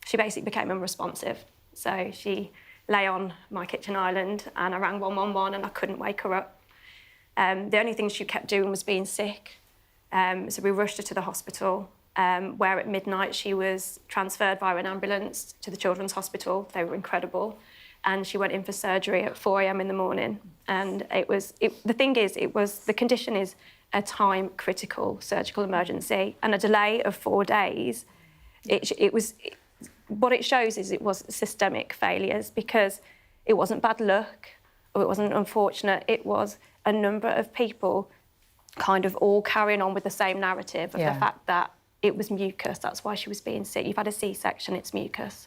She basically became unresponsive, so she lay on my kitchen island, and I rang 111, and I couldn't wake her up. The only thing she kept doing was being sick. So we rushed her to the hospital, where at midnight she was transferred via an ambulance to the Children's Hospital. They were incredible. And she went in for surgery at 4 a.m. in the morning. And the condition is a time-critical surgical emergency. And a delay of 4 days, what it shows is it was systemic failures, because it wasn't bad luck or it wasn't unfortunate. It was a number of people kind of all carrying on with the same narrative of the fact that it was mucus. That's why she was being sick. You've had a C-section, it's mucus.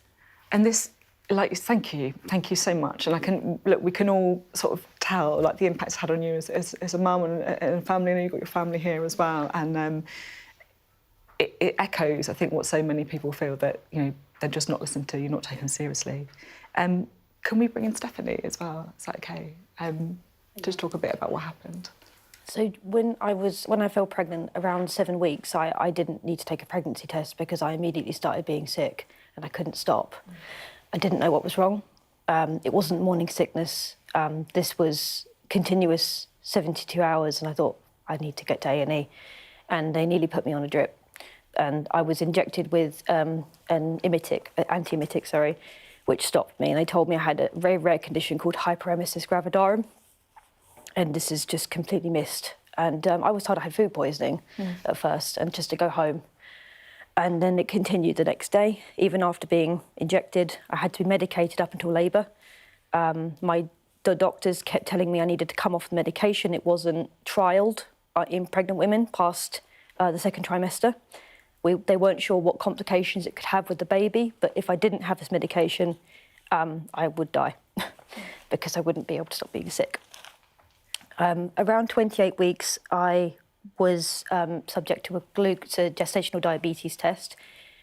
And this, thank you so much. And we can all sort of tell, the impact it's had on you as a mum and a family, and you've got your family here as well. And it echoes, I think, what so many people feel, that, they're just not listened to, you're not taken seriously. Can we bring in Stephanie as well? Is that okay? Just talk a bit about what happened. So when I fell pregnant around 7 weeks, I didn't need to take a pregnancy test because I immediately started being sick and I couldn't stop. I didn't know what was wrong. It wasn't morning sickness. This was continuous 72 hours, and I thought I need to get to A&E. And they nearly put me on a drip. And I was injected with an antiemetic, which stopped me. And they told me I had a very rare condition called hyperemesis gravidarum. And this is just completely missed. And I was told I had food poisoning at first, and just to go home. And then it continued the next day. Even after being injected, I had to be medicated up until labour. The doctors kept telling me I needed to come off the medication. It wasn't trialled in pregnant women past the second trimester. They weren't sure what complications it could have with the baby, but if I didn't have this medication, I would die because I wouldn't be able to stop being sick. Around 28 weeks, I was subject to a gestational diabetes test,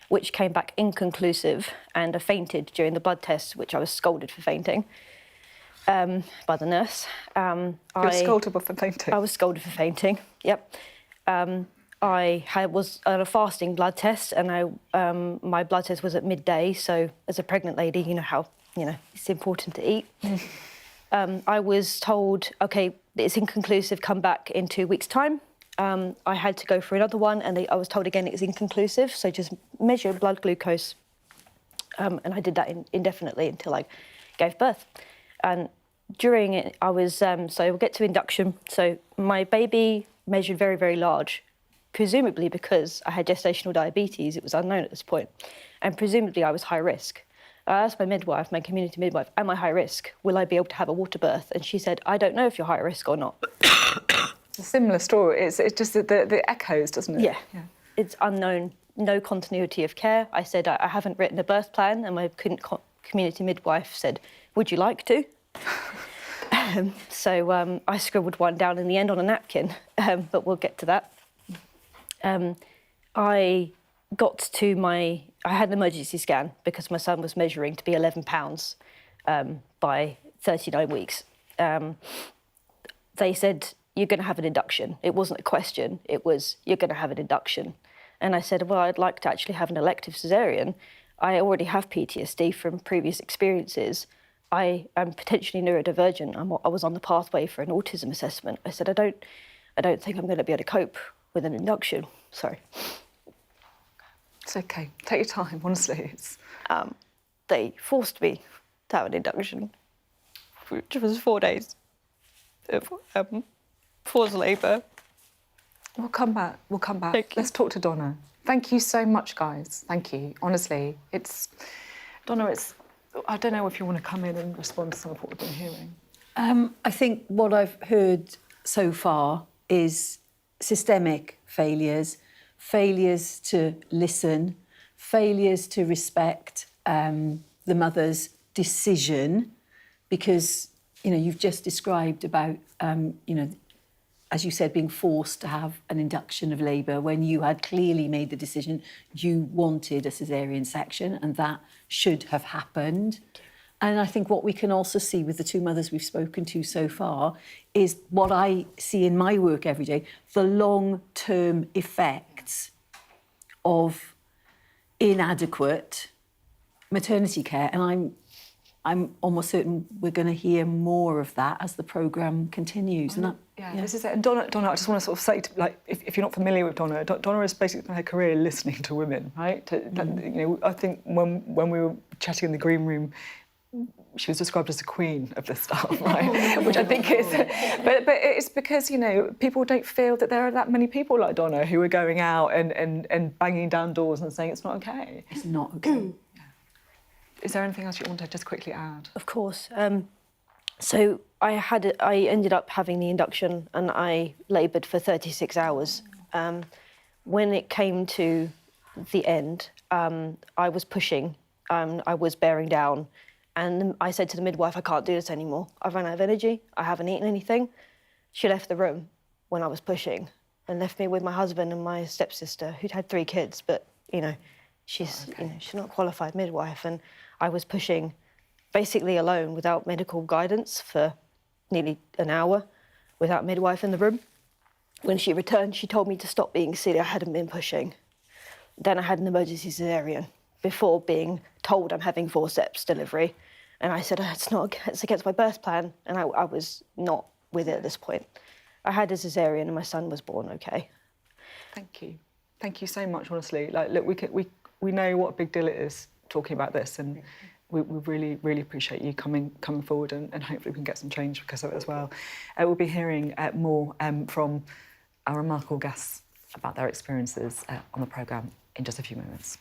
which came back inconclusive, and I fainted during the blood test, which I was scolded for fainting by the nurse. You were scolded for fainting? I was scolded for fainting, yep. I was on a fasting blood test, and my blood test was at midday, so as a pregnant lady, you know how you know, it's important to eat. I was told, OK, it's inconclusive, come back in 2 weeks' time. I had to go for another one, and I was told again it was inconclusive, so just measure blood glucose. And I did that indefinitely until I gave birth. And during it, I was, so we'll get to induction. So my baby measured very, very large, presumably because I had gestational diabetes. It was unknown at this point. And presumably I was high risk. I asked my midwife, my community midwife, am I high risk? Will I be able to have a water birth? And she said, I don't know if you're high risk or not. It's a similar story. It's just the echoes, doesn't it? Yeah. It's unknown, no continuity of care. I said, I haven't written a birth plan, and my community midwife said, would you like to? So I scribbled one down in the end on a napkin, but we'll get to that. I got to I had an emergency scan because my son was measuring to be 11 pounds by 39 weeks. They said, you're going to have an induction. It wasn't a question, it was, you're going to have an induction. And I said, well, I'd like to actually have an elective caesarean. I already have PTSD from previous experiences. I am potentially neurodivergent. I was on the pathway for an autism assessment. I said, I don't think I'm going to be able to cope with an induction. Sorry. It's OK. Take your time, honestly. They forced me to have an induction, which was 4 days of forced labour. We'll come back. We'll come back. Let's talk to Donna. Thank you so much, guys. Thank you. Honestly, Donna, I don't know if you want to come in and respond to some of what we've been hearing. I think what I've heard so far is systemic failures to listen, failures to respect the mother's decision, because, you know, you've just described about, you know, as you said, being forced to have an induction of labour when you had clearly made the decision you wanted a caesarean section, and that should have happened. And I think what we can also see with the two mothers we've spoken to so far is what I see in my work every day, the long-term effects of inadequate maternity care. And I'm almost certain we're going to hear more of that as the programme continues. And that, this is it. And Donna, I just want to sort of say, if you're not familiar with Donna, Donna has basically spent her career listening to women, right? You know, I think when we were chatting in the green room, she was described as the queen of this stuff, right? Which I think is... But it's because, you know, people don't feel that there are that many people like Donna who are going out and banging down doors and saying it's not OK. It's not OK. Is there anything else you want to just quickly add? Of course. So I ended up having the induction, and I laboured for 36 hours. When it came to the end, I was pushing, I was bearing down, and I said to the midwife, I can't do this anymore. I've run out of energy, I haven't eaten anything. She left the room when I was pushing and left me with my husband and my stepsister, who'd had 3 kids, but, you know, she's not a qualified midwife, and I was pushing basically alone without medical guidance for nearly an hour without midwife in the room. When she returned, she told me to stop being silly. I hadn't been pushing. Then I had an emergency caesarean before being told I'm having forceps delivery. And I said, it's against my birth plan. And I was not with it at this point. I had a caesarean and my son was born OK. Thank you. Thank you so much, honestly. Like, look, we know what a big deal it is talking about this, and we really, really appreciate you coming forward, and hopefully we can get some change because of it as well. We'll be hearing more from our remarkable guests about their experiences on the programme in just a few moments.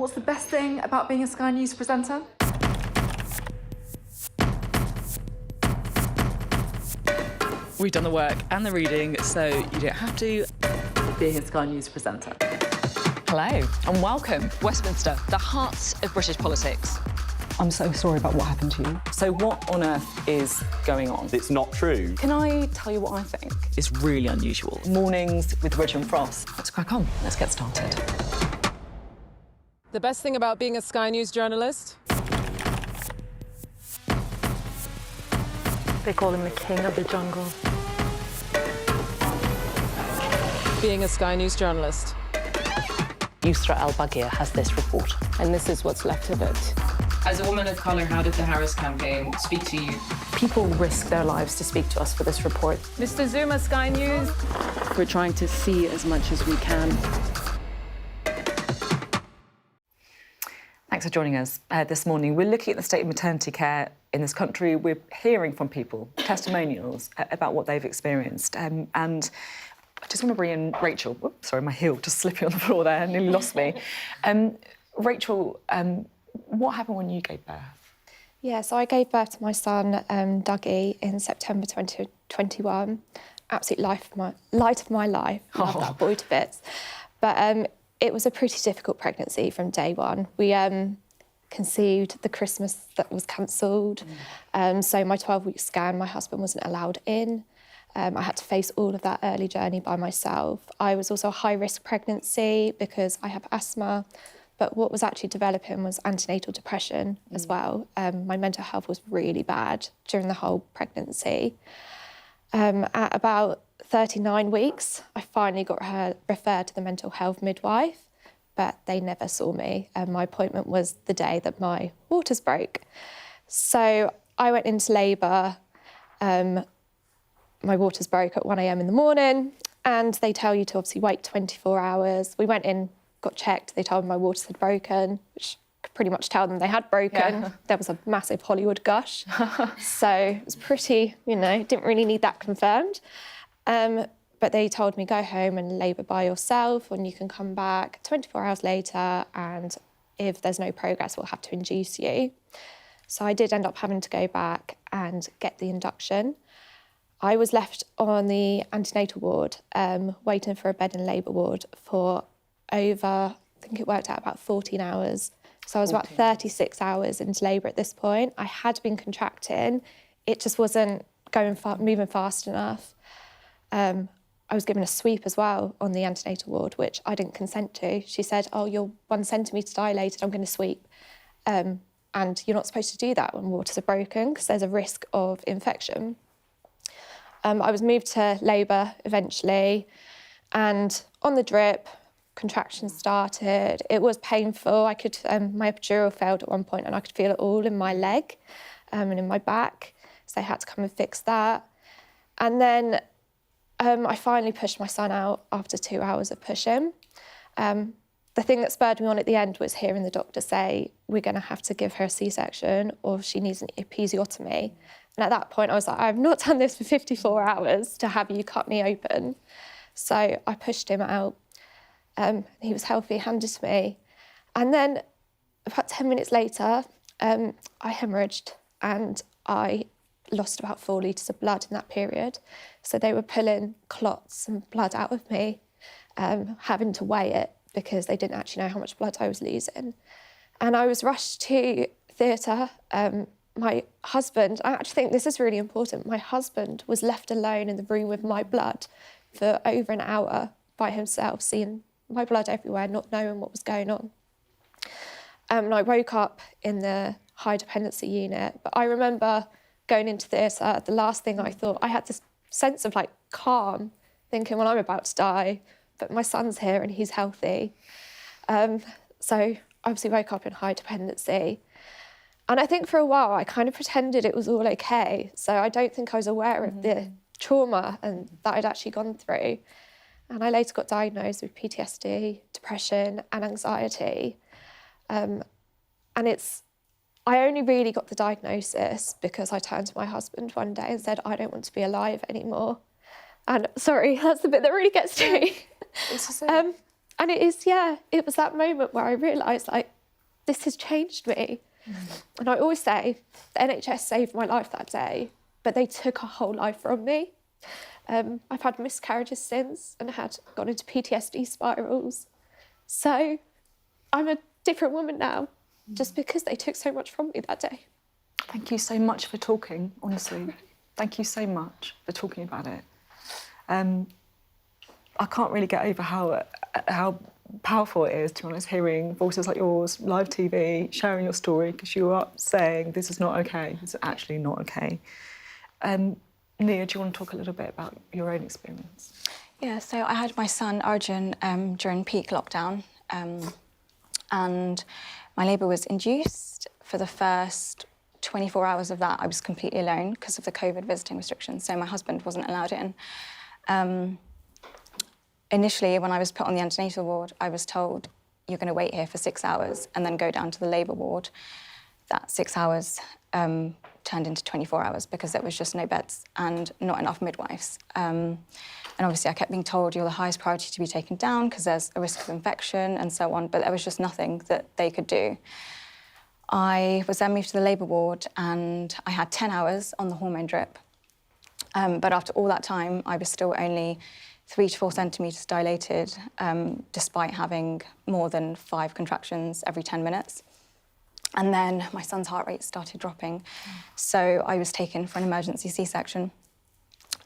What's the best thing about being a Sky News presenter? We've done the work and the reading, so you don't have to. Being a Sky News presenter. Hello and welcome. Westminster, the heart of British politics. I'm so sorry about what happened to you. So what on earth is going on? It's not true. Can I tell you what I think is really unusual? Mornings with Richard Frost. Let's crack on. Let's get started. The best thing about being a Sky News journalist? They call him the king of the jungle. Being a Sky News journalist. Yusra Al-Baghir has this report. And this is what's left of it. As a woman of colour, how did the Harris campaign speak to you? People risk their lives to speak to us for this report. Mr. Zuma, Sky News. We're trying to see as much as we can. Thanks for joining us this morning. We're looking at the state of maternity care in this country. We're hearing from people, testimonials about what they've experienced. And I just want to bring in Rachel. Oops, sorry, my heel just slipping on the floor there, nearly lost me. Rachel, what happened when you gave birth? Yeah, so I gave birth to my son, Dougie, in September 2021. Absolute light of my life. Love that boy to bits. But it was a pretty difficult pregnancy from day one. We conceived the Christmas that was cancelled. So my 12-week scan, my husband wasn't allowed in. I had to face all of that early journey by myself. I was also a high-risk pregnancy because I have asthma. But what was actually developing was antenatal depression as well. My mental health was really bad during the whole pregnancy. At about 39 weeks, I finally got referred to the mental health midwife, but they never saw me. My appointment was the day that my waters broke. So I went into labour. My waters broke at 1 a.m. in the morning, and they tell you to obviously wait 24 hours. We went in, got checked, they told me my waters had broken, which I could pretty much tell them they had broken. Yeah. There was a massive Hollywood gush. So it was pretty, didn't really need that confirmed. But they told me, go home and labour by yourself, and you can come back 24 hours later, and if there's no progress, we'll have to induce you. So I did end up having to go back and get the induction. I was left on the antenatal ward, waiting for a bed in labour ward for over, I think it worked out about 14 hours. So I was about 36 hours into labour at this point. I had been contracting. It just wasn't moving fast enough. I was given a sweep as well on the antenatal ward, which I didn't consent to. She said, oh, you're 1 centimetre dilated, I'm going to sweep. And you're not supposed to do that when waters are broken because there's a risk of infection. I was moved to labour eventually, and on the drip, contractions started. It was painful. I could, my epidural failed at one point and I could feel it all in my leg and in my back. So they had to come and fix that. And then I finally pushed my son out after 2 hours of pushing. The thing that spurred me on at the end was hearing the doctor say, we're going to have to give her a C-section or she needs an episiotomy. And at that point I was like, I've not done this for 54 hours to have you cut me open. So I pushed him out. He was healthy, handed to me. And then about 10 minutes later, I hemorrhaged and I lost about 4 litres of blood in that period. So they were pulling clots and blood out of me, having to weigh it because they didn't actually know how much blood I was losing. And I was rushed to theatre. My husband, I actually think this is really important, my husband was left alone in the room with my blood for over an hour by himself, seeing my blood everywhere, not knowing what was going on. And I woke up in the high dependency unit, but I remember going into theatre, the last thing I thought, I had this sense of calm, thinking, well, I'm about to die, but my son's here and he's healthy. So I obviously woke up in high dependency. And I think for a while I kind of pretended it was all okay. So I don't think I was aware of the trauma and that I'd actually gone through. And I later got diagnosed with PTSD, depression and anxiety. I only really got the diagnosis because I turned to my husband one day and said, I don't want to be alive anymore. And sorry, that's the bit that really gets to me. And it is, it was that moment where I realised, this has changed me. And I always say, the NHS saved my life that day, but they took a whole life from me. I've had miscarriages since and had gone into PTSD spirals. So I'm a different woman now, just because they took so much from me that day. Thank you so much for talking, honestly. Thank you so much for talking about it. I can't really get over how powerful it is, to be honest, hearing voices like yours, live TV, sharing your story, because you are saying this is not okay. It's actually not okay. Nia, do you want to talk a little bit about your own experience? Yeah, so I had my son Arjun during peak lockdown, and my labour was induced. For the first 24 hours of that, I was completely alone because of the COVID visiting restrictions, so my husband wasn't allowed in. Initially, when I was put on the antenatal ward, I was told, you're going to wait here for 6 hours and then go down to the labour ward. That 6 hours turned into 24 hours because there was just no beds and not enough midwives. And obviously, I kept being told, you're the highest priority to be taken down because there's a risk of infection and so on, but there was just nothing that they could do. I was then moved to the labour ward and I had 10 hours on the hormone drip. But after all that time, I was still only 3 to 4 centimetres dilated, despite having more than 5 contractions every 10 minutes. And then my son's heart rate started dropping. So I was taken for an emergency C-section.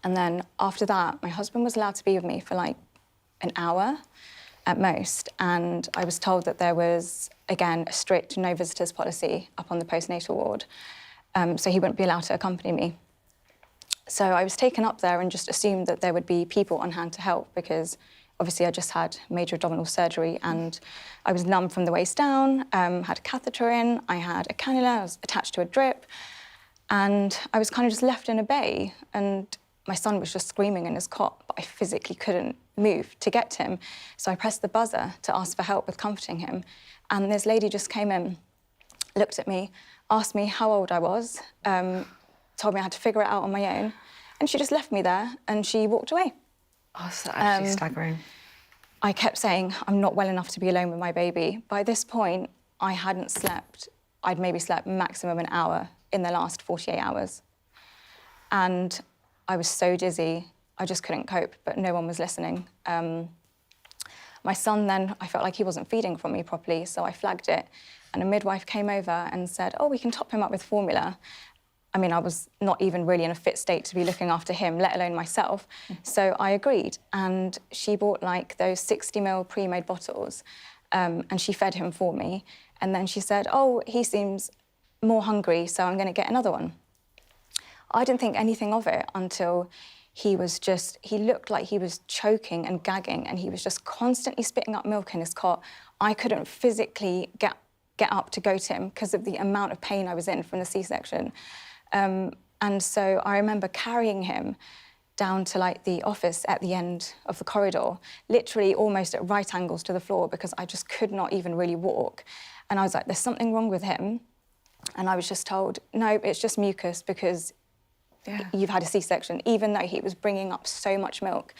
And then after that, my husband was allowed to be with me for like an hour at most. And I was told that there was, again, a strict no visitors policy up on the postnatal ward. So he wouldn't be allowed to accompany me. So I was taken up there and just assumed that there would be people on hand to help because obviously I just had major abdominal surgery and I was numb from the waist down, had a catheter in, I had a cannula, I was attached to a drip, and I was kind of just left in a bay. And my son was just screaming in his cot, but I physically couldn't move to get to him. So I pressed the buzzer to ask for help with comforting him. And this lady just came in, looked at me, asked me how old I was, told me I had to figure it out on my own, and she just left me there and she walked away. Oh, that's actually staggering. I kept saying, I'm not well enough to be alone with my baby. By this point, I hadn't slept. I'd maybe slept maximum an hour in the last 48 hours. And I was so dizzy, I just couldn't cope, but no one was listening. My son then, I felt like he wasn't feeding from me properly, so I flagged it. And a midwife came over and said, oh, we can top him up with formula. I mean, I was not even really in a fit state to be looking after him, let alone myself. So I agreed. And she bought like those 60ml pre-made bottles and she fed him for me. And then she said, oh, he seems more hungry, so I'm going to get another one. I didn't think anything of it until he looked like he was choking and gagging and he was just constantly spitting up milk in his cot. I couldn't physically get up to go to him because of the amount of pain I was in from the C-section. And so I remember carrying him down to like the office at the end of the corridor, literally almost at right angles to the floor because I just could not even really walk. And I was like, there's something wrong with him. And I was just told, no, it's just mucus because you've had a C-section, even though he was bringing up so much milk.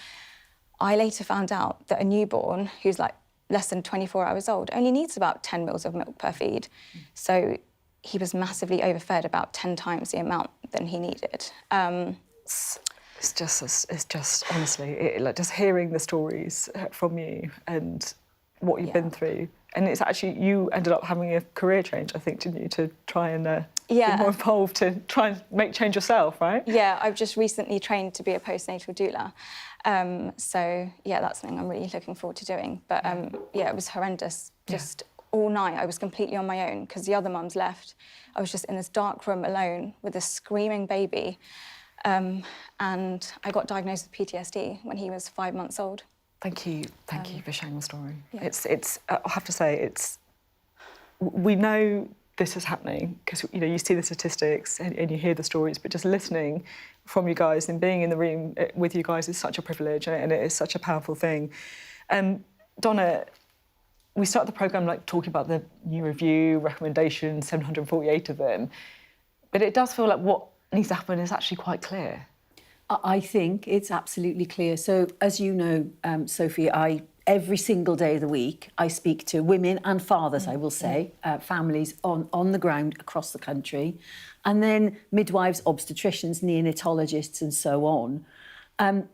I later found out that a newborn who's like less than 24 hours old only needs about 10 mils of milk per feed. So he was massively overfed, about 10 times the amount than he needed. It's just honestly, like just hearing the stories from you and what you've been through. And it's actually, you ended up having a career change, I think, didn't you, to try and be more involved, to try and make change yourself, right? Yeah, I've just recently trained to be a postnatal doula. So, yeah, that's something I'm really looking forward to doing. But, yeah, it was horrendous. Just all night, I was completely on my own because the other mums left. I was just in this dark room alone with a screaming baby. And I got diagnosed with PTSD when he was 5 months old. Thank you for sharing your story. Yeah. It's I have to say, we know this is happening because you see the statistics and you hear the stories, but just listening from you guys and being in the room with you guys is such a privilege and it is such a powerful thing. Donna, we started the programme talking about the new review recommendations, 748 of them, but it does feel like what needs to happen is actually quite clear. I think it's absolutely clear. So, as you know, Sophie, I every single day of the week, I speak to women and fathers, I will say, families on the ground across the country, and then midwives, obstetricians, neonatologists and so on.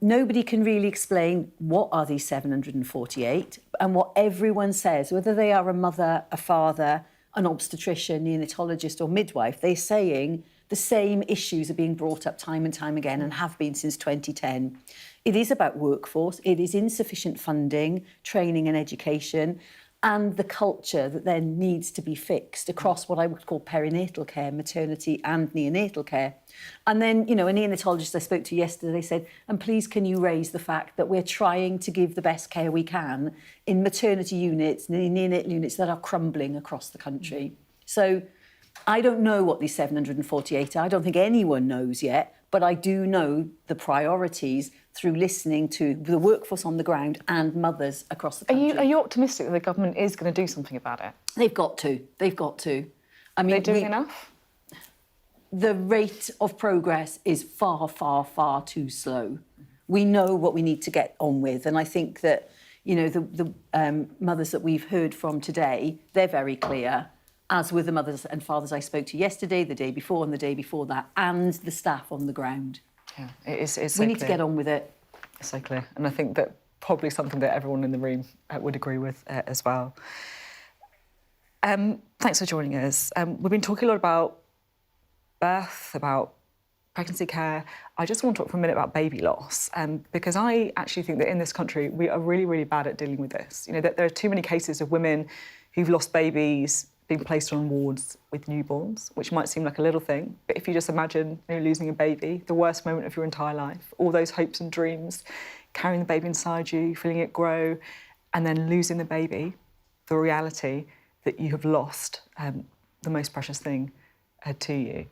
Nobody can really explain what are these 748, and what everyone says, whether they are a mother, a father, an obstetrician, neonatologist or midwife, they're saying the same issues are being brought up time and time again and have been since 2010. It is about workforce, it is insufficient funding, training and education, and the culture that then needs to be fixed across what I would call perinatal care, maternity and neonatal care. And then, you know, a neonatologist I spoke to yesterday said, and please can you raise the fact that we're trying to give the best care we can in maternity units, neonatal units that are crumbling across the country. So I don't know what these 748 are. I don't think anyone knows yet, but I do know the priorities through listening to the workforce on the ground and mothers across the country. Are you optimistic that the government is going to do something about it? They've got to. They've got to. I mean, are they doing enough? The rate of progress is far, far, far too slow. We know what we need to get on with, and I think that, you know, the mothers that we've heard from today, they're very clear, as were the mothers and fathers I spoke to yesterday, the day before and the day before that, and the staff on the ground. Yeah, it's so we need clear. to get on with it. It's so clear, and I think that probably something that everyone in the room would agree with as well. Thanks for joining us. We've been talking a lot about birth, about pregnancy care. I just want to talk for a minute about baby loss, because I actually think that in this country we are really, really bad at dealing with this. You know, that there are too many cases of women who've lost babies being placed on wards with newborns, which might seem like a little thing, but if you just imagine, you know, losing a baby, the worst moment of your entire life, all those hopes and dreams, carrying the baby inside you, feeling it grow, and then losing the baby, the reality that you have lost the most precious thing to you.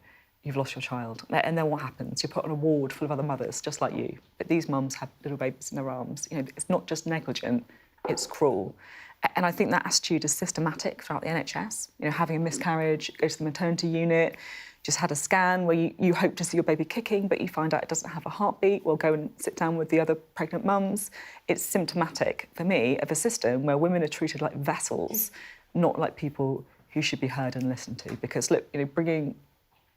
You've lost your child. And then what happens? You're put on a ward full of other mothers just like you, but these mums have little babies in their arms. You know, it's not just negligent, it's cruel. And I think that attitude is systematic throughout the NHS. You know, having a miscarriage, go to the maternity unit, just had a scan where you hope to see your baby kicking, but you find out it doesn't have a heartbeat. Well, go and sit down with the other pregnant mums. It's symptomatic, for me, of a system where women are treated like vessels, not like people who should be heard and listened to. Because, look, you know, bringing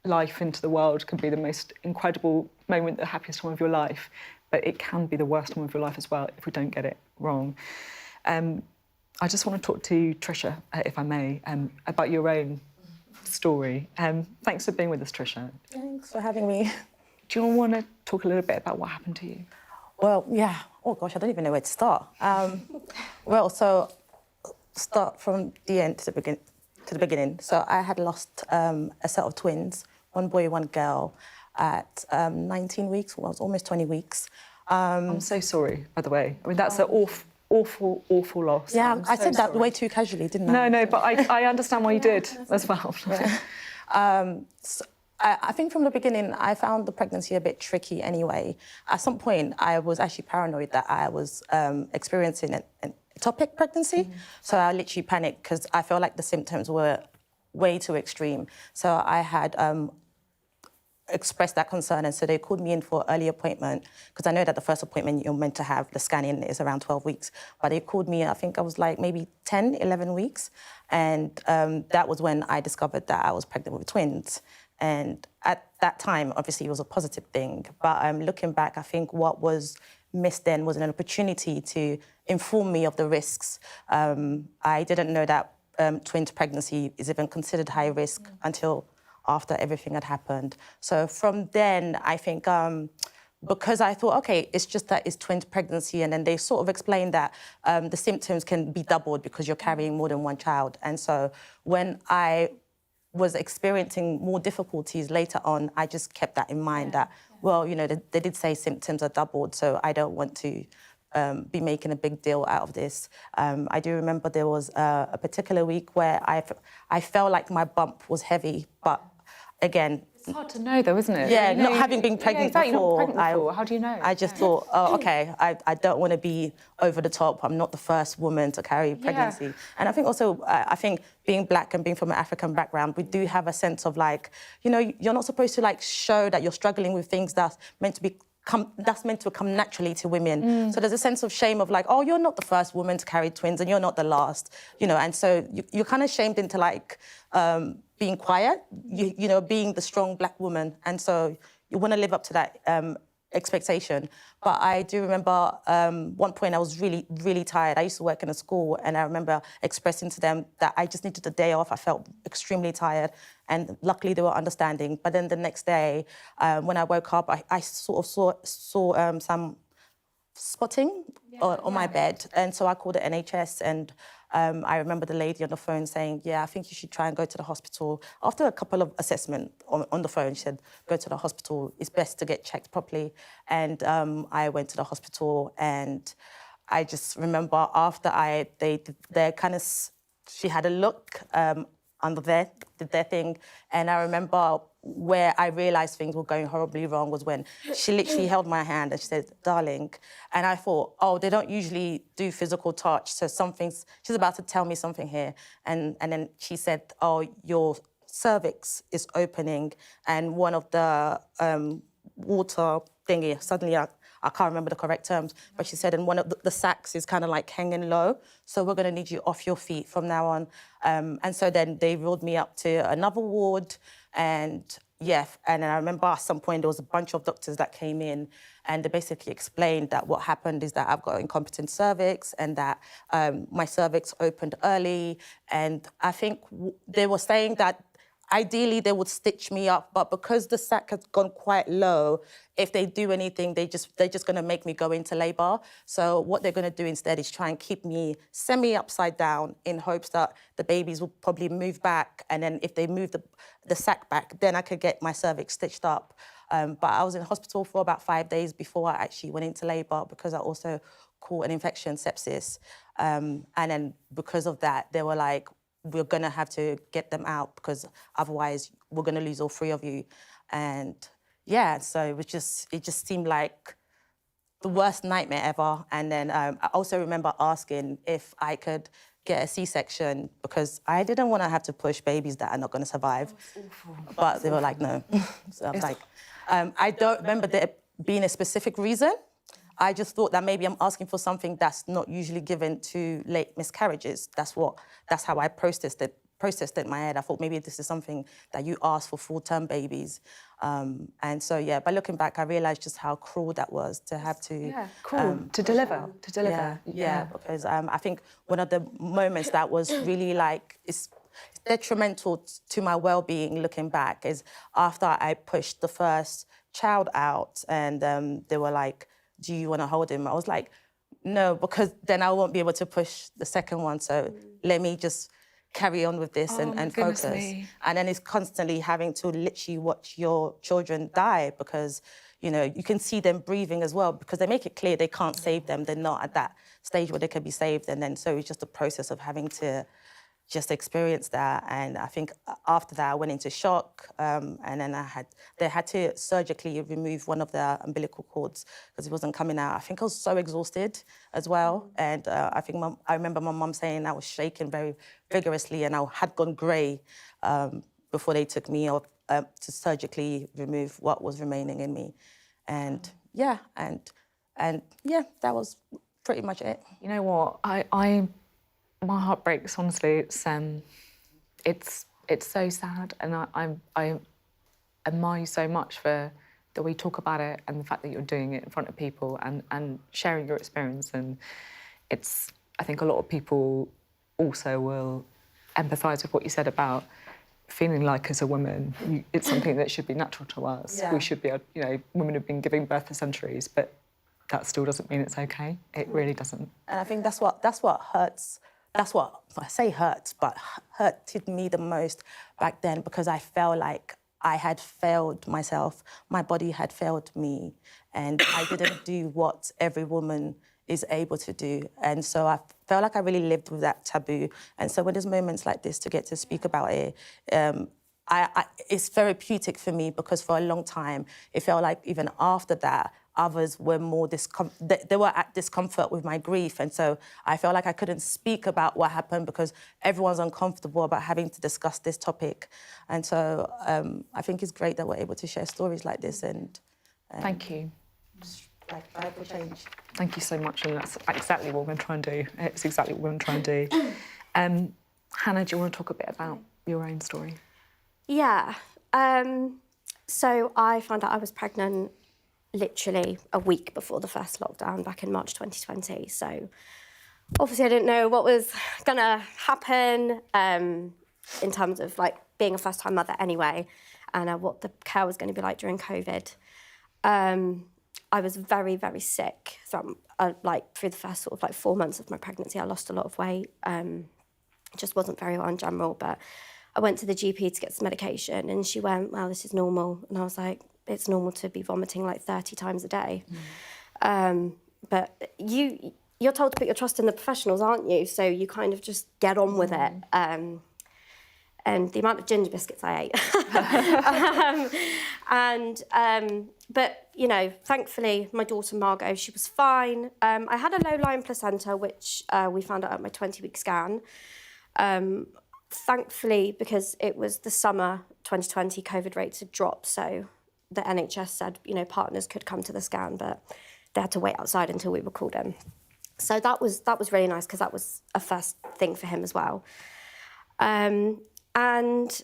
life into the world can be the most incredible moment, the happiest time of your life, but it can be the worst time of your life as well if we don't get it wrong. I just want to talk to Trisha, if I may, about your own story. Thanks for being with us, Trisha. Thanks for having me. Do you want to talk a little bit about what happened to you? Well, yeah. Oh, gosh, I don't even know where to start. Well, so start from the end to the beginning. So I had lost a set of twins, one boy, one girl, at 19 weeks. Well, it was almost 20 weeks. I'm so sorry, by the way. I mean, that's an awful loss. Yeah, I said that way too casually, didn't I? No, but I understand why you did as well. So I think from the beginning, I found the pregnancy a bit tricky anyway. At some point, I was actually paranoid that I was experiencing an ectopic pregnancy. So I literally panicked because I felt like the symptoms were way too extreme. So I had expressed that concern, and so they called me in for an early appointment, because I know that the first appointment you're meant to have, the scanning, is around 12 weeks. But they called me, I think I was like maybe 10, 11 weeks. And that was when I discovered that I was pregnant with twins. And at that time, obviously, it was a positive thing. But looking back, I think what was missed then was an opportunity to inform me of the risks. I didn't know that twins pregnancy is even considered high risk until after everything had happened. So from then, I think, because I thought, OK, it's just that it's twins pregnancy, and then they sort of explained that the symptoms can be doubled because you're carrying more than one child. And so when I was experiencing more difficulties later on, I just kept that in mind that, well, you know, they did say symptoms are doubled, so I don't want to be making a big deal out of this. I do remember there was a particular week where I felt like my bump was heavy, but again... It's hard to know, though, isn't it? Yeah, not having been pregnant before. How do you know? I just thought, oh, OK, I don't want to be over the top. I'm not the first woman to carry pregnancy. And I think also, I think being black and being from an African background, we do have a sense of, like, you know, you're not supposed to, like, show that you're struggling with things that's meant to be that's meant to come naturally to women. So there's a sense of shame of like, oh, you're not the first woman to carry twins and you're not the last, you know, and so you're kind of shamed into like being quiet, you know, being the strong black woman. And so you want to live up to that expectation. But I do remember one point I was really, really tired. I used to work in a school and I remember expressing to them that I just needed a day off. I felt extremely tired and luckily they were understanding. But then the next day, when I woke up, I sort of saw some spotting on my bed. And so I called the NHS and I remember the lady on the phone saying, yeah, I think you should try and go to the hospital. After a couple of assessments on the phone, she said, go to the hospital. It's best to get checked properly. And I went to the hospital and I just remember after she had a look under there, did their thing. And I remember where I realised things were going horribly wrong was when she literally held my hand and she said, darling. And I thought, oh, they don't usually do physical touch, so she's about to tell me something here. And then she said, oh, your cervix is opening and one of the water thingy, suddenly I can't remember the correct terms, but she said, and one of the sacs is kind of like hanging low, so we're going to need you off your feet from now on. And so then they wheeled me up to another ward, and yeah, and I remember at some point there was a bunch of doctors that came in and they basically explained that what happened is that I've got incompetent cervix and that my cervix opened early, and I think they were saying that ideally they would stitch me up, but because the sac has gone quite low, if they do anything, they're just going to make me go into labour. So what they're going to do instead is try and keep me semi-upside down in hopes that the babies will probably move back, and then if they move the sac back, then I could get my cervix stitched up. But I was in hospital for about 5 days before I actually went into labour because I also caught an infection, sepsis. And then because of that, they were like, we're going to have to get them out because otherwise we're going to lose all three of you. And yeah, so it just seemed like the worst nightmare ever. And then I also remember asking if I could get a C-section because I didn't want to have to push babies that are not going to survive. But they were like, no. So I was like, I don't remember there being a specific reason. I just thought that maybe I'm asking for something that's not usually given to late miscarriages. That's how I processed it in my head. I thought maybe this is something that you ask for full-term babies. And so, yeah, by looking back, I realised just how cruel that was to have to... Yeah, cruel, to deliver. Yeah, because I think one of the moments that was really like, it's detrimental to my well-being looking back is after I pushed the first child out and they were like, do you want to hold him? I was like, no, because then I won't be able to push the second one. So let me just carry on with this and focus. And then it's constantly having to literally watch your children die because, you know, you can see them breathing as well because they make it clear they can't save them. They're not at that stage where they can be saved. And then so it's just a process of having to just experience that. And I think after that, I went into shock. And then they had to surgically remove one of the umbilical cords because it wasn't coming out. I think I was so exhausted as well. And I remember my mum saying I was shaking very vigorously and I had gone grey before they took me off to surgically remove what was remaining in me. And yeah, and yeah, that was pretty much it. You know what? My heart breaks, honestly. It's so sad, and I admire you so much for the way you talk about it and the fact that you're doing it in front of people and sharing your experience. And I think a lot of people also will empathise with what you said about feeling like as a woman, it's something that should be natural to us. Yeah. We should be, you know, women have been giving birth for centuries, but that still doesn't mean it's okay. It really doesn't. And I think that's what hurts. That's what I say hurts, but hurted me the most back then because I felt like I had failed myself. My body had failed me, and I didn't do what every woman is able to do. And so I felt like I really lived with that taboo. And so when there's moments like this to get to speak about it, it's therapeutic for me because for a long time, it felt like even after that, others were more they were at discomfort with my grief. And so I felt like I couldn't speak about what happened because everyone's uncomfortable about having to discuss this topic. And so I think it's great that we're able to share stories like this. And Thank you. like fight for change. Thank you so much, and that's exactly what we're going to try and do. It's exactly what we're going to try and do. Hannah, do you want to talk a bit about your own story? Yeah. So I found out I was pregnant literally a week before the first lockdown back in March 2020. So obviously I didn't know what was going to happen in terms of like being a first-time mother anyway, and what the care was going to be like during COVID. I was very, very sick through the first sort of like 4 months of my pregnancy. I lost a lot of weight. Just wasn't very well in general, but I went to the GP to get some medication and she went, well, this is normal. And I was like, it's normal to be vomiting like 30 times a day. But you're told to put your trust in the professionals, aren't you? So you kind of just get on with it. And the amount of ginger biscuits I ate. But, you know, thankfully, my daughter Margot, she was fine. I had a low-lying placenta, which we found out at my 20-week scan. Thankfully, because it was the summer 2020, COVID rates had dropped, so the NHS said, you know, partners could come to the scan, but they had to wait outside until we were called in. So that was really nice, because that was a first thing for him as well. And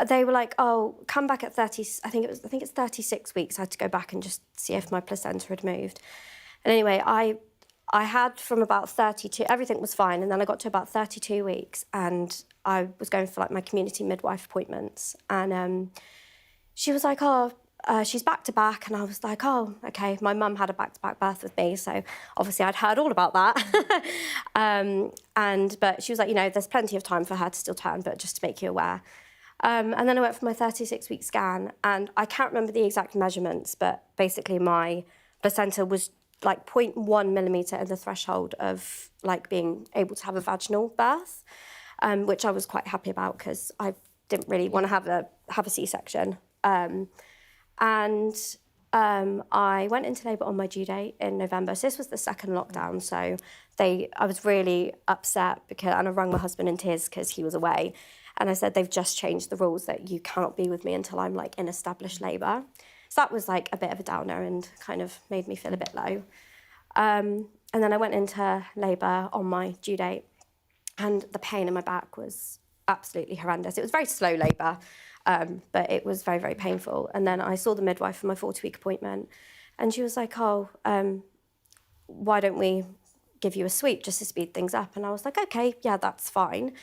they were like, oh, come back at 30, I think it's 36 weeks. I had to go back and just see if my placenta had moved. And anyway, I had from about 32, everything was fine. And then I got to about 32 weeks and I was going for like my community midwife appointments. And she was like, oh, she's back to back. And I was like, oh, okay. My mum had a back-to-back birth with me. So obviously I'd heard all about that. But she was like, you know, there's plenty of time for her to still turn, but just to make you aware. And then I went for my 36-week scan, and I can't remember the exact measurements, but basically my placenta was like 0.1 millimetre in the threshold of like being able to have a vaginal birth, which I was quite happy about because I didn't really want to have a C-section. I went into labour on my due date in November. So this was the second lockdown. So I was really upset and I rang my husband in tears because he was away. And I said, they've just changed the rules that you cannot be with me until I'm like in established labour. So that was like a bit of a downer and kind of made me feel a bit low. And then I went into labour on my due date and the pain in my back was absolutely horrendous. It was very slow labour, but it was very, very painful. And then I saw the midwife for my 40-week appointment and she was like, oh, why don't we give you a sweep just to speed things up? And I was like, okay, yeah, that's fine.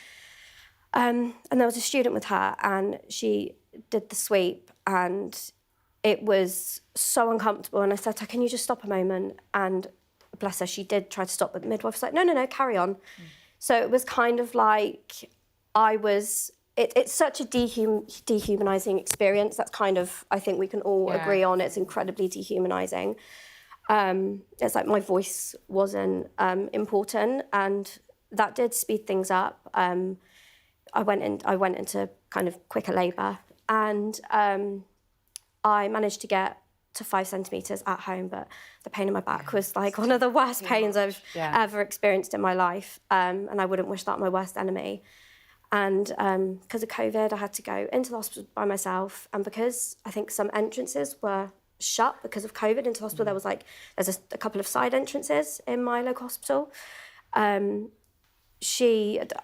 And there was a student with her and she did the sweep and it was so uncomfortable. And I said to her, can you just stop a moment? And bless her, she did try to stop, but the midwife was like, no, carry on. So it was kind of like it's such a dehumanising experience. That's kind of, I think we can all agree on, it's incredibly dehumanising. It's like my voice wasn't important and that did speed things up. I went into kind of quicker labour and I managed to get to 5 centimetres at home, but the pain in my back was like one of the worst pains I've ever experienced in my life. And I wouldn't wish that on my worst enemy. And because of COVID, I had to go into the hospital by myself. And because I think some entrances were shut because of COVID into hospital, there's a couple of side entrances in my local hospital. I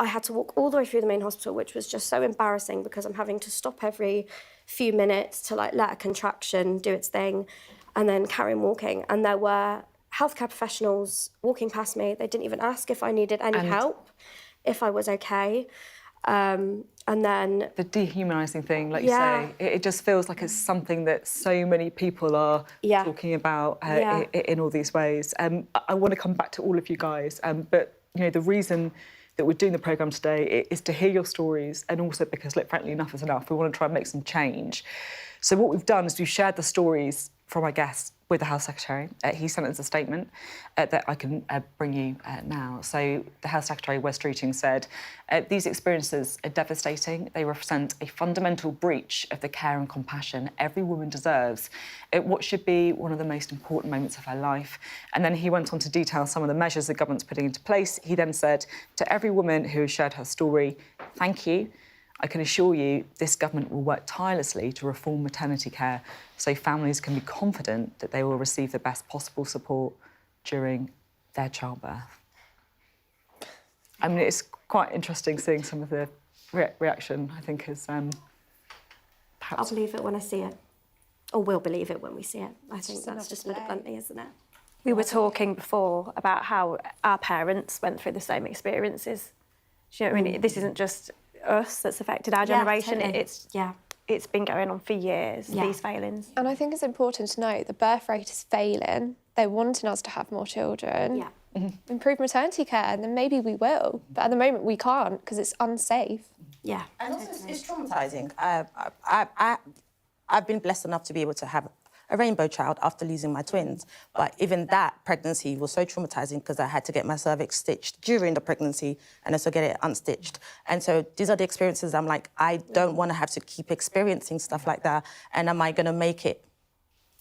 had to walk all the way through the main hospital, which was just so embarrassing because I'm having to stop every few minutes to like let a contraction do its thing and then carry on walking. And there were healthcare professionals walking past me. They didn't even ask if I needed any help, if I was okay. And then the dehumanising thing, like you say, it just feels like it's something that so many people are talking about in all these ways. I want to come back to all of you guys, but you know, the reason that we're doing the programme today is to hear your stories and also because, look, frankly, enough is enough. We want to try and make some change. So what we've done is we've shared the stories from our guests with the Health Secretary. He sent us a statement that I can bring you now. So the Health Secretary, Wes Streeting, said, these experiences are devastating. They represent a fundamental breach of the care and compassion every woman deserves at what should be one of the most important moments of her life. And then he went on to detail some of the measures the government's putting into place. He then said, to every woman who has shared her story, thank you. I can assure you this government will work tirelessly to reform maternity care so families can be confident that they will receive the best possible support during their childbirth. I mean, it's quite interesting seeing some of the reaction, I think, is perhaps... I'll believe it when I see it. Or we'll believe it when we see it. I think that's just put it bluntly, isn't it? We were talking before about how our parents went through the same experiences. Do you know what I mean? This isn't just us that's affected our generation. Totally. It's been going on for years, these failings. And I think it's important to note the birth rate is failing. They're wanting us to have more children. Improve maternity care, and then maybe we will. But at the moment, we can't because it's unsafe. Yeah. And also, it's traumatising. I've been blessed enough to be able to have a rainbow child after losing my twins. But even that pregnancy was so traumatising because I had to get my cervix stitched during the pregnancy and also get it unstitched. And so these are the experiences I'm like, I don't want to have to keep experiencing stuff like that. And am I going to make it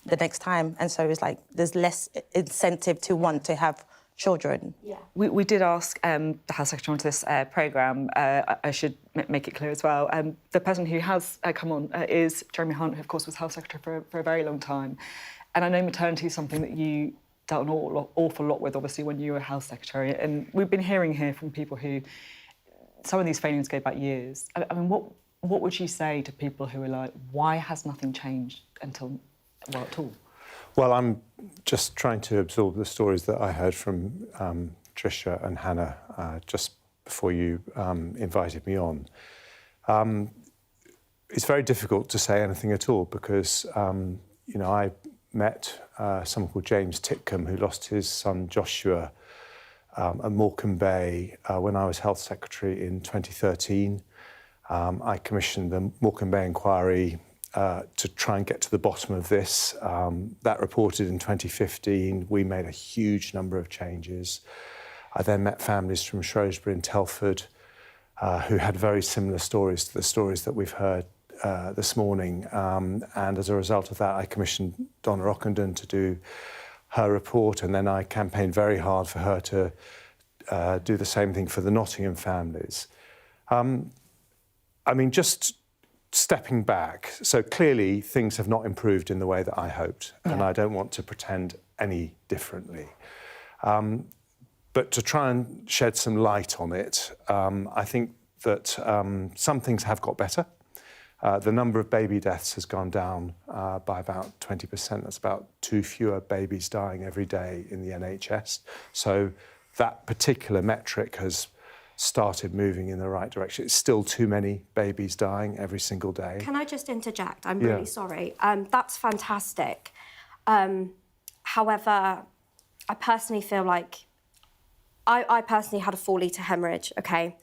the next time? And so it's like there's less incentive to want to have children. Yeah. We did ask the Health Secretary onto this programme. I should make it clear as well. The person who has come on is Jeremy Hunt, who of course was Health Secretary for a very long time. And I know maternity is something that you dealt an awful lot with, obviously, when you were Health Secretary. And we've been hearing here from people who, some of these failings go back years. I mean, what would you say to people who are like, why has nothing changed until, well, at all? Well, I'm just trying to absorb the stories that I heard from Tricia and Hannah just before you invited me on. It's very difficult to say anything at all because, you know, I met someone called James Titcombe who lost his son Joshua at Morecambe Bay when I was Health Secretary in 2013. I commissioned the Morecambe Bay inquiry to try and get to the bottom of this. That reported in 2015. We made a huge number of changes. I then met families from Shrewsbury and Telford who had very similar stories to the stories that we've heard this morning. And as a result of that, I commissioned Donna Ockenden to do her report, and then I campaigned very hard for her to do the same thing for the Nottingham families. I mean, just stepping back, so clearly things have not improved in the way that I hoped, and I don't want to pretend any differently. But to try and shed some light on it, I think that some things have got better. The number of baby deaths has gone down by about 20%. That's about 2 fewer babies dying every day in the NHS. So that particular metric has started moving in the right direction. It's still too many babies dying every single day. Can I just interject? I'm really sorry. That's fantastic. However, I personally feel like I personally had a 4-litre hemorrhage, okay?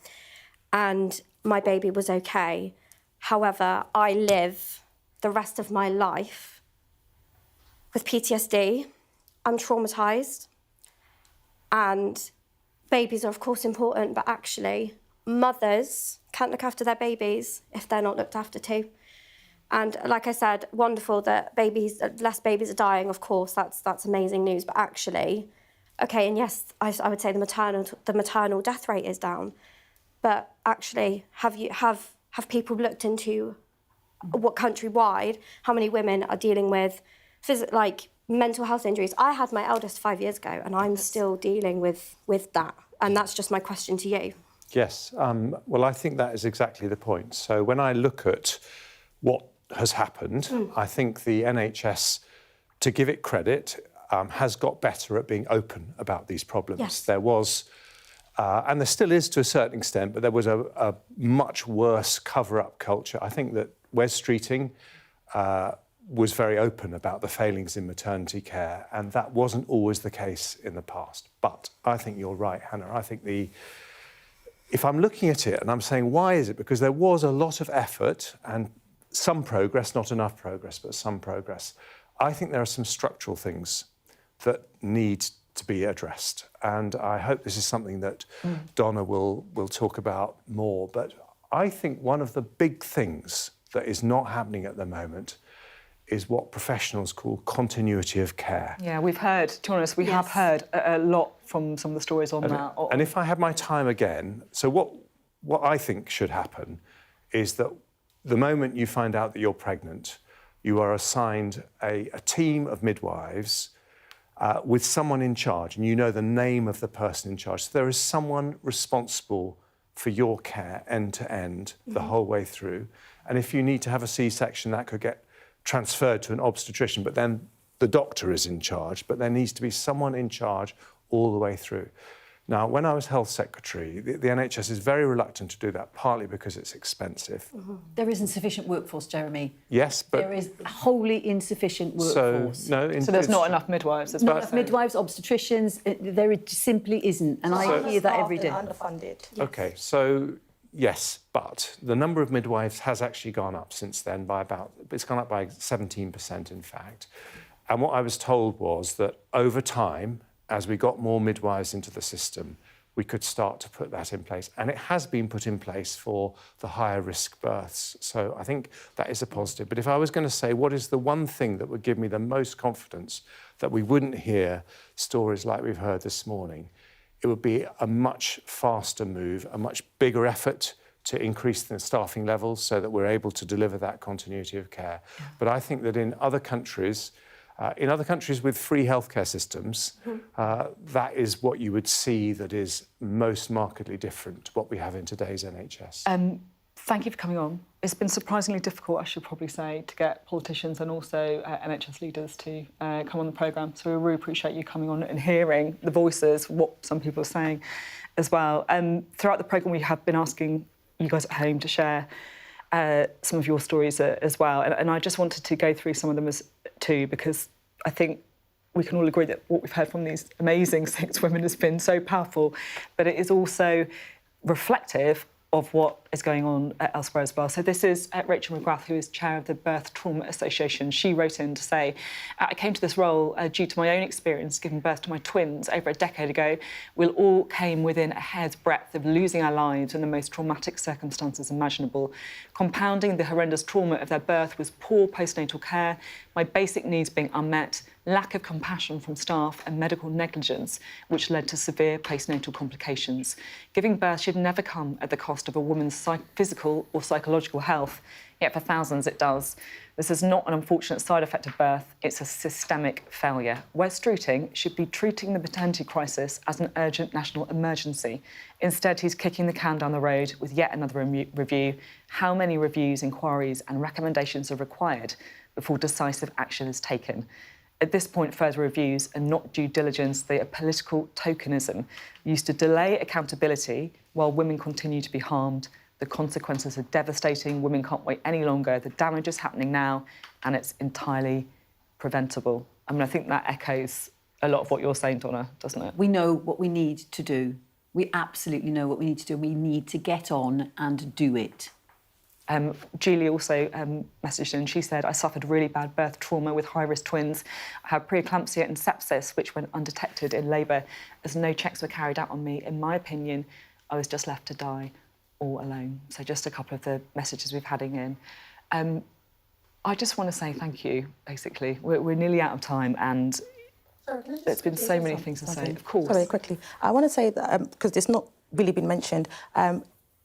And my baby was okay. However, I live the rest of my life with PTSD. I'm traumatised. And babies are, of course, important, but actually, mothers can't look after their babies if they're not looked after too. And like I said, wonderful that less babies are dying, of course, that's amazing news, but actually, okay, and yes, I would say the maternal death rate is down, but actually, have people looked into what countrywide, how many women are dealing with mental health injuries? I had my eldest 5 years ago, and I'm still dealing with that, and that's just my question to you. Yes, well, I think that is exactly the point. So when I look at what has happened, I think the NHS, to give it credit, has got better at being open about these problems. Yes. There was, and there still is to a certain extent, but there was a much worse cover-up culture. I think that Wes Streeting was very open about the failings in maternity care, and that wasn't always the case in the past. But I think you're right, Hannah. I think if I'm looking at it and I'm saying, why is it? Because there was a lot of effort and some progress, not enough progress, but some progress. I think there are some structural things that need to be addressed. And I hope this is something that Donna will talk about more. But I think one of the big things that is not happening at the moment is what professionals call continuity of care. Yeah, we've heard, to be honest, we have heard a lot from some of the stories on that. And if I had my time again, so what I think should happen is that the moment you find out that you're pregnant, you are assigned a team of midwives with someone in charge, and you know the name of the person in charge. So there is someone responsible for your care end to end the whole way through. And if you need to have a C-section, that could get transferred to an obstetrician, but then the doctor is in charge, but there needs to be someone in charge all the way through. Now, when I was Health Secretary, the NHS is very reluctant to do that, partly because it's expensive. There isn't sufficient workforce, Jeremy. Yes, but... There is wholly insufficient workforce. So there's not enough midwives as well. Not enough midwives, obstetricians, there simply isn't. And I hear that every day. Underfunded. Yes. OK, so yes, but the number of midwives has actually gone up since then by it's gone up by 17%, in fact. And what I was told was that over time, as we got more midwives into the system, we could start to put that in place. And it has been put in place for the higher risk births. So I think that is a positive. But if I was going to say what is the one thing that would give me the most confidence that we wouldn't hear stories like we've heard this morning, it would be a much faster move, a much bigger effort to increase the staffing levels so that we're able to deliver that continuity of care. Yeah. But I think that in other countries with free healthcare systems, that is what you would see that is most markedly different to what we have in today's NHS. Thank you for coming on. It's been surprisingly difficult, I should probably say, to get politicians and also NHS leaders to come on the programme. So we really appreciate you coming on and hearing the voices, what some people are saying as well. Throughout the programme, we have been asking you guys at home to share some of your stories as well. And I just wanted to go through some of them too, because I think we can all agree that what we've heard from these amazing 6 women has been so powerful, but it is also reflective of what is going on elsewhere as well. So this is Rachel McGrath, who is chair of the Birth Trauma Association. She wrote in to say, I came to this role due to my own experience giving birth to my twins over a decade ago. We all came within a hair's breadth of losing our lives in the most traumatic circumstances imaginable. Compounding the horrendous trauma of their birth was poor postnatal care, my basic needs being unmet, lack of compassion from staff and medical negligence, which led to severe postnatal complications. Giving birth should never come at the cost of a woman's physical or psychological health, yet for thousands it does. This is not an unfortunate side effect of birth, it's a systemic failure. Wes Streeting should be treating the maternity crisis as an urgent national emergency. Instead, he's kicking the can down the road with yet another review. How many reviews, inquiries and recommendations are required before decisive action is taken? At this point, further reviews are not due diligence, they are political tokenism, used to delay accountability while women continue to be harmed. The consequences are devastating, women can't wait any longer, the damage is happening now, and it's entirely preventable. I mean, I think that echoes a lot of what you're saying, Donna, doesn't it? We know what we need to do. We absolutely know what we need to do. We need to get on and do it. Julie also messaged in. She said, I suffered really bad birth trauma with high-risk twins. I had preeclampsia and sepsis, which went undetected in labour, as no checks were carried out on me. In my opinion, I was just left to die all alone. So just a couple of the messages we've had in. I just want to say thank you, basically. We're nearly out of time, and there's been so many things to say. Of course. Sorry, quickly. I want to say that, because it's not really been mentioned,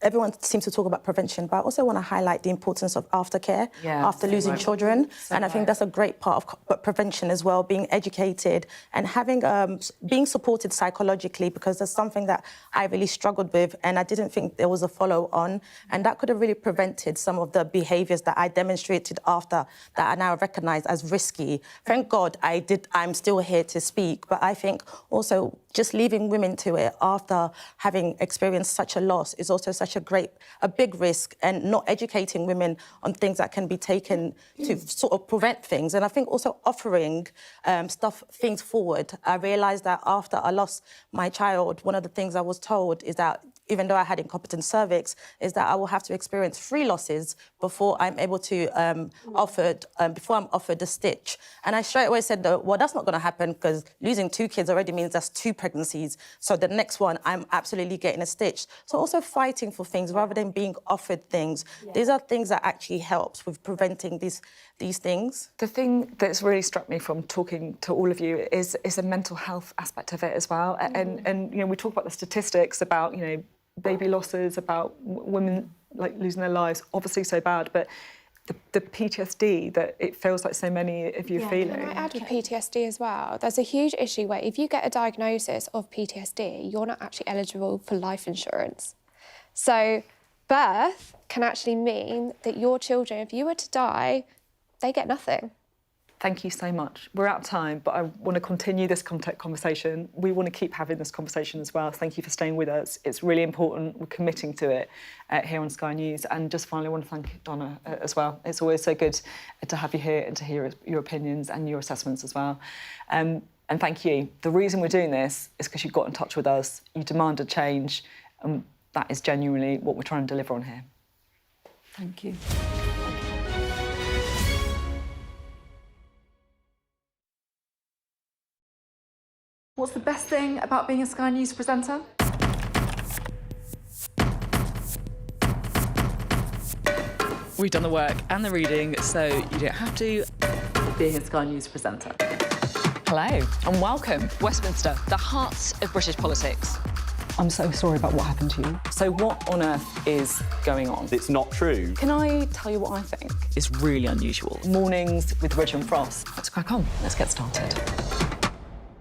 everyone seems to talk about prevention, but I also want to highlight the importance of aftercare after losing children. And I think that's a great part of prevention as well, being educated and having being supported psychologically, because that's something that I really struggled with and I didn't think there was a follow-on. And that could have really prevented some of the behaviours that I demonstrated after that are now recognised as risky. Thank God I'm still here to speak, but I think also just leaving women to it after having experienced such a loss is also such a big risk, and not educating women on things that can be taken to sort of prevent things. And I think also offering things forward. I realised that after I lost my child, one of the things I was told is that even though I had incompetent cervix, is that I will have to experience 3 losses before I'm able to before I'm offered a stitch. And I straight away said, well, that's not going to happen, because losing 2 kids already means that's 2 pregnancies. So the next one, I'm absolutely getting a stitch. So also fighting for things rather than being offered things. Yeah. These are things that actually helps with preventing these things. The thing that's really struck me from talking to all of you is a mental health aspect of it as well. And you know, we talk about the statistics about, you know, baby losses, about women like losing their lives, obviously so bad, but the PTSD that it feels like so many of you are feeling. Can I add with PTSD as well? There's a huge issue where if you get a diagnosis of PTSD, you're not actually eligible for life insurance. So birth can actually mean that your children, if you were to die, they get nothing. Thank you so much. We're out of time, but I want to continue this conversation. We want to keep having this conversation as well. Thank you for staying with us. It's really important. We're committing to it here on Sky News. And just finally, I want to thank Donna as well. It's always so good to have you here and to hear your opinions and your assessments as well. And thank you. The reason we're doing this is because you got in touch with us. You demanded change. And that is genuinely what we're trying to deliver on here. Thank you. What's the best thing about being a Sky News presenter? We've done the work and the reading, so you don't have to. Being a Sky News presenter. Hello and welcome, Westminster, the heart of British politics. I'm so sorry about what happened to you. So what on earth is going on? It's not true. Can I tell you what I think? It's really unusual. Mornings with Richard and Frost. Let's crack on. Let's get started.